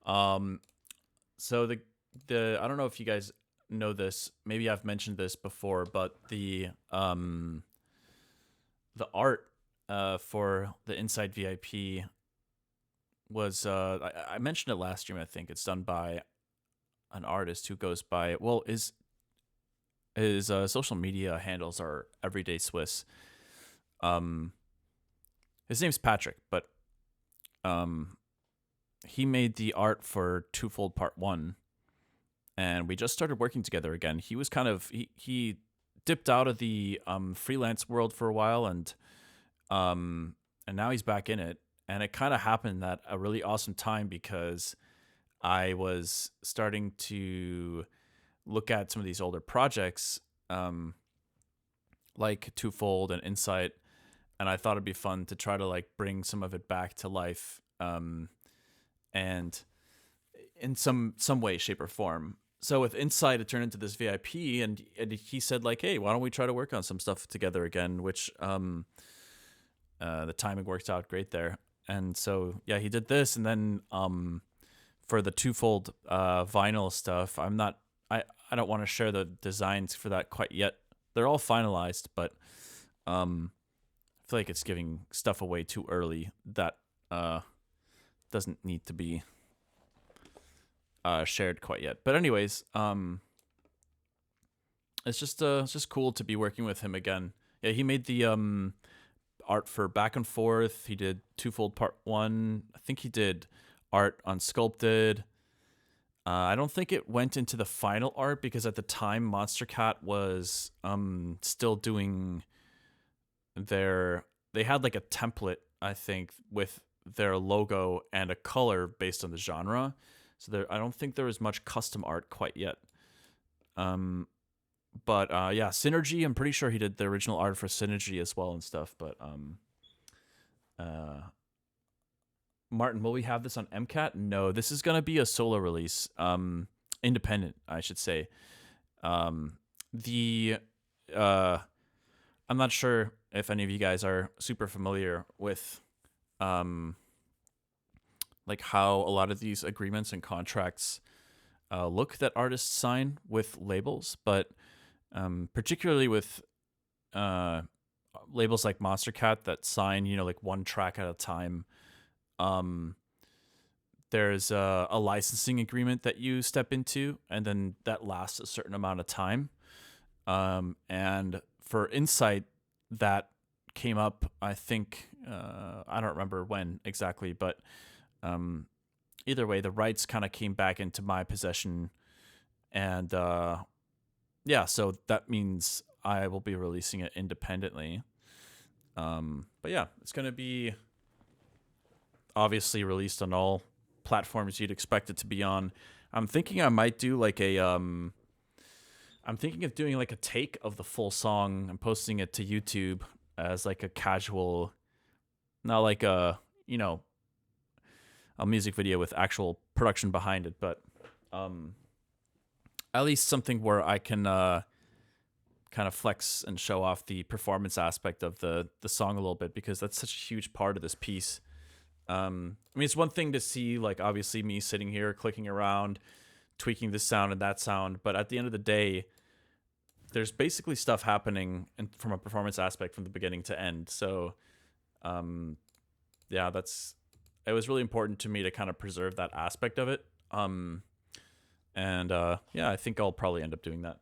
So the I don't know if you guys know this. Maybe I've mentioned this before, but the art for the Inside VIP was I mentioned it last year. I think it's done by an artist who goes by his social media handles are Everyday Swiss. His name's Patrick, but he made the art for Twofold Part 1, and we just started working together again. He was kind of he dipped out of the freelance world for a while, and now he's back in it. And it kind of happened at a really awesome time because I was starting to look at some of these older projects, like Twofold and Insight, and I thought it'd be fun to try to like bring some of it back to life, and in some way, shape, or form. So with Insight, it turned into this VIP, and he said like, "Hey, why don't we try to work on some stuff together again?" Which the timing worked out great there. And so yeah, he did this, and then for the Twofold vinyl stuff, I don't want to share the designs for that quite yet. They're all finalized, but I feel like it's giving stuff away too early that doesn't need to be shared quite yet. But anyways, it's just cool to be working with him again. Yeah, he made the art for Back and Forth. He did Twofold Part 1. I think he did art on Sculpted. I don't think it went into the final art because at the time Monster Cat was still doing they had like a template, I think, with their logo and a color based on the genre. So I don't think there was much custom art quite yet. But yeah, Synergy, I'm pretty sure he did the original art for Synergy as well and stuff. But Martin, will we have this on MCAT? No, this is going to be a solo release. Independent, I should say. I'm not sure if any of you guys are super familiar with like how a lot of these agreements and contracts look that artists sign with labels, but particularly with labels like Monster Cat that sign, like one track at a time. There's a licensing agreement that you step into, and then that lasts a certain amount of time. And for Insight, that came up, I think, I don't remember when exactly, but either way, the rights kind of came back into my possession. And yeah, so that means I will be releasing it independently. But yeah, it's going to be obviously released on all platforms you'd expect it to be on. I'm thinking I might do like a I'm thinking of doing like a take of the full song and posting it to YouTube as like a casual, not like a, a music video with actual production behind it, but at least something where I can kind of flex and show off the performance aspect of the song a little bit, because that's such a huge part of this piece. I mean, it's one thing to see, like, obviously me sitting here clicking around, tweaking this sound and that sound, but at the end of the day, there's basically stuff happening from a performance aspect from the beginning to end. So, yeah, it was really important to me to kind of preserve that aspect of it. Yeah, I think I'll probably end up doing that.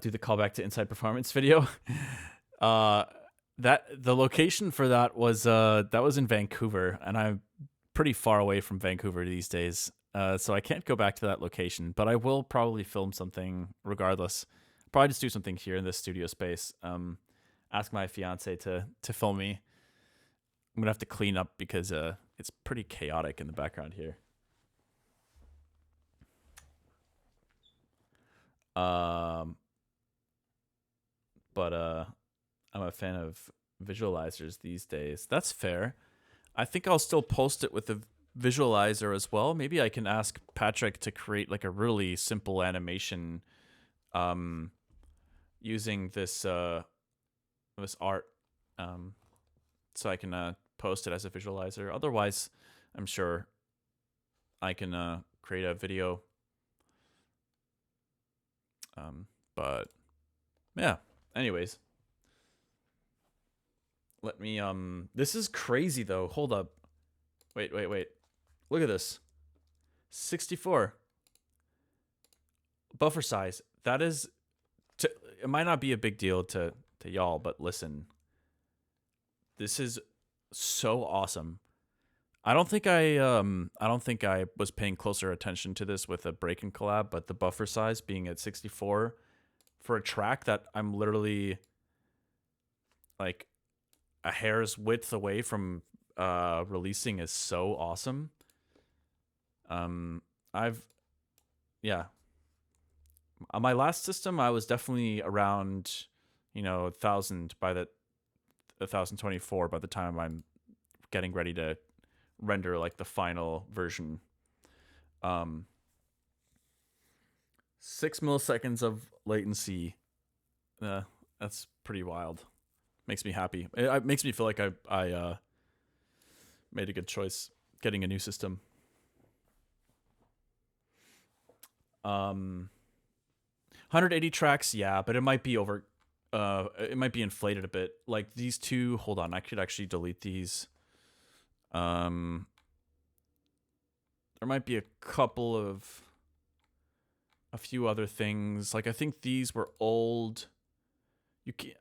Do the callback to Inside Performance video. That the location for that was in Vancouver, and I'm pretty far away from Vancouver these days. So I can't go back to that location, but I will probably film something regardless. Probably just do something here in this studio space. Ask my fiance to film me. I'm gonna have to clean up because it's pretty chaotic in the background here. But I'm a fan of visualizers these days. That's fair. I think I'll still post it with a visualizer as well. Maybe I can ask Patrick to create like a really simple animation using this art, so I can post it as a visualizer. Otherwise, I'm sure I can create a video. But yeah, anyways, let me this is crazy though. Hold up. Wait. Look at this. 64 buffer size. That is it might not be a big deal to y'all, but listen. This is so awesome. I don't think I was paying closer attention to this with a Breakin' collab, but the buffer size being at 64 for a track that I'm literally like a hair's width away from releasing is so awesome. On my last system, I was definitely around 1,000 by the 1024 by the time I'm getting ready to render like the final version. 6 milliseconds of latency. That's pretty wild. Makes me happy. It makes me feel like I made a good choice getting a new system. 180 tracks, yeah, but it might be over. It might be inflated a bit. Like these two. Hold on, I could actually delete these. There might be a few other things. Like I think these were old.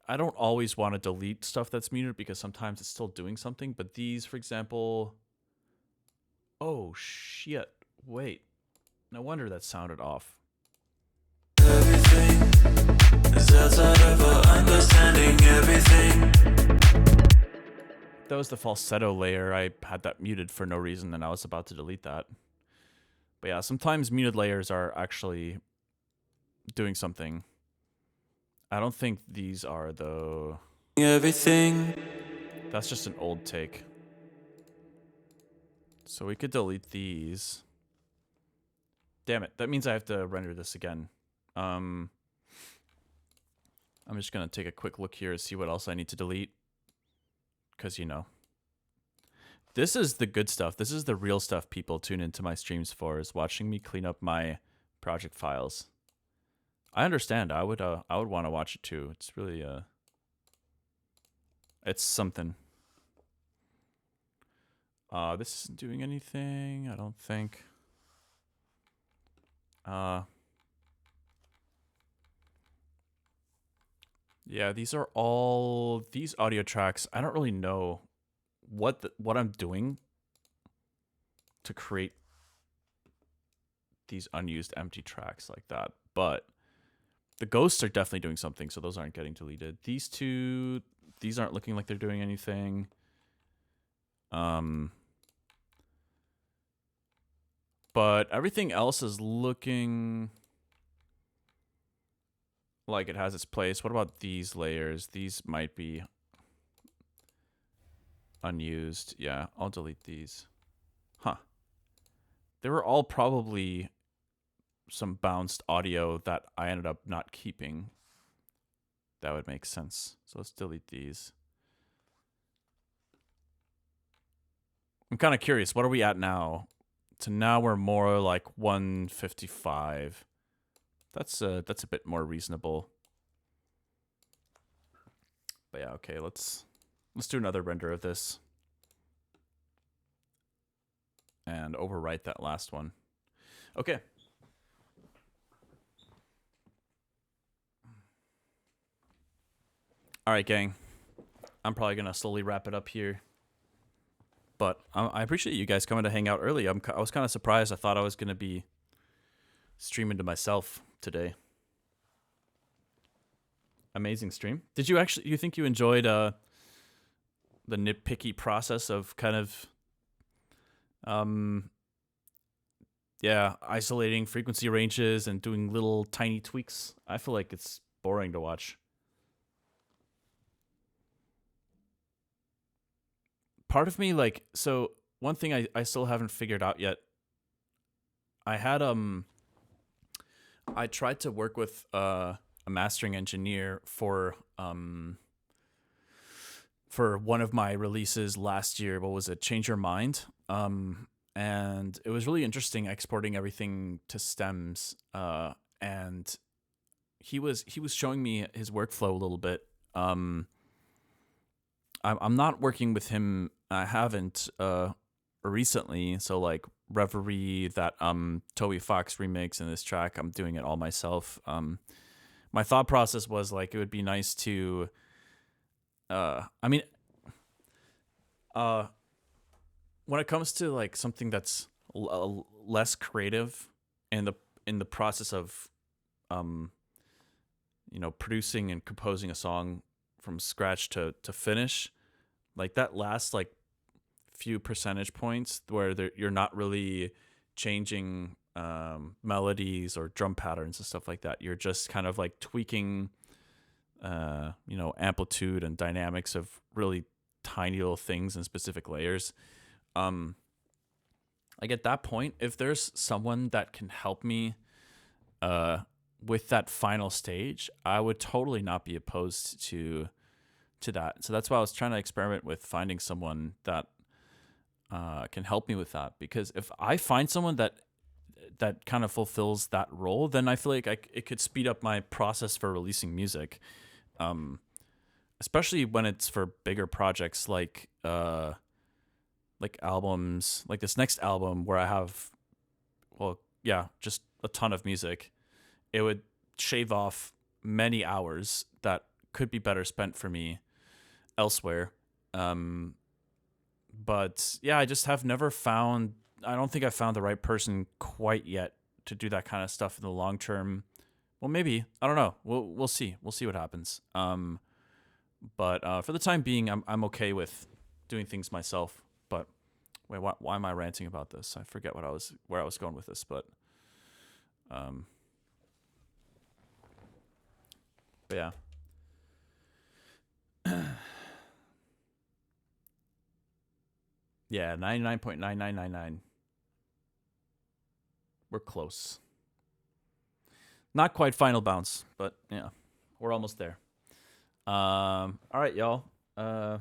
I don't always want to delete stuff that's muted because sometimes it's still doing something. But these, for example. Oh shit! Wait, no wonder that sounded off. Everything is outside of our understanding. Everything. That was the falsetto layer. I had that muted for no reason, and I was about to delete that. But yeah, sometimes muted layers are actually doing something. I don't think these are, though. Everything. That's just an old take. So we could delete these. Damn it. That means I have to render this again. I'm just going to take a quick look here and see what else I need to delete. Because, this is the good stuff. This is the real stuff people tune into my streams for, is watching me clean up my project files. I understand. I would want to watch it too. It's really it's something. This isn't doing anything, I don't think. Yeah, these are all these audio tracks. I don't really know what I'm doing to create these unused empty tracks like that, but the ghosts are definitely doing something, so those aren't getting deleted. These two, these aren't looking like they're doing anything. But everything else is looking like it has its place. What about these layers? These might be unused. Yeah, I'll delete these. Huh. They were all probably some bounced audio that I ended up not keeping. That would make sense. So let's delete these. I'm kind of curious. What are we at now? So now we're more like 155. That's a bit more reasonable. But yeah, okay, let's do another render of this. And overwrite that last one. Okay. All right, gang. I'm probably going to slowly wrap it up here. But I appreciate you guys coming to hang out early. I was kind of surprised. I thought I was going to be streaming to myself today. Amazing stream. Did you actually, you think you enjoyed the nitpicky process of kind of isolating frequency ranges and doing little tiny tweaks? I feel like it's boring to watch. Part of me, like, so one thing I still haven't figured out yet. I had I tried to work with a mastering engineer for one of my releases last year. What was it? Change Your Mind. And it was really interesting exporting everything to stems. And he was showing me his workflow a little bit. I'm not working with him. I haven't recently. So like Reverie, that Toby Fox remix in this track, I'm doing it all myself. My thought process was like it would be nice to when it comes to like something that's less creative in the process of producing and composing a song from scratch to finish, like that last like few percentage points where you're not really changing melodies or drum patterns and stuff like that. You're just kind of like tweaking amplitude and dynamics of really tiny little things in specific layers. Like at that point, if there's someone that can help me with that final stage, I would totally not be opposed to that. So that's why I was trying to experiment with finding someone that can help me with that. Because if I find someone that kind of fulfills that role, then I feel like it could speed up my process for releasing music, especially when it's for bigger projects like albums, like this next album where I have, just a ton of music. It would shave off many hours that could be better spent for me elsewhere. But yeah, I just have never found, I don't think I found the right person quite yet to do that kind of stuff in the long term. Well, maybe, I don't know. We'll see. We'll see what happens. But for the time being, I'm okay with doing things myself. But wait, why am I ranting about this? I forget where I was going with this, but yeah. Yeah, 99.9999. We're close. Not quite final bounce, but yeah, we're almost there. All right, y'all. I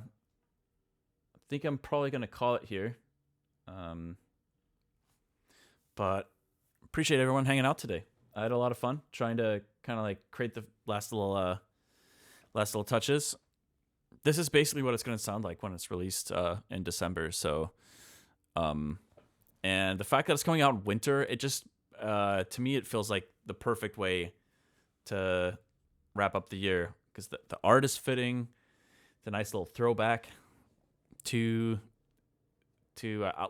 think I'm probably gonna call it here. But appreciate everyone hanging out today. I had a lot of fun trying to kind of like create the last little touches. This is basically what it's going to sound like when it's released in December. So, and the fact that it's coming out in winter, it just to me it feels like the perfect way to wrap up the year, because the art is fitting. It's a nice little throwback to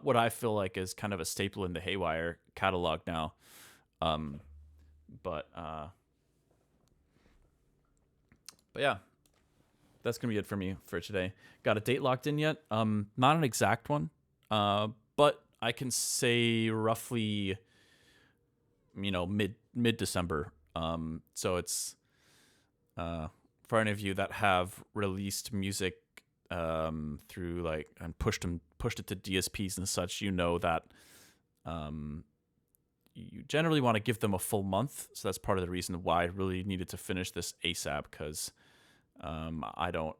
what I feel like is kind of a staple in the Haywyre catalog now. But yeah, that's gonna be it for me for today. Got a date locked in yet? Not an exact one, but I can say roughly, mid December. So it's for any of you that have released music through like and pushed it to DSPs and such, that you generally want to give them a full month. So that's part of the reason why I really needed to finish this ASAP, because I don't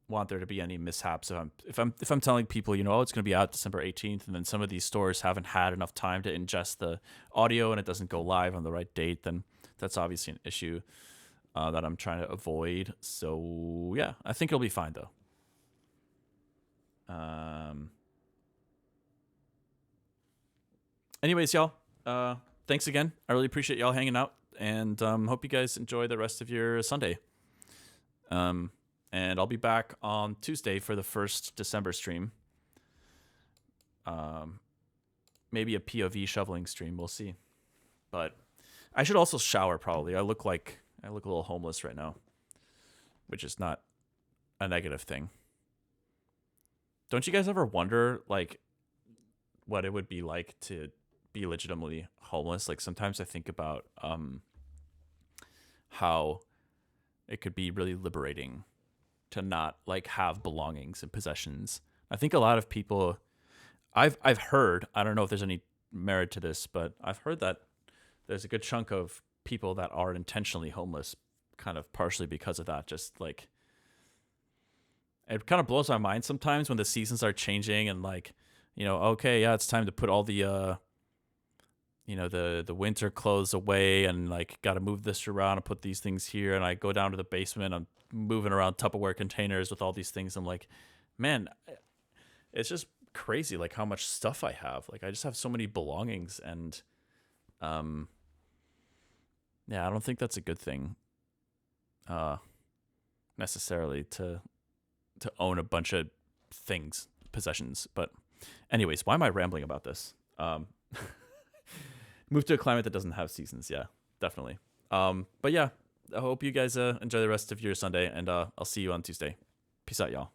want there to be any mishaps if I'm telling people, it's going to be out December 18th, and then some of these stores haven't had enough time to ingest the audio and it doesn't go live on the right date, then that's obviously an issue that I'm trying to avoid. So yeah, I think it'll be fine though. Anyways, y'all, thanks again. I really appreciate y'all hanging out, and hope you guys enjoy the rest of your Sunday. And I'll be back on Tuesday for the first December stream. Maybe a POV shoveling stream. We'll see. But I should also shower probably. I look a little homeless right now, which is not a negative thing. Don't you guys ever wonder like what it would be like to be legitimately homeless? Like sometimes I think about how it could be really liberating to not like have belongings and possessions. I think a lot of people I've heard, I don't know if there's any merit to this, but I've heard that there's a good chunk of people that are intentionally homeless kind of partially because of that. Just like it kind of blows my mind sometimes when the seasons are changing and like, okay, yeah, it's time to put all the the winter clothes away and like got to move this around and put these things here. And I go down to the basement, I'm moving around Tupperware containers with all these things. I'm like, man, it's just crazy. Like how much stuff I have. Like I just have so many belongings, and yeah, I don't think that's a good thing necessarily to own a bunch of things, possessions. But anyways, why am I rambling about this? Move to a climate that doesn't have seasons. Yeah, definitely. But yeah, I hope you guys enjoy the rest of your Sunday, and I'll see you on Tuesday. Peace out, y'all.